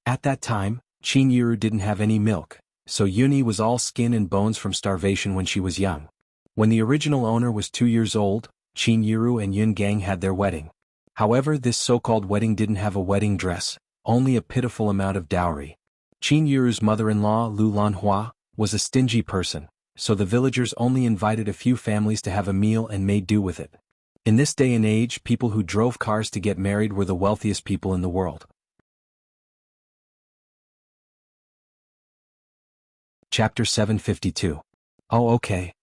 At that time, Qin Yiru didn't have any milk, so Yun Yi was all skin and bones from starvation when she was young. When the original owner was 2 years old, Qin Yiru and Yun Gang had their wedding. However, this so-called wedding didn't have a wedding dress, only a pitiful amount of dowry. Qin Yiru's mother-in-law, Lu Lanhua, was a stingy person, so the villagers only invited a few families to have a meal and made do with it. In this day and age, people who drove cars to get married were the wealthiest people in the world. Chapter 752. Oh, okay.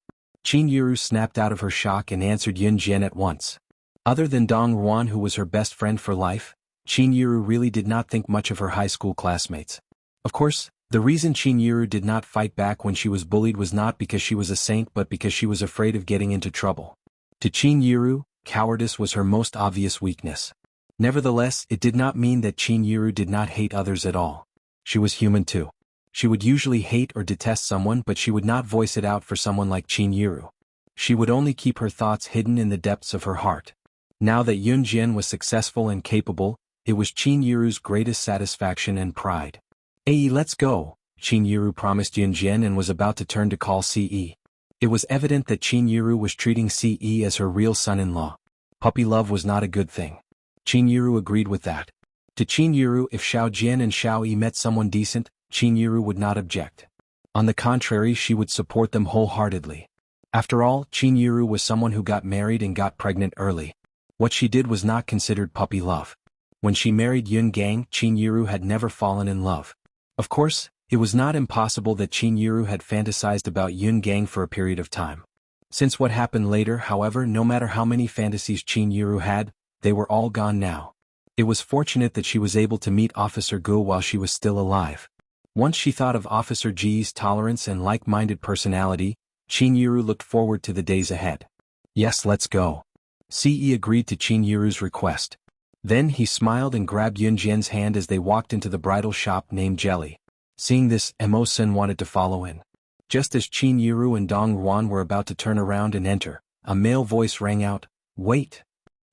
Qin Yiru snapped out of her shock and answered Yun Jian at once. Other than Dong Ruan, who was her best friend for life, Qin Yiru really did not think much of her high school classmates. Of course, the reason Qin Yiru did not fight back when she was bullied was not because she was a saint but because she was afraid of getting into trouble. To Qin Yiru, cowardice was her most obvious weakness. Nevertheless, it did not mean that Qin Yiru did not hate others at all. She was human too. She would usually hate or detest someone, but she would not voice it out for someone like Qin Yiru. She would only keep her thoughts hidden in the depths of her heart. Now that Yun Jian was successful and capable, it was Qin Yiru's greatest satisfaction and pride. "Hey, let's go," Qin Yiru promised Yun Jian and was about to turn to call Ce. It was evident that Qin Yiru was treating Ce as her real son-in-law. Puppy love was not a good thing. Qin Yiru agreed with that. To Qin Yiru, if Xiao Jian and Xiao Yi met someone decent, Qin Yiru would not object. On the contrary, she would support them wholeheartedly. After all, Qin Yiru was someone who got married and got pregnant early. What she did was not considered puppy love. When she married Yun Gang, Qin Yiru had never fallen in love. Of course, it was not impossible that Qin Yiru had fantasized about Yun Gang for a period of time. Since what happened later, however, no matter how many fantasies Qin Yiru had, they were all gone now. It was fortunate that she was able to meet Officer Gu while she was still alive. Once she thought of Officer G's tolerance and like-minded personality, Qin Yiru looked forward to the days ahead. "Yes, let's go." Ce agreed to Qin Yiru's request. Then he smiled and grabbed Yun Jian's hand as they walked into the bridal shop named Jelly. Seeing this, Mo Sen wanted to follow in. Just as Qin Yiru and Dong Ruan were about to turn around and enter, a male voice rang out, "Wait!"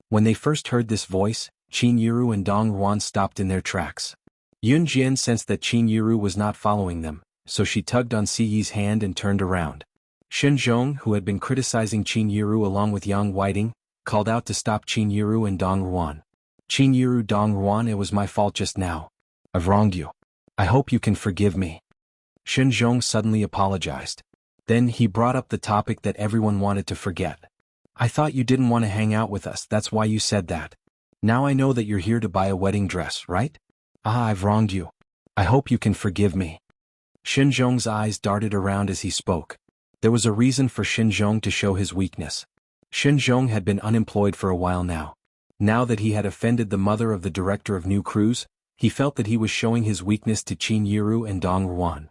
When they first heard this voice, Qin Yiru and Dong Ruan stopped in their tracks. Yun Jian sensed that Qin Yiru was not following them, so she tugged on Ce's hand and turned around. Shen Zhong, who had been criticizing Qin Yiru along with Yang Whiting, called out to stop Qin Yiru and Dong Ruan. "Qin Yiru, Dong Ruan, it was my fault just now. I've wronged you. I hope you can forgive me." Shen Zhong suddenly apologized. Then he brought up the topic that everyone wanted to forget. "I thought you didn't want to hang out with us, that's why you said that. Now I know that you're here to buy a wedding dress, right? I've wronged you. I hope you can forgive me." Shen Zhong's eyes darted around as he spoke. There was a reason for Shen Zhong to show his weakness. Shen Zhong had been unemployed for a while now. Now that he had offended the mother of the director of New Cruise, he felt that he was showing his weakness to Qin Yiru and Dong Ruan.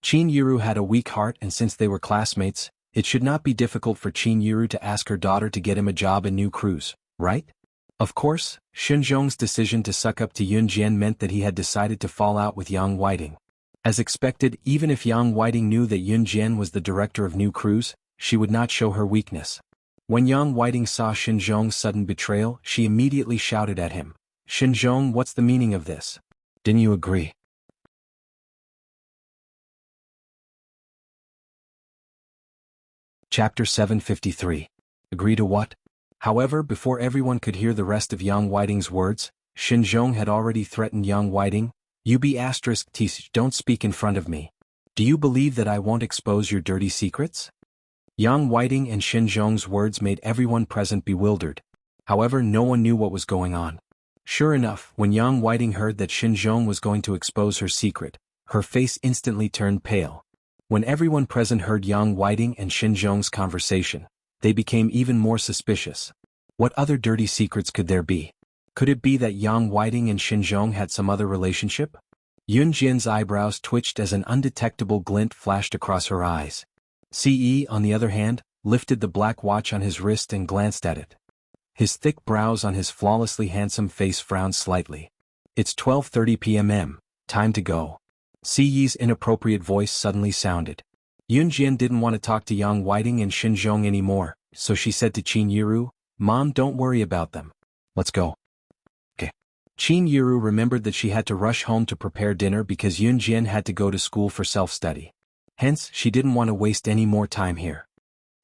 Qin Yiru had a weak heart, and since they were classmates, it should not be difficult for Qin Yiru to ask her daughter to get him a job in New Cruise, right? Of course, Shen Zhong's decision to suck up to Yun Jian meant that he had decided to fall out with Yang Whiting. As expected, even if Yang Whiting knew that Yun Jian was the director of New Cruise, she would not show her weakness. When Yang Whiting saw Shen Zhong's sudden betrayal, she immediately shouted at him, "Shen Zhong, what's the meaning of this? Didn't you agree?" Chapter 753. Agree to what? However, before everyone could hear the rest of Yang Whiting's words, Xinzhong had already threatened Yang Whiting. You be asterisk teach, don't speak in front of me. Do you believe that I won't expose your dirty secrets? Yang Whiting and Xinzhong's words made everyone present bewildered. However, no one knew what was going on. Sure enough, when Yang Whiting heard that Xinzhong was going to expose her secret, her face instantly turned pale. When everyone present heard Yang Whiting and Xinzhong's conversation, they became even more suspicious. What other dirty secrets could there be? Could it be that Yang Whiting and Xinzhong had some other relationship? Yun Jian's eyebrows twitched as an undetectable glint flashed across her eyes. Ce, on the other hand, lifted the black watch on his wrist and glanced at it. His thick brows on his flawlessly handsome face frowned slightly. It's 12:30 p.m. Time to go. Ce's inappropriate voice suddenly sounded. Yun Jian didn't want to talk to Yang Whiting and Xinzhong anymore, so she said to Qin Yiru, Mom, don't worry about them. Let's go. Okay. Qin Yiru remembered that she had to rush home to prepare dinner because Yun Jian had to go to school for self-study. Hence, she didn't want to waste any more time here.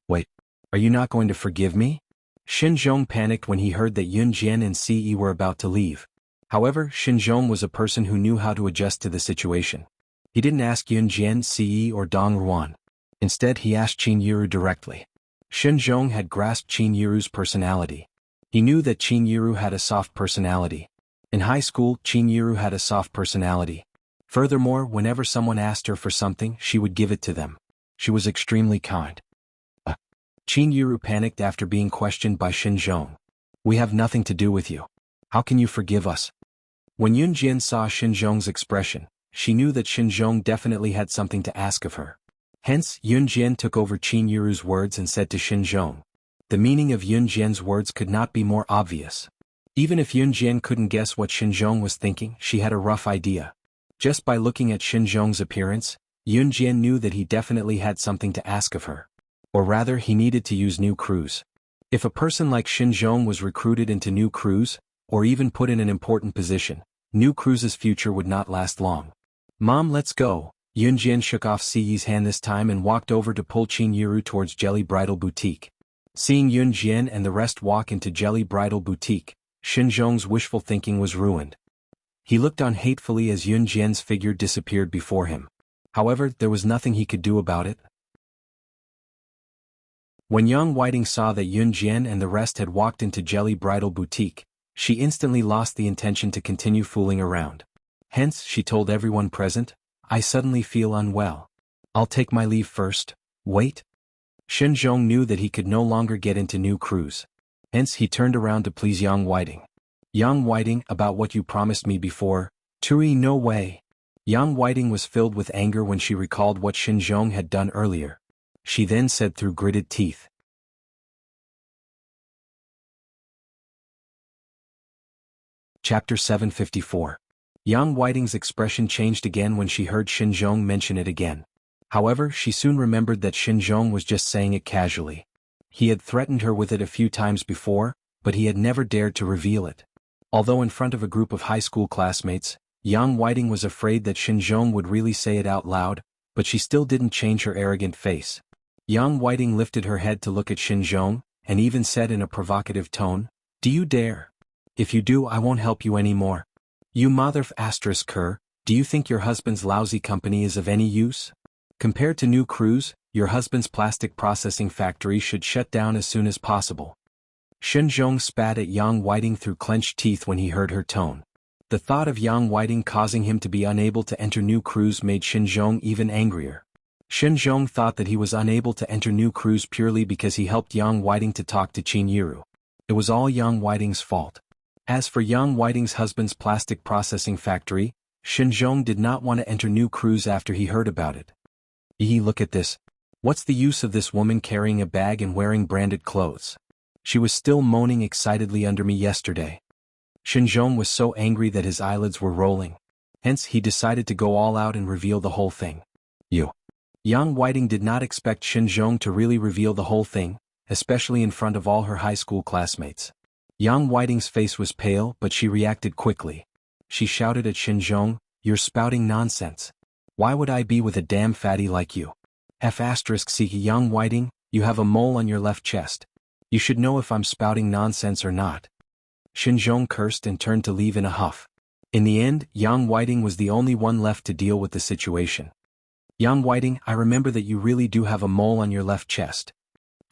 Wait, are you not going to forgive me? Xinzhong panicked when he heard that Yun Jian and Ce were about to leave. However, Xinzhong was a person who knew how to adjust to the situation. He didn't ask Yun Jian, Ce or Dong Ruan. Instead, he asked Qin Yiru directly. Xinzhong had grasped Qin Yiru's personality. He knew that Qin Yiru had a soft personality. In high school, Qin Yiru had a soft personality. Furthermore, whenever someone asked her for something, she would give it to them. She was extremely kind. Qin Yiru panicked after being questioned by Xinzhong. We have nothing to do with you. How can you forgive us? When Yun Jian saw Xinzhong's expression, she knew that Xinzhong definitely had something to ask of her. Hence, Yun Jian took over Qin Yiru's words and said to Xinzhong. The meaning of Yun Jian's words could not be more obvious. Even if Yun Jian couldn't guess what Xinzhong was thinking, she had a rough idea. Just by looking at Xinzhong's appearance, Yun Jian knew that he definitely had something to ask of her. Or rather, he needed to use new crews. If a person like Xinzhong was recruited into new crews, or even put in an important position, new crew's future would not last long. Mom, let's go. Yun Jian shook off Ce's hand this time and walked over to pull Qin Yiru towards Jelly Bridal Boutique. Seeing Yun Jian and the rest walk into Jelly Bridal Boutique, Xinzhong's wishful thinking was ruined. He looked on hatefully as Yun Jian's figure disappeared before him. However, there was nothing he could do about it. When Yang Whiting saw that Yun Jian and the rest had walked into Jelly Bridal Boutique, she instantly lost the intention to continue fooling around. Hence, she told everyone present, I suddenly feel unwell. I'll take my leave first. Wait. Xinzhong knew that he could no longer get into new crews. Hence, he turned around to please Yang Whiting. Yang Whiting, about what you promised me before. Tui, no way. Yang Whiting was filled with anger when she recalled what Xinzhong had done earlier. She then said through gritted teeth. Chapter 754. Yang Whiting's expression changed again when she heard Xinzhong mention it again. However, she soon remembered that Xinzhong was just saying it casually. He had threatened her with it a few times before, but he had never dared to reveal it. Although in front of a group of high school classmates, Yang Whiting was afraid that Xinzhong would really say it out loud, but she still didn't change her arrogant face. Yang Whiting lifted her head to look at Xinzhong, and even said in a provocative tone, Do you dare? If you do, I won't help you anymore. You mother****, do you think your husband's lousy company is of any use? Compared to new crews, your husband's plastic processing factory should shut down as soon as possible. Xinzhong spat at Yang Whiting through clenched teeth when he heard her tone. The thought of Yang Whiting causing him to be unable to enter new crews made Xinzhong even angrier. Xinzhong thought that he was unable to enter new crews purely because he helped Yang Whiting to talk to Qin Yiru. It was all Yang Whiting's fault. As for Yang Whiting's husband's plastic processing factory, Xinzhong did not want to enter new crews after he heard about it. Look at this. What's the use of this woman carrying a bag and wearing branded clothes? She was still moaning excitedly under me yesterday. Xinzhong was so angry that his eyelids were rolling. Hence, he decided to go all out and reveal the whole thing. Yang Whiting did not expect Xinzhong to really reveal the whole thing, especially in front of all her high school classmates. Yang Whiting's face was pale, but she reacted quickly. She shouted at Xinzhong, You're spouting nonsense. Why would I be with a damn fatty like you? See, Yang Whiting, You have a mole on your left chest. You should know if I'm spouting nonsense or not. Xinzhong cursed and turned to leave in a huff. In the end, Yang Whiting was the only one left to deal with the situation. Yang Whiting, I remember that you really do have a mole on your left chest.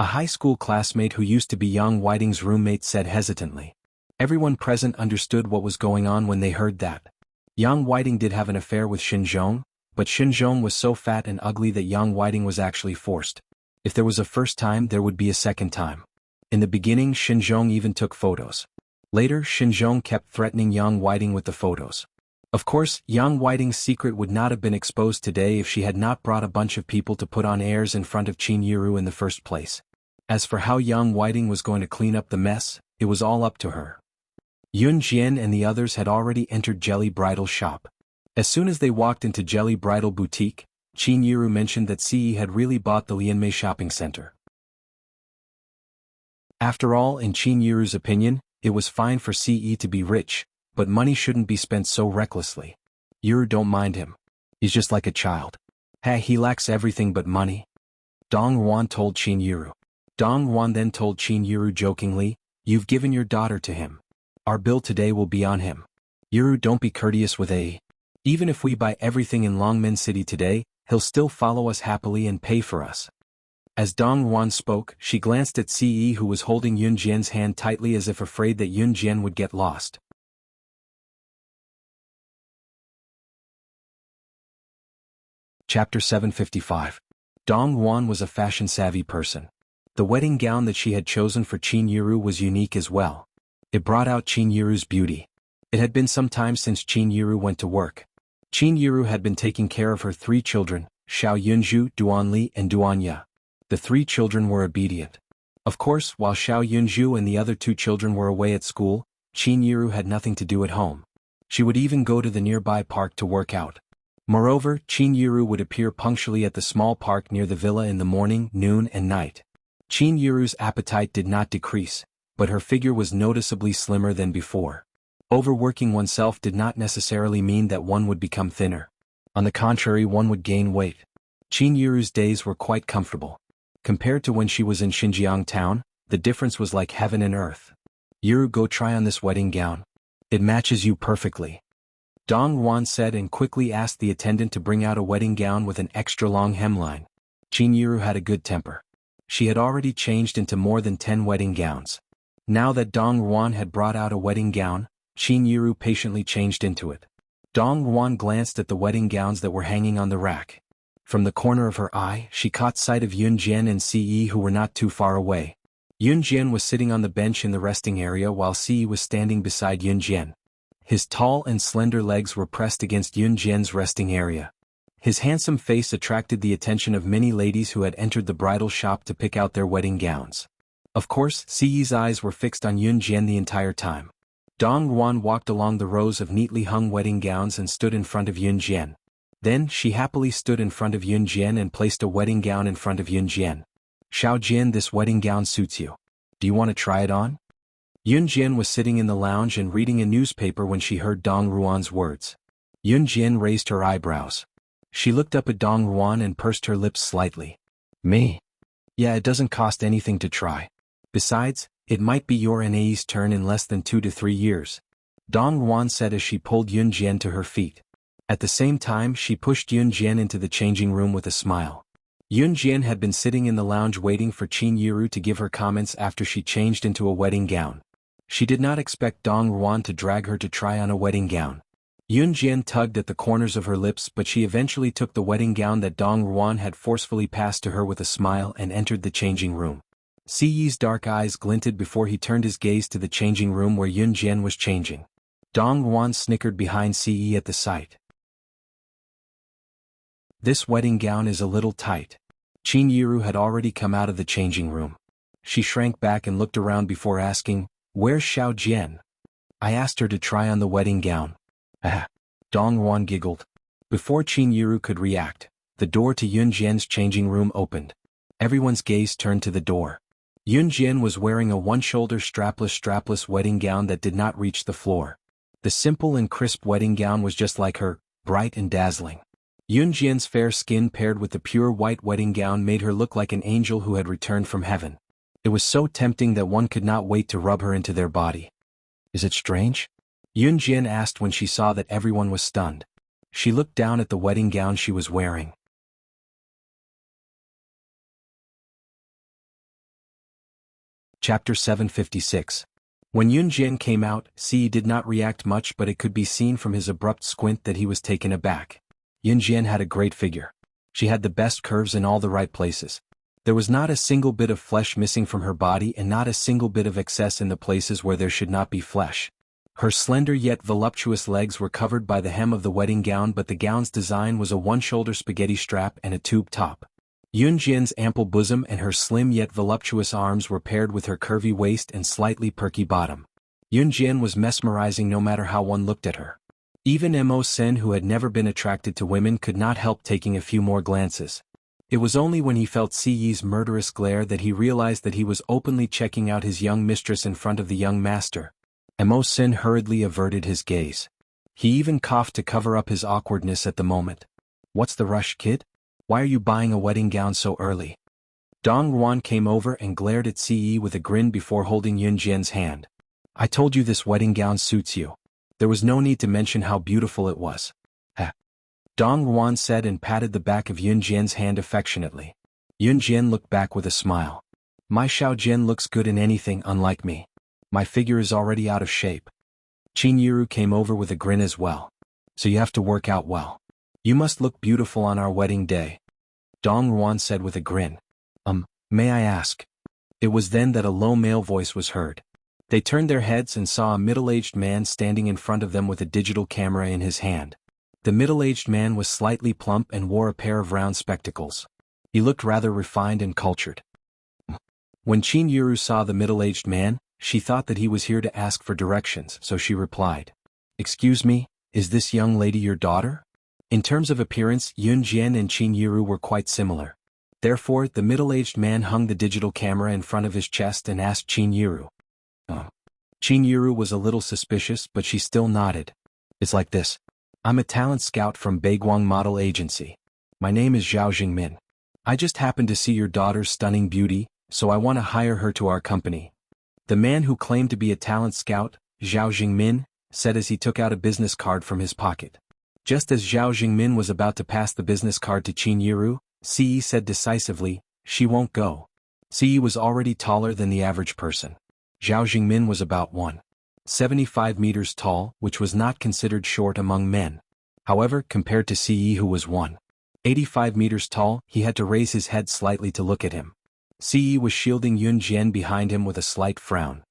A high school classmate who used to be Yang Whiting's roommate said hesitantly. Everyone present understood what was going on when they heard that. Yang Whiting did have an affair with Xinzhong, but Xinzhong was so fat and ugly that Yang Whiting was actually forced. If there was a first time, there would be a second time. In the beginning, Xinzhong even took photos. Later, Xinzhong kept threatening Yang Whiting with the photos. Of course, Yang Whiting's secret would not have been exposed today if she had not brought a bunch of people to put on airs in front of Qin Yiru in the first place. As for how Yang Whiting was going to clean up the mess, it was all up to her. Yun Jian and the others had already entered Jelly Bridal shop. As soon as they walked into Jelly Bridal boutique, Qin Yiru mentioned that CE had really bought the Lianmei shopping center. After all, in Qin Yiru's opinion, it was fine for CE to be rich, but money shouldn't be spent so recklessly. Yiru don't mind him. He's just like a child. Hey, he lacks everything but money. Dong Yuan told Qin Yiru. Dong Yuan then told Qin Yiru jokingly, you've given your daughter to him. Our bill today will be on him. Yiru, don't be courteous with A. Even if we buy everything in Longmen City today, he'll still follow us happily and pay for us. As Dong Yuan spoke, she glanced at CE who was holding Yun Jian's hand tightly as if afraid that Yun Jian would get lost. Chapter 755. Dong Yuan was a fashion-savvy person. The wedding gown that she had chosen for Qin Yiru was unique as well. It brought out Qin Yiru's beauty. It had been some time since Qin Yiru went to work. Qin Yiru had been taking care of her 3 children, Xiao Yunju, Duan Li and Duan Ya. The 3 children were obedient. Of course, while Xiao Yunju and the other 2 children were away at school, Qin Yiru had nothing to do at home. She would even go to the nearby park to work out. Moreover, Qin Yiru would appear punctually at the small park near the villa in the morning, noon and night. Qin Yiru's appetite did not decrease, but her figure was noticeably slimmer than before. Overworking oneself did not necessarily mean that one would become thinner. On the contrary, one would gain weight. Qin Yiru's days were quite comfortable. Compared to when she was in Xinjiang town, the difference was like heaven and earth. Yiru, go try on this wedding gown. It matches you perfectly. Dong Yuan said and quickly asked the attendant to bring out a wedding gown with an extra long hemline. Qin Yiru had a good temper. She had already changed into more than 10 wedding gowns. Now that Dong Yuan had brought out a wedding gown, Qin Yiru patiently changed into it. Dong Yuan glanced at the wedding gowns that were hanging on the rack. From the corner of her eye, she caught sight of Yun Jian and CE who were not too far away. Yun Jian was sitting on the bench in the resting area while CE was standing beside Yun Jian. His tall and slender legs were pressed against Yun Jian's resting area. His handsome face attracted the attention of many ladies who had entered the bridal shop to pick out their wedding gowns. Of course, CE's eyes were fixed on Yun Jian the entire time. Dong Yuan walked along the rows of neatly hung wedding gowns and stood in front of Yun Jian. Then, she happily stood in front of Yun Jian and placed a wedding gown in front of Yun Jian. Xiao Jian, this wedding gown suits you. Do you want to try it on? Yun Jian was sitting in the lounge and reading a newspaper when she heard Dong Yuan's words. Yun Jian raised her eyebrows. She looked up at Dong Yuan and pursed her lips slightly. Me? Yeah, it doesn't cost anything to try. Besides, it might be your NAE's turn in less than 2 to 3 years. Dong Yuan said as she pulled Yun Jian to her feet. At the same time, she pushed Yun Jian into the changing room with a smile. Yun Jian had been sitting in the lounge waiting for Qin Yiru to give her comments after she changed into a wedding gown. She did not expect Dong Yuan to drag her to try on a wedding gown. Yun Jian tugged at the corners of her lips, but she eventually took the wedding gown that Dong Yuan had forcefully passed to her with a smile and entered the changing room. CE's dark eyes glinted before he turned his gaze to the changing room where Yun Jian was changing. Dong Yuan snickered behind CE at the sight. This wedding gown is a little tight. Qin Yiru had already come out of the changing room. She shrank back and looked around before asking, "Where's Xiao Jian?" I asked her to try on the wedding gown. Ah. Dong Yuan giggled. Before Qin Yiru could react, the door to Yun Jian's changing room opened. Everyone's gaze turned to the door. Yun Jian was wearing a one-shoulder strapless wedding gown that did not reach the floor. The simple and crisp wedding gown was just like her, bright and dazzling. Yun Jian's fair skin paired with the pure white wedding gown made her look like an angel who had returned from heaven. It was so tempting that one could not wait to rub her into their body. Is it strange? Yun Jian asked when she saw that everyone was stunned. She looked down at the wedding gown she was wearing. Chapter 756. When Yun Jian came out, Si did not react much, but it could be seen from his abrupt squint that he was taken aback. Yun Jian had a great figure. She had the best curves in all the right places. There was not a single bit of flesh missing from her body and not a single bit of excess in the places where there should not be flesh. Her slender yet voluptuous legs were covered by the hem of the wedding gown, but the gown's design was a one-shoulder spaghetti strap and a tube top. Yun Jian's ample bosom and her slim yet voluptuous arms were paired with her curvy waist and slightly perky bottom. Yun Jian was mesmerizing no matter how one looked at her. Even Mo Sen, who had never been attracted to women, could not help taking a few more glances. It was only when he felt Si Yi's murderous glare that he realized that he was openly checking out his young mistress in front of the young master. Mo Sen hurriedly averted his gaze. He even coughed to cover up his awkwardness at the moment. "What's the rush, kid? Why are you buying a wedding gown so early?" Dong Ruan came over and glared at Si Yi with a grin before holding Yun Jian's hand. "I told you this wedding gown suits you. There was no need to mention how beautiful it was." Dong Ruan said and patted the back of Yun Jian's hand affectionately. Yun Jian looked back with a smile. "My Xiao Jian looks good in anything, unlike me. My figure is already out of shape." Qin Yiru came over with a grin as well. "So you have to work out well. You must look beautiful on our wedding day." Dong Ruan said with a grin. May I ask?" It was then that a low male voice was heard. They turned their heads and saw a middle-aged man standing in front of them with a digital camera in his hand. The middle-aged man was slightly plump and wore a pair of round spectacles. He looked rather refined and cultured. When Qin Yiru saw the middle-aged man, she thought that he was here to ask for directions, so she replied, "Excuse me, is this young lady your daughter?" In terms of appearance, Yun Jian and Qin Yiru were quite similar. Therefore, the middle-aged man hung the digital camera in front of his chest and asked Qin Yiru. Qin Yiru was a little suspicious, but she still nodded. "It's like this. I'm a talent scout from Beiguang Model Agency. My name is Zhao Jingmin. I just happened to see your daughter's stunning beauty, so I want to hire her to our company." The man who claimed to be a talent scout, Zhao Jingmin, said as he took out a business card from his pocket. Just as Zhao Jingmin was about to pass the business card to Qin Yiru, Si said decisively, "She won't go." Si was already taller than the average person. Zhao Jingmin was about 1.75 meters tall, which was not considered short among men. However, compared to Si, who was 1.85 meters tall, he had to raise his head slightly to look at him. Si was shielding Yun Jian behind him with a slight frown.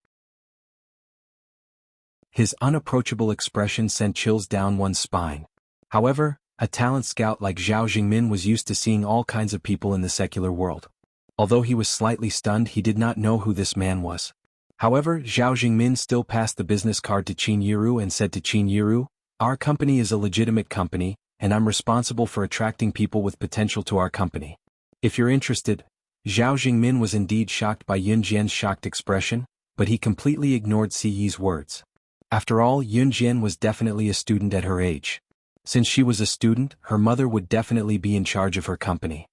His unapproachable expression sent chills down one's spine. However, a talent scout like Zhao Jingmin was used to seeing all kinds of people in the secular world. Although he was slightly stunned, he did not know who this man was. However, Zhao Jingmin still passed the business card to Qin Yiru and said to Qin Yiru, "Our company is a legitimate company, and I'm responsible for attracting people with potential to our company. If you're interested." Zhao Jingmin was indeed shocked by Yun Jian's shocked expression, but he completely ignored Si Yi's words. After all, Yun Jian was definitely a student at her age. Since she was a student, her mother would definitely be in charge of her company.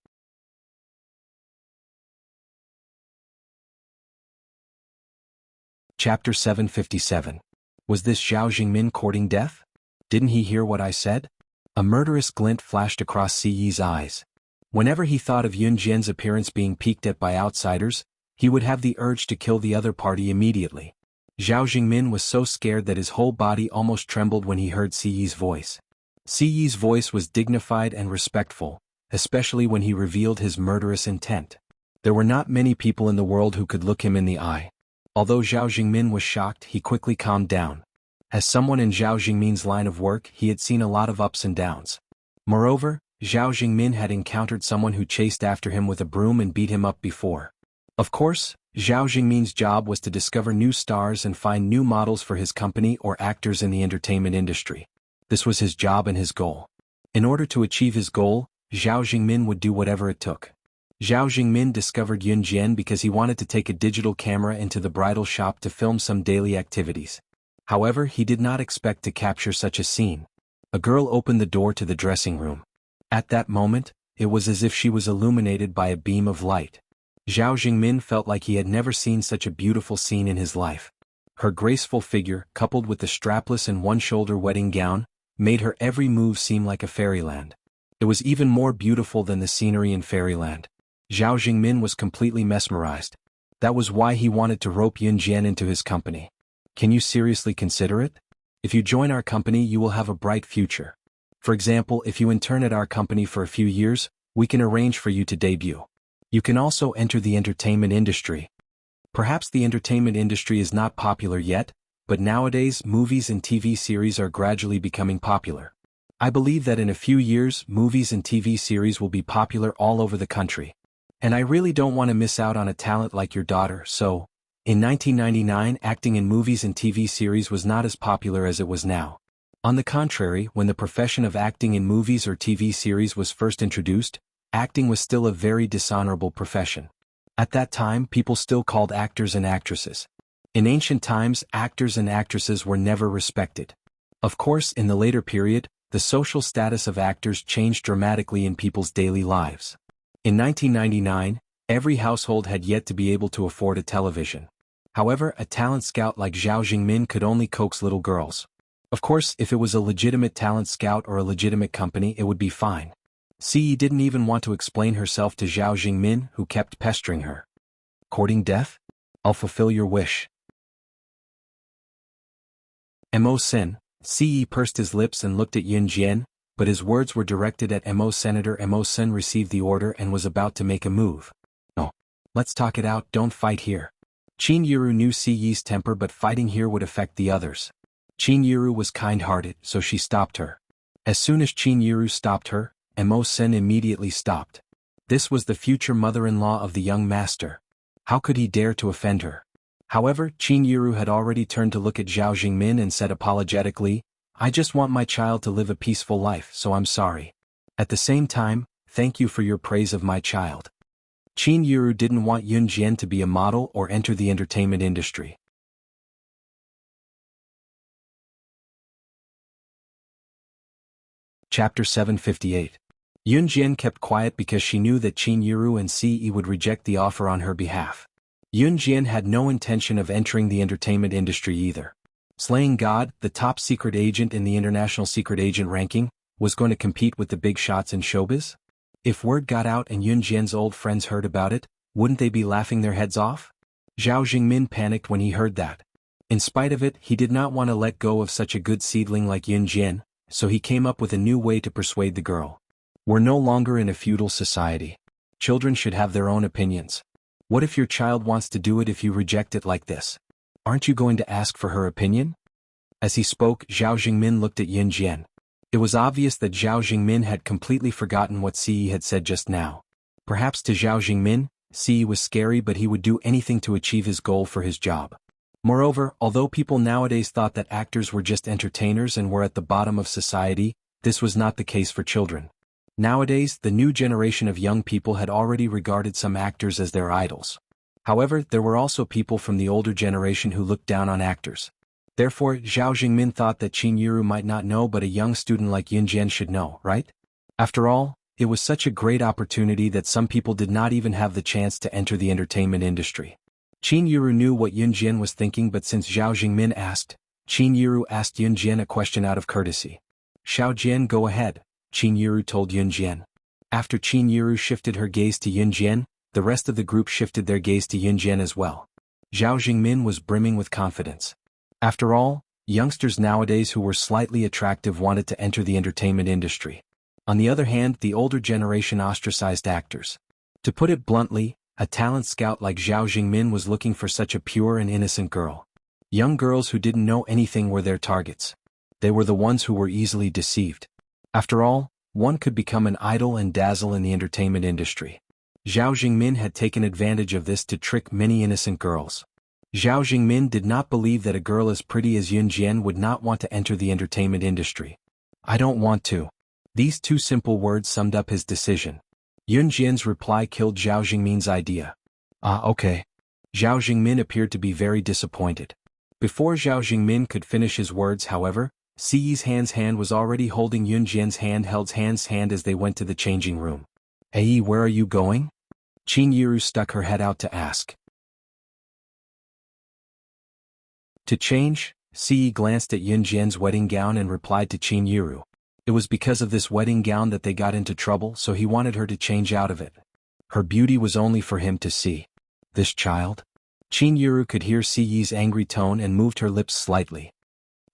Chapter 757. Was this Zhao Jingmin courting death? Didn't he hear what I said? A murderous glint flashed across Si Yi's eyes. Whenever he thought of Yun Jian's appearance being peeked at by outsiders, he would have the urge to kill the other party immediately. Zhao Jingmin was so scared that his whole body almost trembled when he heard Si Yi's voice. Si Yi's voice was dignified and respectful, especially when he revealed his murderous intent. There were not many people in the world who could look him in the eye. Although Zhao Jingmin was shocked, he quickly calmed down. As someone in Zhao Jingmin's line of work, he had seen a lot of ups and downs. Moreover, Zhao Jingmin had encountered someone who chased after him with a broom and beat him up before. Of course, Zhao Jingmin's job was to discover new stars and find new models for his company or actors in the entertainment industry. This was his job and his goal. In order to achieve his goal, Zhao Jingmin would do whatever it took. Zhao Jingmin discovered Yun Jian because he wanted to take a digital camera into the bridal shop to film some daily activities. However, he did not expect to capture such a scene. A girl opened the door to the dressing room. At that moment, it was as if she was illuminated by a beam of light. Zhao Jingmin felt like he had never seen such a beautiful scene in his life. Her graceful figure, coupled with the strapless and one-shoulder wedding gown, made her every move seem like a fairyland. It was even more beautiful than the scenery in fairyland. Zhao Jingmin was completely mesmerized. That was why he wanted to rope Yun Jian into his company. Can you seriously consider it? If you join our company, you will have a bright future. For example, if you intern at our company for a few years, we can arrange for you to debut. You can also enter the entertainment industry. Perhaps the entertainment industry is not popular yet, but nowadays movies and TV series are gradually becoming popular. I believe that in a few years, movies and TV series will be popular all over the country. And I really don't want to miss out on a talent like your daughter, so, in 1999, acting in movies and TV series was not as popular as it was now. On the contrary, when the profession of acting in movies or TV series was first introduced, acting was still a very dishonorable profession. At that time, people still called actors and actresses. In ancient times, actors and actresses were never respected. Of course, in the later period, the social status of actors changed dramatically in people's daily lives. In 1999, every household had yet to be able to afford a television. However, a talent scout like Zhao Jingmin could only coax little girls. Of course, if it was a legitimate talent scout or a legitimate company, it would be fine. Ce didn't even want to explain herself to Zhao Jingmin, who kept pestering her. Courting death? I'll fulfill your wish. Mo Sin, Ce pursed his lips and looked at Yun Jian, but his words were directed at Mo. Senator Mo Sin received the order and was about to make a move. No. Let's talk it out, don't fight here. Qin Yiru knew Ce's temper, but fighting here would affect the others. Qin Yiru was kind-hearted, so she stopped her. As soon as Qin Yiru stopped her, Mo Sin immediately stopped. This was the future mother-in-law of the young master. How could he dare to offend her? However, Qin Yiru had already turned to look at Zhao Jingmin and said apologetically, I just want my child to live a peaceful life, so I'm sorry. At the same time, thank you for your praise of my child. Qin Yiru didn't want Yun Jian to be a model or enter the entertainment industry. Chapter 758. Yun Jian kept quiet because she knew that Qin Yiru and Ce would reject the offer on her behalf. Yun Jian had no intention of entering the entertainment industry either. Slaying God, the top secret agent in the international secret agent ranking, was going to compete with the big shots in showbiz? If word got out and Yun Jian's old friends heard about it, wouldn't they be laughing their heads off? Zhao Jingmin panicked when he heard that. In spite of it, he did not want to let go of such a good seedling like Yun Jian, so he came up with a new way to persuade the girl. We're no longer in a feudal society. Children should have their own opinions. What if your child wants to do it if you reject it like this? Aren't you going to ask for her opinion? As he spoke, Zhao Jingmin looked at Yun Jian. It was obvious that Zhao Jingmin had completely forgotten what Ce had said just now. Perhaps to Zhao Jingmin, Ce was scary, but he would do anything to achieve his goal for his job. Moreover, although people nowadays thought that actors were just entertainers and were at the bottom of society, this was not the case for children. Nowadays, the new generation of young people had already regarded some actors as their idols. However, there were also people from the older generation who looked down on actors. Therefore, Zhao Jingmin thought that Qin Yiru might not know, but a young student like Yun Jian should know, right? After all, it was such a great opportunity that some people did not even have the chance to enter the entertainment industry. Qin Yiru knew what Yun Jian was thinking, but since Zhao Jingmin asked, Qin Yiru asked Yun Jian a question out of courtesy. Xiao Jian, go ahead, Qin Yiru told Yun Jian. After Qin Yiru shifted her gaze to Yun Jian, the rest of the group shifted their gaze to Yun Jian as well. Zhao Jingmin was brimming with confidence. After all, youngsters nowadays who were slightly attractive wanted to enter the entertainment industry. On the other hand, the older generation ostracized actors. To put it bluntly, a talent scout like Zhao Jingmin was looking for such a pure and innocent girl. Young girls who didn't know anything were their targets. They were the ones who were easily deceived. After all, one could become an idol and dazzle in the entertainment industry. Zhao Jingmin had taken advantage of this to trick many innocent girls. Zhao Jingmin did not believe that a girl as pretty as Yun Jian would not want to enter the entertainment industry. I don't want to. These two simple words summed up his decision. Yun Jian's reply killed Zhao Jingmin's idea. Okay. Zhao Jingmin appeared to be very disappointed. Before Zhao Jingmin could finish his words, however, Siyi's hand was already holding Yunjian's hand as they went to the changing room. Hey, where are you going? Qin Yiru stuck her head out to ask. To change, Siyi glanced at Yunjian's wedding gown and replied to Qin Yiru. It was because of this wedding gown that they got into trouble, so he wanted her to change out of it. Her beauty was only for him to see. This child? Qin Yiru could hear Siyi's angry tone and moved her lips slightly.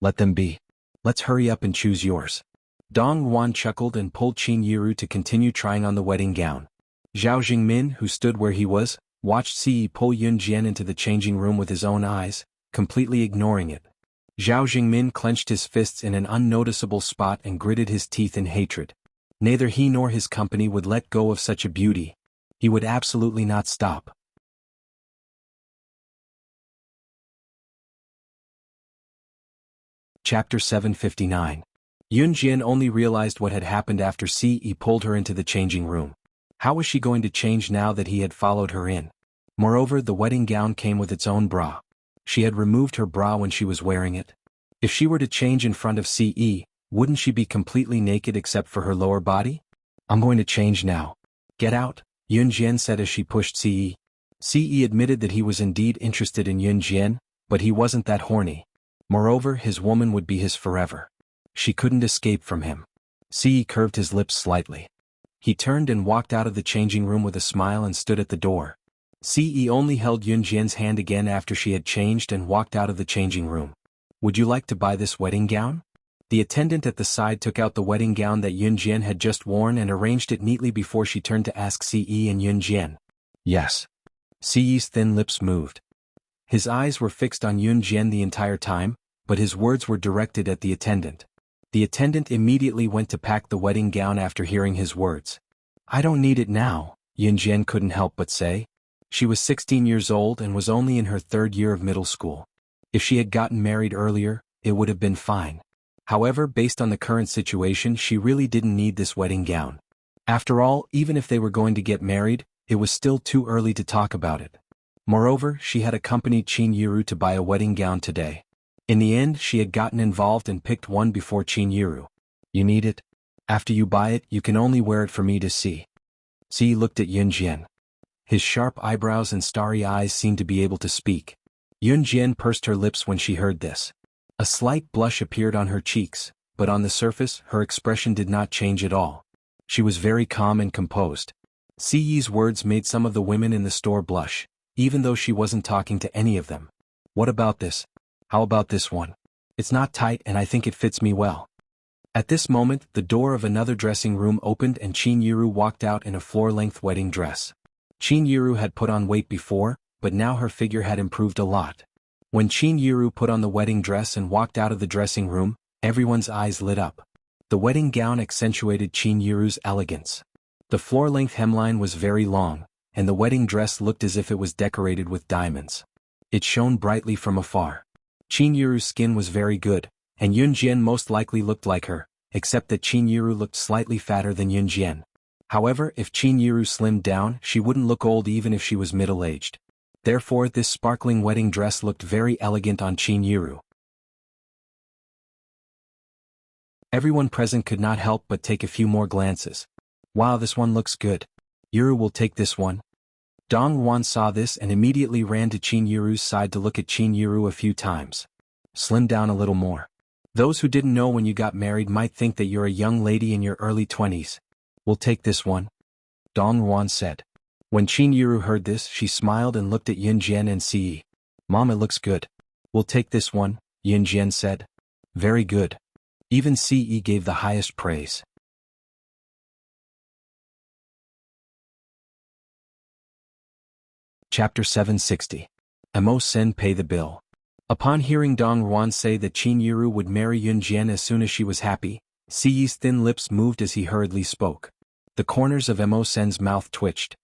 Let them be. Let's hurry up and choose yours. Dong Yuan chuckled and pulled Qin Yiru to continue trying on the wedding gown. Zhao Jingmin, who stood where he was, watched Siyi pull Yunjian into the changing room with his own eyes, completely ignoring it. Zhao Jingmin clenched his fists in an unnoticeable spot and gritted his teeth in hatred. Neither he nor his company would let go of such a beauty. He would absolutely not stop. Chapter 759. Yunjian only realized what had happened after Siyi pulled her into the changing room. How was she going to change now that he had followed her in? Moreover, the wedding gown came with its own bra. She had removed her bra when she was wearing it. If she were to change in front of Siyi, wouldn't she be completely naked except for her lower body? I'm going to change now. Get out, Yunjian said as she pushed Siyi. Siyi admitted that he was indeed interested in Yunjian, but he wasn't that horny. Moreover, his woman would be his forever. She couldn't escape from him. Siyi curved his lips slightly. He turned and walked out of the changing room with a smile and stood at the door. Siyi only held Yunjian's hand again after she had changed and walked out of the changing room. Would you like to buy this wedding gown? The attendant at the side took out the wedding gown that Yunjian had just worn and arranged it neatly before she turned to ask Siyi and Yunjian. Yes. Siyi's thin lips moved. His eyes were fixed on Yunjian the entire time, but his words were directed at the attendant. The attendant immediately went to pack the wedding gown after hearing his words. I don't need it now, Yunjian couldn't help but say. She was 16 years old and was only in her third year of middle school. If she had gotten married earlier, it would have been fine. However, based on the current situation, she really didn't need this wedding gown. After all, even if they were going to get married, it was still too early to talk about it. Moreover, she had accompanied Qin Yiru to buy a wedding gown today. In the end, she had gotten involved and picked one before Qin Yiru. You need it? After you buy it, you can only wear it for me to see. Siyi looked at Yunjian. His sharp eyebrows and starry eyes seemed to be able to speak. Yunjian pursed her lips when she heard this. A slight blush appeared on her cheeks, but on the surface, her expression did not change at all. She was very calm and composed. Siyi's words made some of the women in the store blush, even though she wasn't talking to any of them. What about this? How about this one? It's not tight and I think it fits me well. At this moment, the door of another dressing room opened and Qin Yiru walked out in a floor-length wedding dress. Qin Yiru had put on weight before, but now her figure had improved a lot. When Qin Yiru put on the wedding dress and walked out of the dressing room, everyone's eyes lit up. The wedding gown accentuated Qin Yiru's elegance. The floor-length hemline was very long, and the wedding dress looked as if it was decorated with diamonds. It shone brightly from afar. Qin Yiru's skin was very good, and Yunjian most likely looked like her, except that Qin Yiru looked slightly fatter than Yunjian. However, if Qin Yiru slimmed down, she wouldn't look old even if she was middle-aged. Therefore, this sparkling wedding dress looked very elegant on Qin Yiru. Everyone present could not help but take a few more glances. Wow, this one looks good. Yiru will take this one. Dong Yuan saw this and immediately ran to Qin Yiru's side to look at Qin Yiru a few times. Slim down a little more. Those who didn't know when you got married might think that you're a young lady in your early 20s. We'll take this one, Dong Yuan said. When Qin Yiru heard this, she smiled and looked at Yunjian and Siyi. Mom, it looks good. We'll take this one, Yunjian said. Very good. Even Siyi gave the highest praise. Chapter 760. Mo Sen pay the bill. Upon hearing Dong Yuan say that Qin Yiru would marry Yunjian as soon as she was happy, Siyi's thin lips moved as he hurriedly spoke. The corners of Mo Sen's mouth twitched.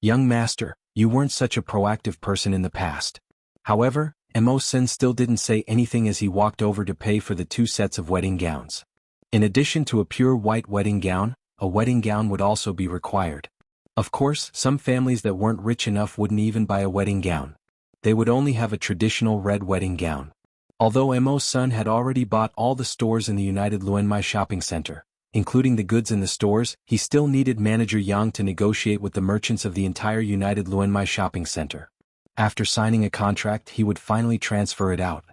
Young master, you weren't such a proactive person in the past. However, Mo Sen still didn't say anything as he walked over to pay for the 2 sets of wedding gowns. In addition to a pure white wedding gown, a wedding gown would also be required. Of course, some families that weren't rich enough wouldn't even buy a wedding gown. They would only have a traditional red wedding gown. Although Mo's son had already bought all the stores in the United Luenmai shopping center, including the goods in the stores, he still needed Manager Yang to negotiate with the merchants of the entire United Luenmai shopping center. After signing a contract, he would finally transfer it out.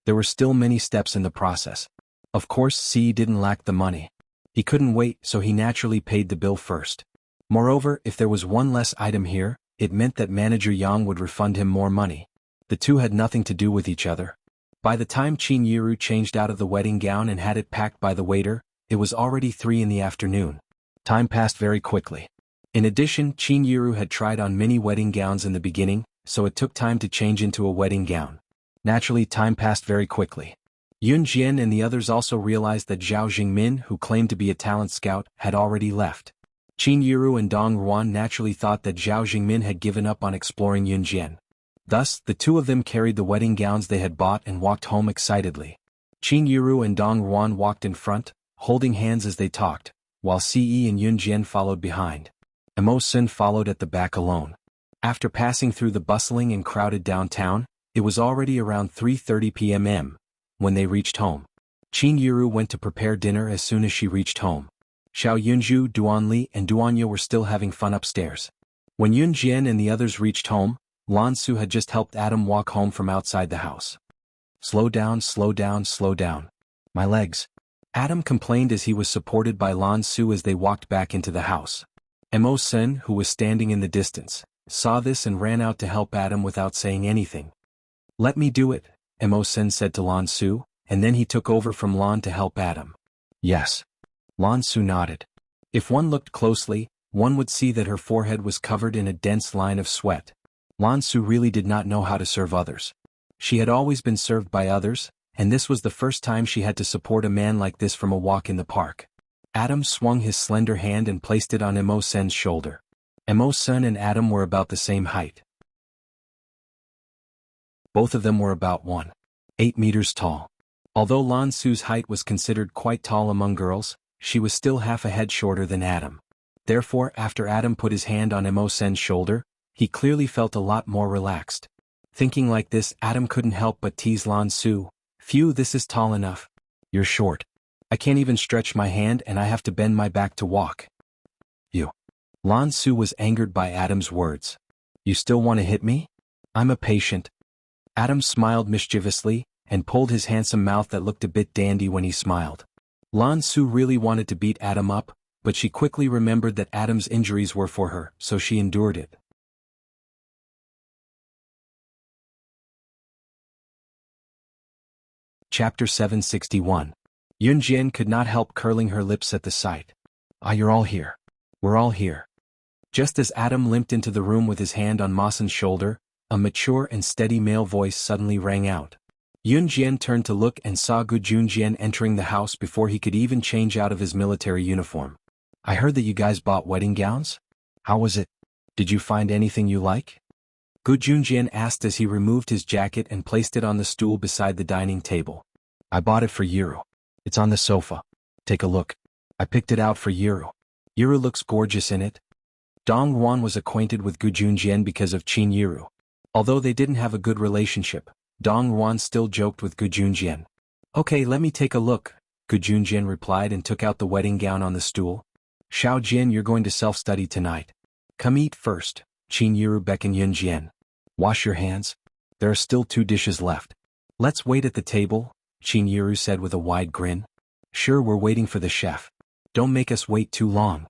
There were still many steps in the process. Of course, C didn't lack the money. He couldn't wait, so he naturally paid the bill first. Moreover, if there was one less item here, it meant that Manager Yang would refund him more money. The two had nothing to do with each other. By the time Qin Yiru changed out of the wedding gown and had it packed by the waiter, it was already 3 in the afternoon. Time passed very quickly. In addition, Qin Yiru had tried on many wedding gowns in the beginning, so it took time to change into a wedding gown. Naturally, time passed very quickly. Yun Jian and the others also realized that Zhao Jingmin, who claimed to be a talent scout, had already left. Qin Yiru and Dong Ruan naturally thought that Zhao Jingmin had given up on exploring Yun Jian. Thus, the two of them carried the wedding gowns they had bought and walked home excitedly. Qin Yiru and Dong Ruan walked in front, holding hands as they talked, while Ce and Yun Jian followed behind. Mo Sin followed at the back alone. After passing through the bustling and crowded downtown, it was already around 3:30 p.m. when they reached home. Qin Yiru went to prepare dinner as soon as she reached home. Xiao Yunju, Duan Li, and Duanya were still having fun upstairs. When Yun Jian and the others reached home, Lan Su had just helped Adam walk home from outside the house. Slow down, slow down, slow down. My legs. Adam complained as he was supported by Lan Su as they walked back into the house. Mo Sen, who was standing in the distance, saw this and ran out to help Adam without saying anything. Let me do it, Mo Sen said to Lan Su, and then he took over from Lan to help Adam. Yes. Lan Su nodded. If one looked closely, one would see that her forehead was covered in a dense line of sweat. Lan Su really did not know how to serve others. She had always been served by others, and this was the first time she had to support a man like this from a walk in the park. Adam swung his slender hand and placed it on Mo Sen's shoulder. Mo Sen and Adam were about the same height. Both of them were about 1.8 meters tall. Although Lan Su's height was considered quite tall among girls, she was still half a head shorter than Adam. Therefore, after Adam put his hand on Mo Sen's shoulder, he clearly felt a lot more relaxed. Thinking like this, Adam couldn't help but tease Lan Su. Phew, this is tall enough. You're short. I can't even stretch my hand and I have to bend my back to walk. You. Lan Su was angered by Adam's words. You still want to hit me? I'm a patient. Adam smiled mischievously, and pulled his handsome mouth that looked a bit dandy when he smiled. Lan Su really wanted to beat Adam up, but she quickly remembered that Adam's injuries were for her, so she endured it. Chapter 761. Yun Jian could not help curling her lips at the sight. Ah, you're all here. We're all here. Just as Adam limped into the room with his hand on Ma Sen's shoulder, a mature and steady male voice suddenly rang out. Yun Jian turned to look and saw Gu Junjian entering the house before he could even change out of his military uniform. I heard that you guys bought wedding gowns? How was it? Did you find anything you like? Gu Junjian asked as he removed his jacket and placed it on the stool beside the dining table. I bought it for Yiru. It's on the sofa. Take a look. I picked it out for Yiru. Yiru looks gorgeous in it. Dong Ruan was acquainted with Gu Junjian because of Qin Yiru. Although they didn't have a good relationship, Dong Ruan still joked with Gu Junjian. Okay, let me take a look, Gu Junjian replied and took out the wedding gown on the stool. Xiao Jian, you're going to self-study tonight. Come eat first, Qin Yiru beckoned Yun Jian. Wash your hands. There are still 2 dishes left. Let's wait at the table, Qin Yiru said with a wide grin. Sure, we're waiting for the chef. Don't make us wait too long.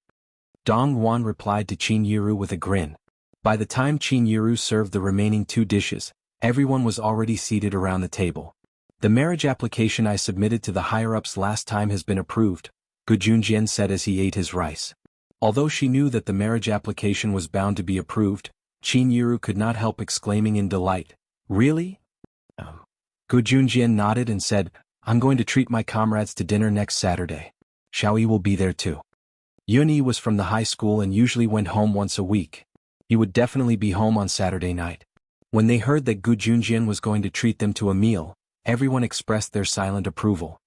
Dong Ruan replied to Qin Yiru with a grin. By the time Qin Yiru served the remaining 2 dishes, everyone was already seated around the table. The marriage application I submitted to the higher-ups last time has been approved, Gu Junjian said as he ate his rice. Although she knew that the marriage application was bound to be approved, Qin Yiru could not help exclaiming in delight. Really? Gu Junjian nodded and said, I'm going to treat my comrades to dinner next Saturday. Xiao Yi will be there too. Yun Yi was from the high school and usually went home once a week. He would definitely be home on Saturday night. When they heard that Gu Junjian was going to treat them to a meal, everyone expressed their silent approval.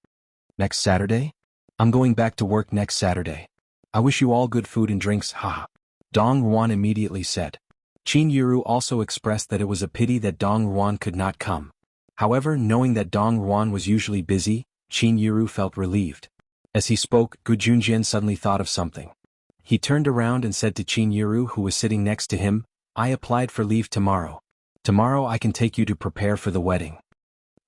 Next Saturday? I'm going back to work next Saturday. I wish you all good food and drinks, haha. Dong Ruan immediately said. Qin Yiru also expressed that it was a pity that Dong Ruan could not come. However, knowing that Dong Ruan was usually busy, Qin Yiru felt relieved. As he spoke, Gu Junjian suddenly thought of something. He turned around and said to Qin Yiru, who was sitting next to him, "I applied for leave tomorrow. Tomorrow I can take you to prepare for the wedding."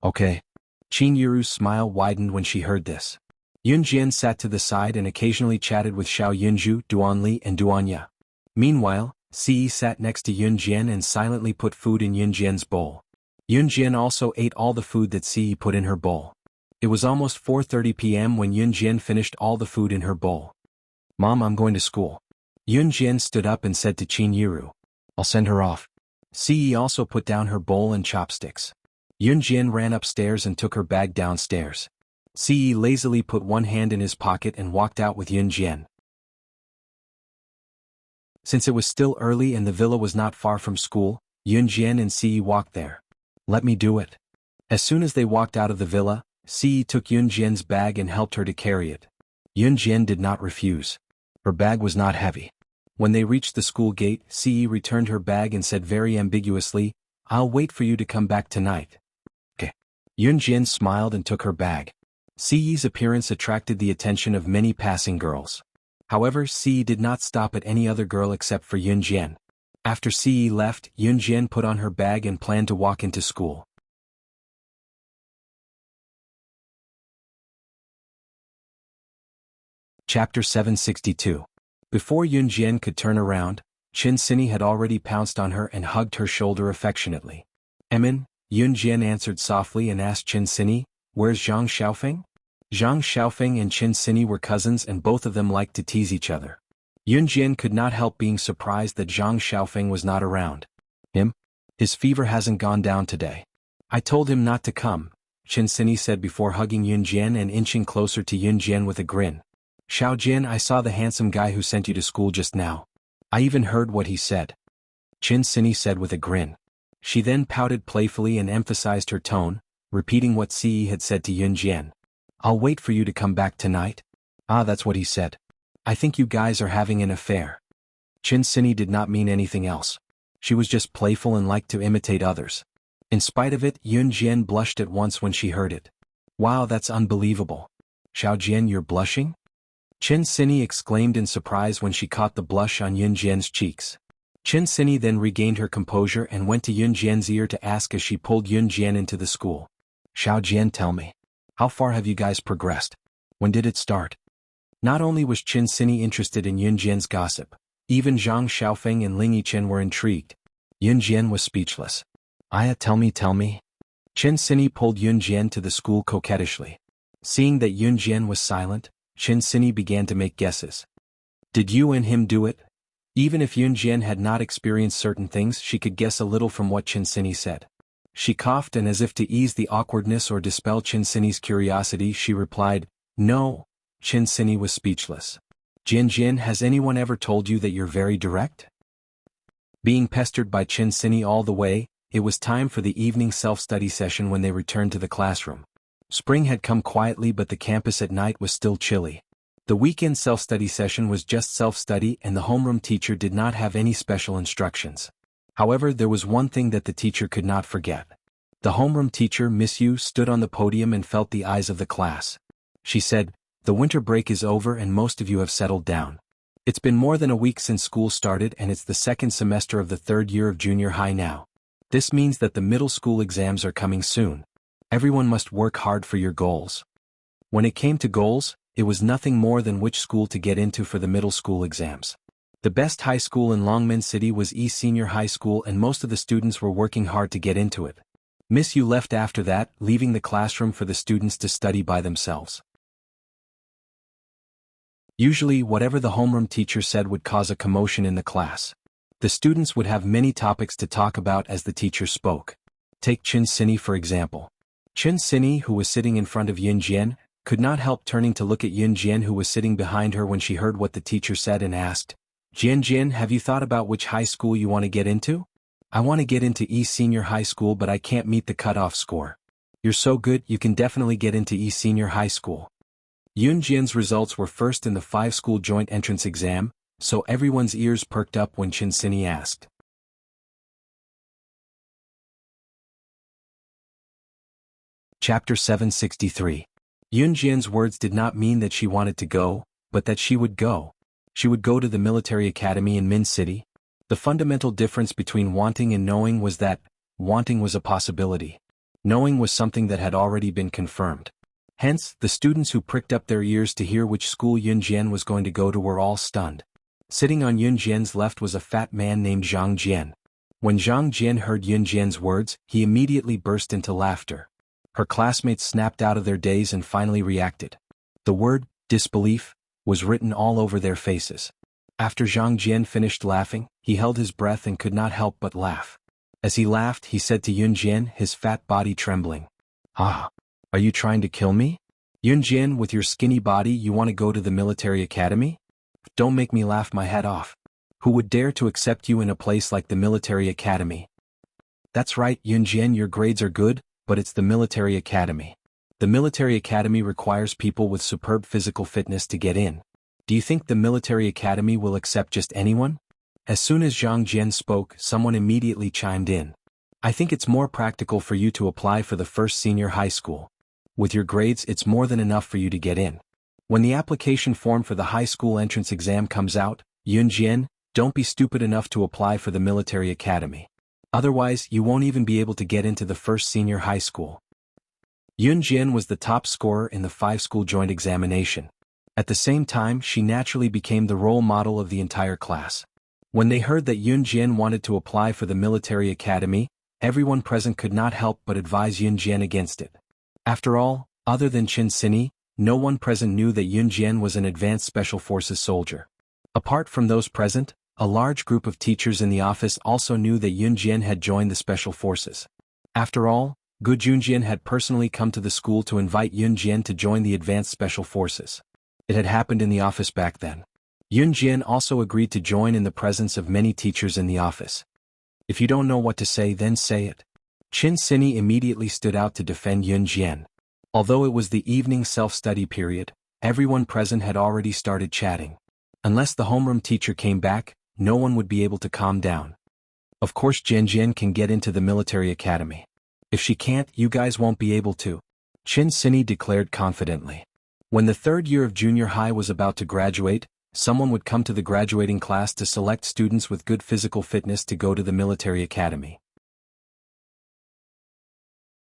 "Okay." Qin Yiru's smile widened when she heard this. Yun Jian sat to the side and occasionally chatted with Xiao Yunju, Duan Li and Duan Ya. Meanwhile, Si sat next to Yun Jian and silently put food in Yun Jian's bowl. Yun Jian also ate all the food that Si put in her bowl. It was almost 4:30 p.m. when Yun Jian finished all the food in her bowl. "Mom, I'm going to school." Yun Jian stood up and said to Qin Yiru, "I'll send her off." Si also put down her bowl and chopsticks. Yun Jian ran upstairs and took her bag downstairs. Si lazily put one hand in his pocket and walked out with Yun Jian. Since it was still early and the villa was not far from school, Yun Jian and Si walked there. "Let me do it." As soon as they walked out of the villa, Si took Yun Jian's bag and helped her to carry it. Yun Jian did not refuse. Her bag was not heavy. When they reached the school gate, Si returned her bag and said very ambiguously, "I'll wait for you to come back tonight." "Okay." Yun Jian smiled and took her bag. Si's appearance attracted the attention of many passing girls. However, Si did not stop at any other girl except for Yun Jian. After Si left, Yun Jian put on her bag and planned to walk into school. Chapter 762. Before Yun Jian could turn around, Qin Sini had already pounced on her and hugged her shoulder affectionately. "Emin," Yun Jian answered softly and asked Qin Sini, "Where's Zhang Xiaofeng?" Zhang Xiaofeng and Qin Sini were cousins and both of them liked to tease each other. Yun Jian could not help being surprised that Zhang Xiaofeng was not around. "Him? His fever hasn't gone down today. I told him not to come," Qin Sini said before hugging Yun Jian and inching closer to Yun Jian with a grin. "Xiao Jian, I saw the handsome guy who sent you to school just now. I even heard what he said," Qin Sini said with a grin. She then pouted playfully and emphasized her tone, repeating what Si had said to Yun Jian. "I'll wait for you to come back tonight." "Ah, that's what he said. I think you guys are having an affair." Qin Sini did not mean anything else. She was just playful and liked to imitate others. In spite of it, Yun Jian blushed at once when she heard it. "Wow, that's unbelievable. Xiao Jian, you're blushing?" Qin Sini exclaimed in surprise when she caught the blush on Yun Jian's cheeks. Qin Sini then regained her composure and went to Yun Jian's ear to ask as she pulled Yun Jian into the school. "Xiao Jian, tell me. How far have you guys progressed? When did it start?" Not only was Qin Sini interested in Yun Jian's gossip, even Zhang Xiaofeng and Ling Yichen were intrigued. Yun Jian was speechless. "Aya, tell me. Qin Sini pulled Yun Jian to the school coquettishly. Seeing that Yun Jian was silent, Qin Sini began to make guesses. "Did you and him do it?" Even if Yun Jian had not experienced certain things, she could guess a little from what Qin Sini said. She coughed and as if to ease the awkwardness or dispel Qin Sini's curiosity, she replied, "No." Qin Sini was speechless. Jian, has anyone ever told you that you're very direct?" Being pestered by Qin Sini all the way, it was time for the evening self-study session when they returned to the classroom. Spring had come quietly but the campus at night was still chilly. The weekend self-study session was just self-study and the homeroom teacher did not have any special instructions. However, there was one thing that the teacher could not forget. The homeroom teacher, Miss Yu, stood on the podium and felt the eyes of the class. She said, "The winter break is over and most of you have settled down. It's been more than a week since school started and it's the second semester of the third year of junior high now. This means that the middle school exams are coming soon. Everyone must work hard for your goals." When it came to goals, it was nothing more than which school to get into for the middle school exams. The best high school in Longmen City was East Senior High School and most of the students were working hard to get into it. Miss Yu left after that, leaving the classroom for the students to study by themselves. Usually, whatever the homeroom teacher said would cause a commotion in the class. The students would have many topics to talk about as the teacher spoke. Take Qin Sini for example. Qin Sini, who was sitting in front of Yun Jian, could not help turning to look at Yun Jian who was sitting behind her when she heard what the teacher said and asked, Jian, have you thought about which high school you want to get into?" "I want to get into East Senior High School but I can't meet the cutoff score." "You're so good, you can definitely get into East Senior High School." Yun Jian's results were first in the 5-school joint entrance exam, so everyone's ears perked up when Qin Sini asked, Chapter 763. Yun Jian's words did not mean that she wanted to go, but that she would go. She would go to the military academy in Min City. The fundamental difference between wanting and knowing was that wanting was a possibility. Knowing was something that had already been confirmed. Hence, the students who pricked up their ears to hear which school Yun Jian was going to go to were all stunned. Sitting on Yun Jian's left was a fat man named Zhang Jian. When Zhang Jian heard Yun Jian's words, he immediately burst into laughter. Her classmates snapped out of their daze and finally reacted. The word, disbelief, was written all over their faces. After Zhang Jian finished laughing, he held his breath and could not help but laugh. As he laughed, he said to Yun Jian, his fat body trembling, "Ah, are you trying to kill me? Yun Jian, with your skinny body you want to go to the military academy? Don't make me laugh my head off. Who would dare to accept you in a place like the military academy?" "That's right, Yun Jian, your grades are good, but it's the military academy. The military academy requires people with superb physical fitness to get in. Do you think the military academy will accept just anyone?" As soon as Zhang Jian spoke, someone immediately chimed in. "I think it's more practical for you to apply for the first senior high school. With your grades, it's more than enough for you to get in. When the application form for the high school entrance exam comes out, Yun Jian, don't be stupid enough to apply for the military academy. Otherwise, you won't even be able to get into the first senior high school." Yun Jian was the top scorer in the 5-school joint examination. At the same time, she naturally became the role model of the entire class. When they heard that Yun Jian wanted to apply for the military academy, everyone present could not help but advise Yun Jian against it. After all, other than Qin Sini, no one present knew that Yun Jian was an advanced special forces soldier. Apart from those present, a large group of teachers in the office also knew that Yun Jian had joined the special forces. After all, Gu Junjian had personally come to the school to invite Yun Jian to join the advanced special forces. It had happened in the office back then. Yun Jian also agreed to join in the presence of many teachers in the office. "If you don't know what to say, then say it." Qin Sini immediately stood out to defend Yun Jian. Although it was the evening self-study period, everyone present had already started chatting. Unless the homeroom teacher came back, no one would be able to calm down. "Of course Jian Jian can get into the military academy. If she can't, you guys won't be able to," Qin Sini declared confidently. When the third year of junior high was about to graduate, someone would come to the graduating class to select students with good physical fitness to go to the military academy.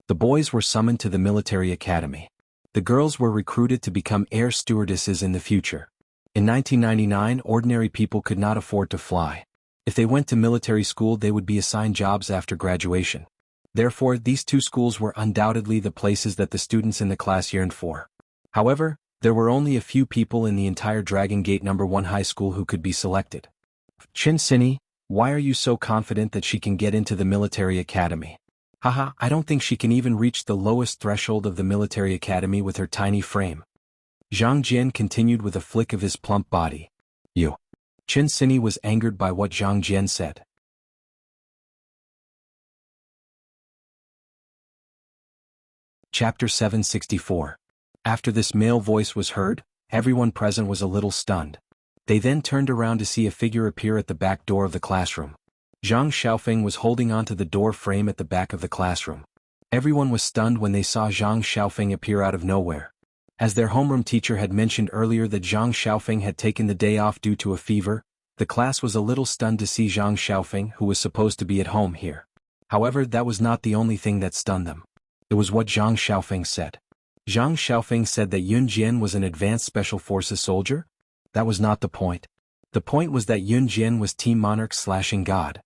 The boys were summoned to the military academy. The girls were recruited to become air stewardesses in the future. In 1999, ordinary people could not afford to fly. If they went to military school, they would be assigned jobs after graduation. Therefore, these two schools were undoubtedly the places that the students in the class yearned for. However, there were only a few people in the entire Dragon Gate No. 1 high school who could be selected. "Qin Sini, why are you so confident that she can get into the military academy?" "Haha, I don't think she can even reach the lowest threshold of the military academy with her tiny frame." Zhang Jian continued with a flick of his plump body. "You." Qin Sini was angered by what Zhang Jian said. Chapter 764. After this male voice was heard, everyone present was a little stunned. They then turned around to see a figure appear at the back door of the classroom. Zhang Xiaofeng was holding onto the door frame at the back of the classroom. Everyone was stunned when they saw Zhang Xiaofeng appear out of nowhere. As their homeroom teacher had mentioned earlier that Zhang Xiaofeng had taken the day off due to a fever, the class was a little stunned to see Zhang Xiaofeng, who was supposed to be at home, here. However, that was not the only thing that stunned them. It was what Zhang Xiaofeng said. Zhang Xiaofeng said that Yun Jian was an advanced special forces soldier? That was not the point. The point was that Yun Jian was Team Monarch/God.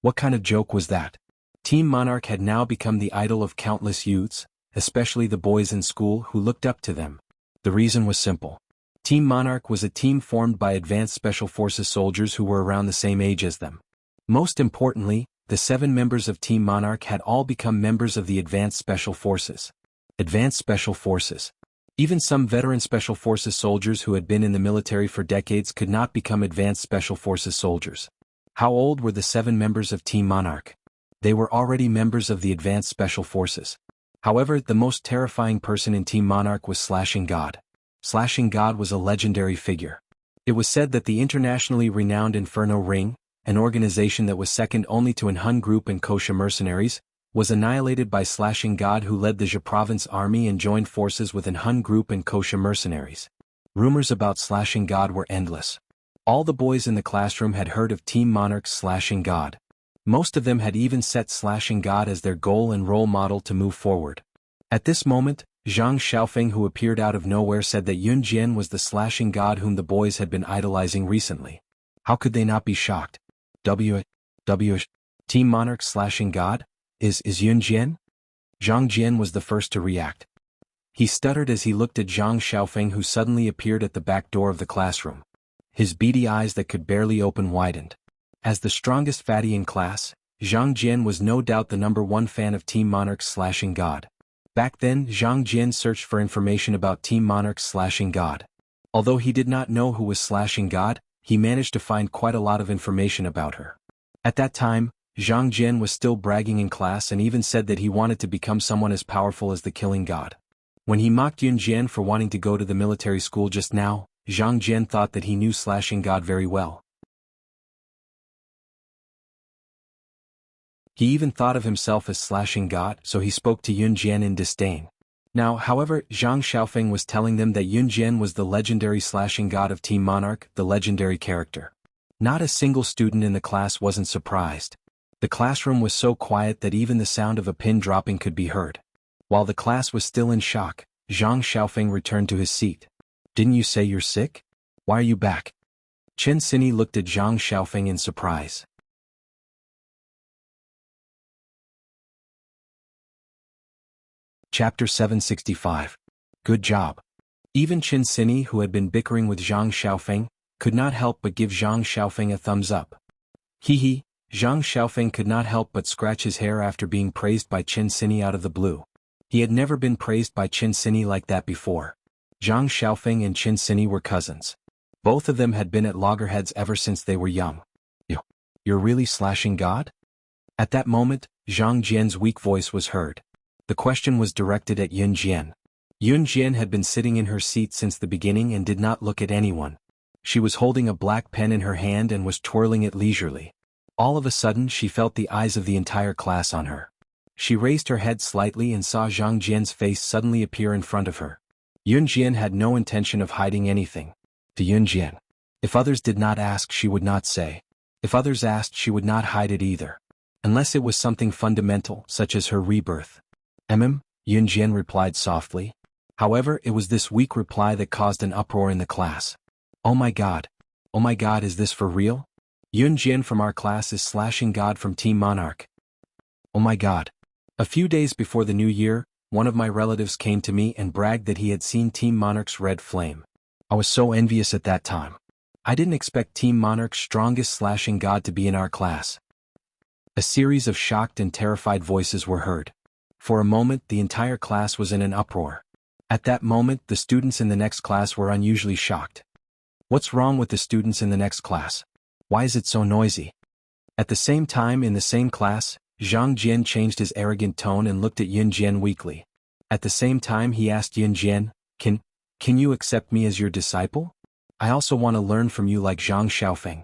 What kind of joke was that? Team Monarch had now become the idol of countless youths, especially the boys in school who looked up to them. The reason was simple. Team Monarch was a team formed by advanced special forces soldiers who were around the same age as them. Most importantly, the 7 members of Team Monarch had all become members of the Advanced Special Forces. Advanced Special Forces. Even some veteran Special Forces soldiers who had been in the military for decades could not become Advanced Special Forces soldiers. How old were the 7 members of Team Monarch? They were already members of the Advanced Special Forces. However, the most terrifying person in Team Monarch was Slashing God. Slashing God was a legendary figure. It was said that the internationally renowned Inferno Ring, an organization that was second only to An Hun Group and Kosha mercenaries, was annihilated by Slashing God, who led the Zhe province army and joined forces with an Hun group and Kosha mercenaries. Rumors about Slashing God were endless. All the boys in the classroom had heard of Team Monarch's Slashing God. Most of them had even set Slashing God as their goal and role model to move forward. At this moment, Zhang Xiaofeng, who appeared out of nowhere, said that Yun Jian was the Slashing God whom the boys had been idolizing recently. How could they not be shocked? Team Monarch's Slashing God? Is Yun Jian? Zhang Jian was the first to react. He stuttered as he looked at Zhang Xiaofeng, who suddenly appeared at the back door of the classroom. His beady eyes that could barely open widened. As the strongest fatty in class, Zhang Jian was no doubt the #1 fan of Team Monarch's Slashing God. Back then, Zhang Jian searched for information about Team Monarch's Slashing God. Although he did not know who was Slashing God, he managed to find quite a lot of information about her. At that time, Zhang Jian was still bragging in class and even said that he wanted to become someone as powerful as the Killing God. When he mocked Yun Jian for wanting to go to the military school just now, Zhang Jian thought that he knew Slashing God very well. He even thought of himself as Slashing God, so he spoke to Yun Jian in disdain. Now, however, Zhang Xiaofeng was telling them that Yun Jian was the legendary Slashing God of Team Monarch, the legendary character. Not a single student in the class wasn't surprised. The classroom was so quiet that even the sound of a pin dropping could be heard. While the class was still in shock, Zhang Xiaofeng returned to his seat. "Didn't you say you're sick? Why are you back?" Chen Xinyi looked at Zhang Xiaofeng in surprise. Chapter 765. Good job. Even Chen Xinyi, who had been bickering with Zhang Xiaofeng, could not help but give Zhang Xiaofeng a thumbs up. Hee. Zhang Xiaofeng could not help but scratch his hair after being praised by Chen Xinyi out of the blue. He had never been praised by Chen Xinyi like that before. Zhang Xiaofeng and Chen Xinyi were cousins. Both of them had been at loggerheads ever since they were young. You're really Slashing God? At that moment, Zhang Jian's weak voice was heard. The question was directed at Yun Jian. Yun Jian had been sitting in her seat since the beginning and did not look at anyone. She was holding a black pen in her hand and was twirling it leisurely. All of a sudden she felt the eyes of the entire class on her. She raised her head slightly and saw Zhang Jian's face suddenly appear in front of her. Yun Jian had no intention of hiding anything. To Yun Jian. If others did not ask, she would not say. If others asked, she would not hide it either. Unless it was something fundamental, such as her rebirth. Yun Jian replied softly. However, it was this weak reply that caused an uproar in the class. Oh my god, is this for real? Yun Jian from our class is Slashing God from Team Monarch. Oh my god. A few days before the new year, one of my relatives came to me and bragged that he had seen Team Monarch's red flame. I was so envious at that time. I didn't expect Team Monarch's strongest Slashing God to be in our class. A series of shocked and terrified voices were heard. For a moment, the entire class was in an uproar. At that moment, the students in the next class were unusually shocked. What's wrong with the students in the next class? Why is it so noisy? At the same time, in the same class, Zhang Jian changed his arrogant tone and looked at Yun Jian weakly. At the same time, he asked Yun Jian, Can you accept me as your disciple? I also want to learn from you like Zhang Xiaofeng.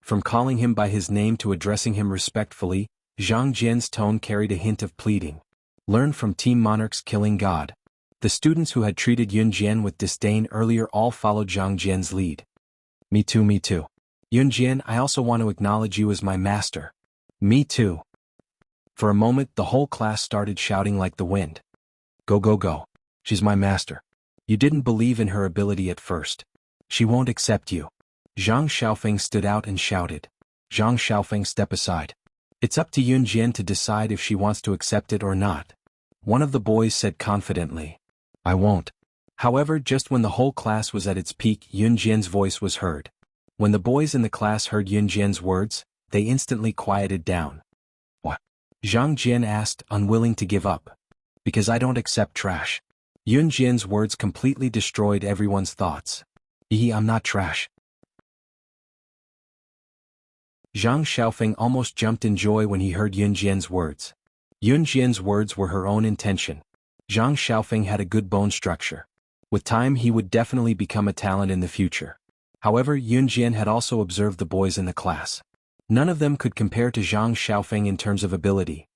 From calling him by his name to addressing him respectfully, Zhang Jian's tone carried a hint of pleading. Learn from Team Monarch's Killing God. The students who had treated Yun Jian with disdain earlier all followed Zhang Jian's lead. Me too. Yun Jian, I also want to acknowledge you as my master. Me too. For a moment, the whole class started shouting like the wind. Go. She's my master. You didn't believe in her ability at first. She won't accept you. Zhang Xiaofeng stood out and shouted. Zhang Xiaofeng, step aside. It's up to Yun Jian to decide if she wants to accept it or not. One of the boys said confidently. I won't. However, just when the whole class was at its peak, Yun Jian's voice was heard. When the boys in the class heard Yun Jian's words, they instantly quieted down. What? Zhang Jian asked, unwilling to give up. Because I don't accept trash. Yun Jian's words completely destroyed everyone's thoughts. I'm not trash. Zhang Xiaofeng almost jumped in joy when he heard Yun Jian's words. Yun Jian's words were her own intention. Zhang Xiaofeng had a good bone structure. With time he would definitely become a talent in the future. However, Yun Jian had also observed the boys in the class. None of them could compare to Zhang Xiaofeng in terms of ability.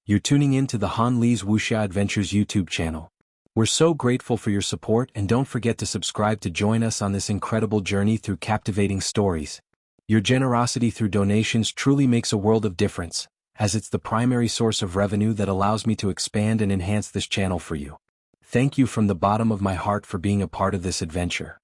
You're tuning in to the Han Lee's Wuxia Adventures YouTube channel. We're so grateful for your support, and don't forget to subscribe to join us on this incredible journey through captivating stories. Your generosity through donations truly makes a world of difference, as it's the primary source of revenue that allows me to expand and enhance this channel for you. Thank you from the bottom of my heart for being a part of this adventure.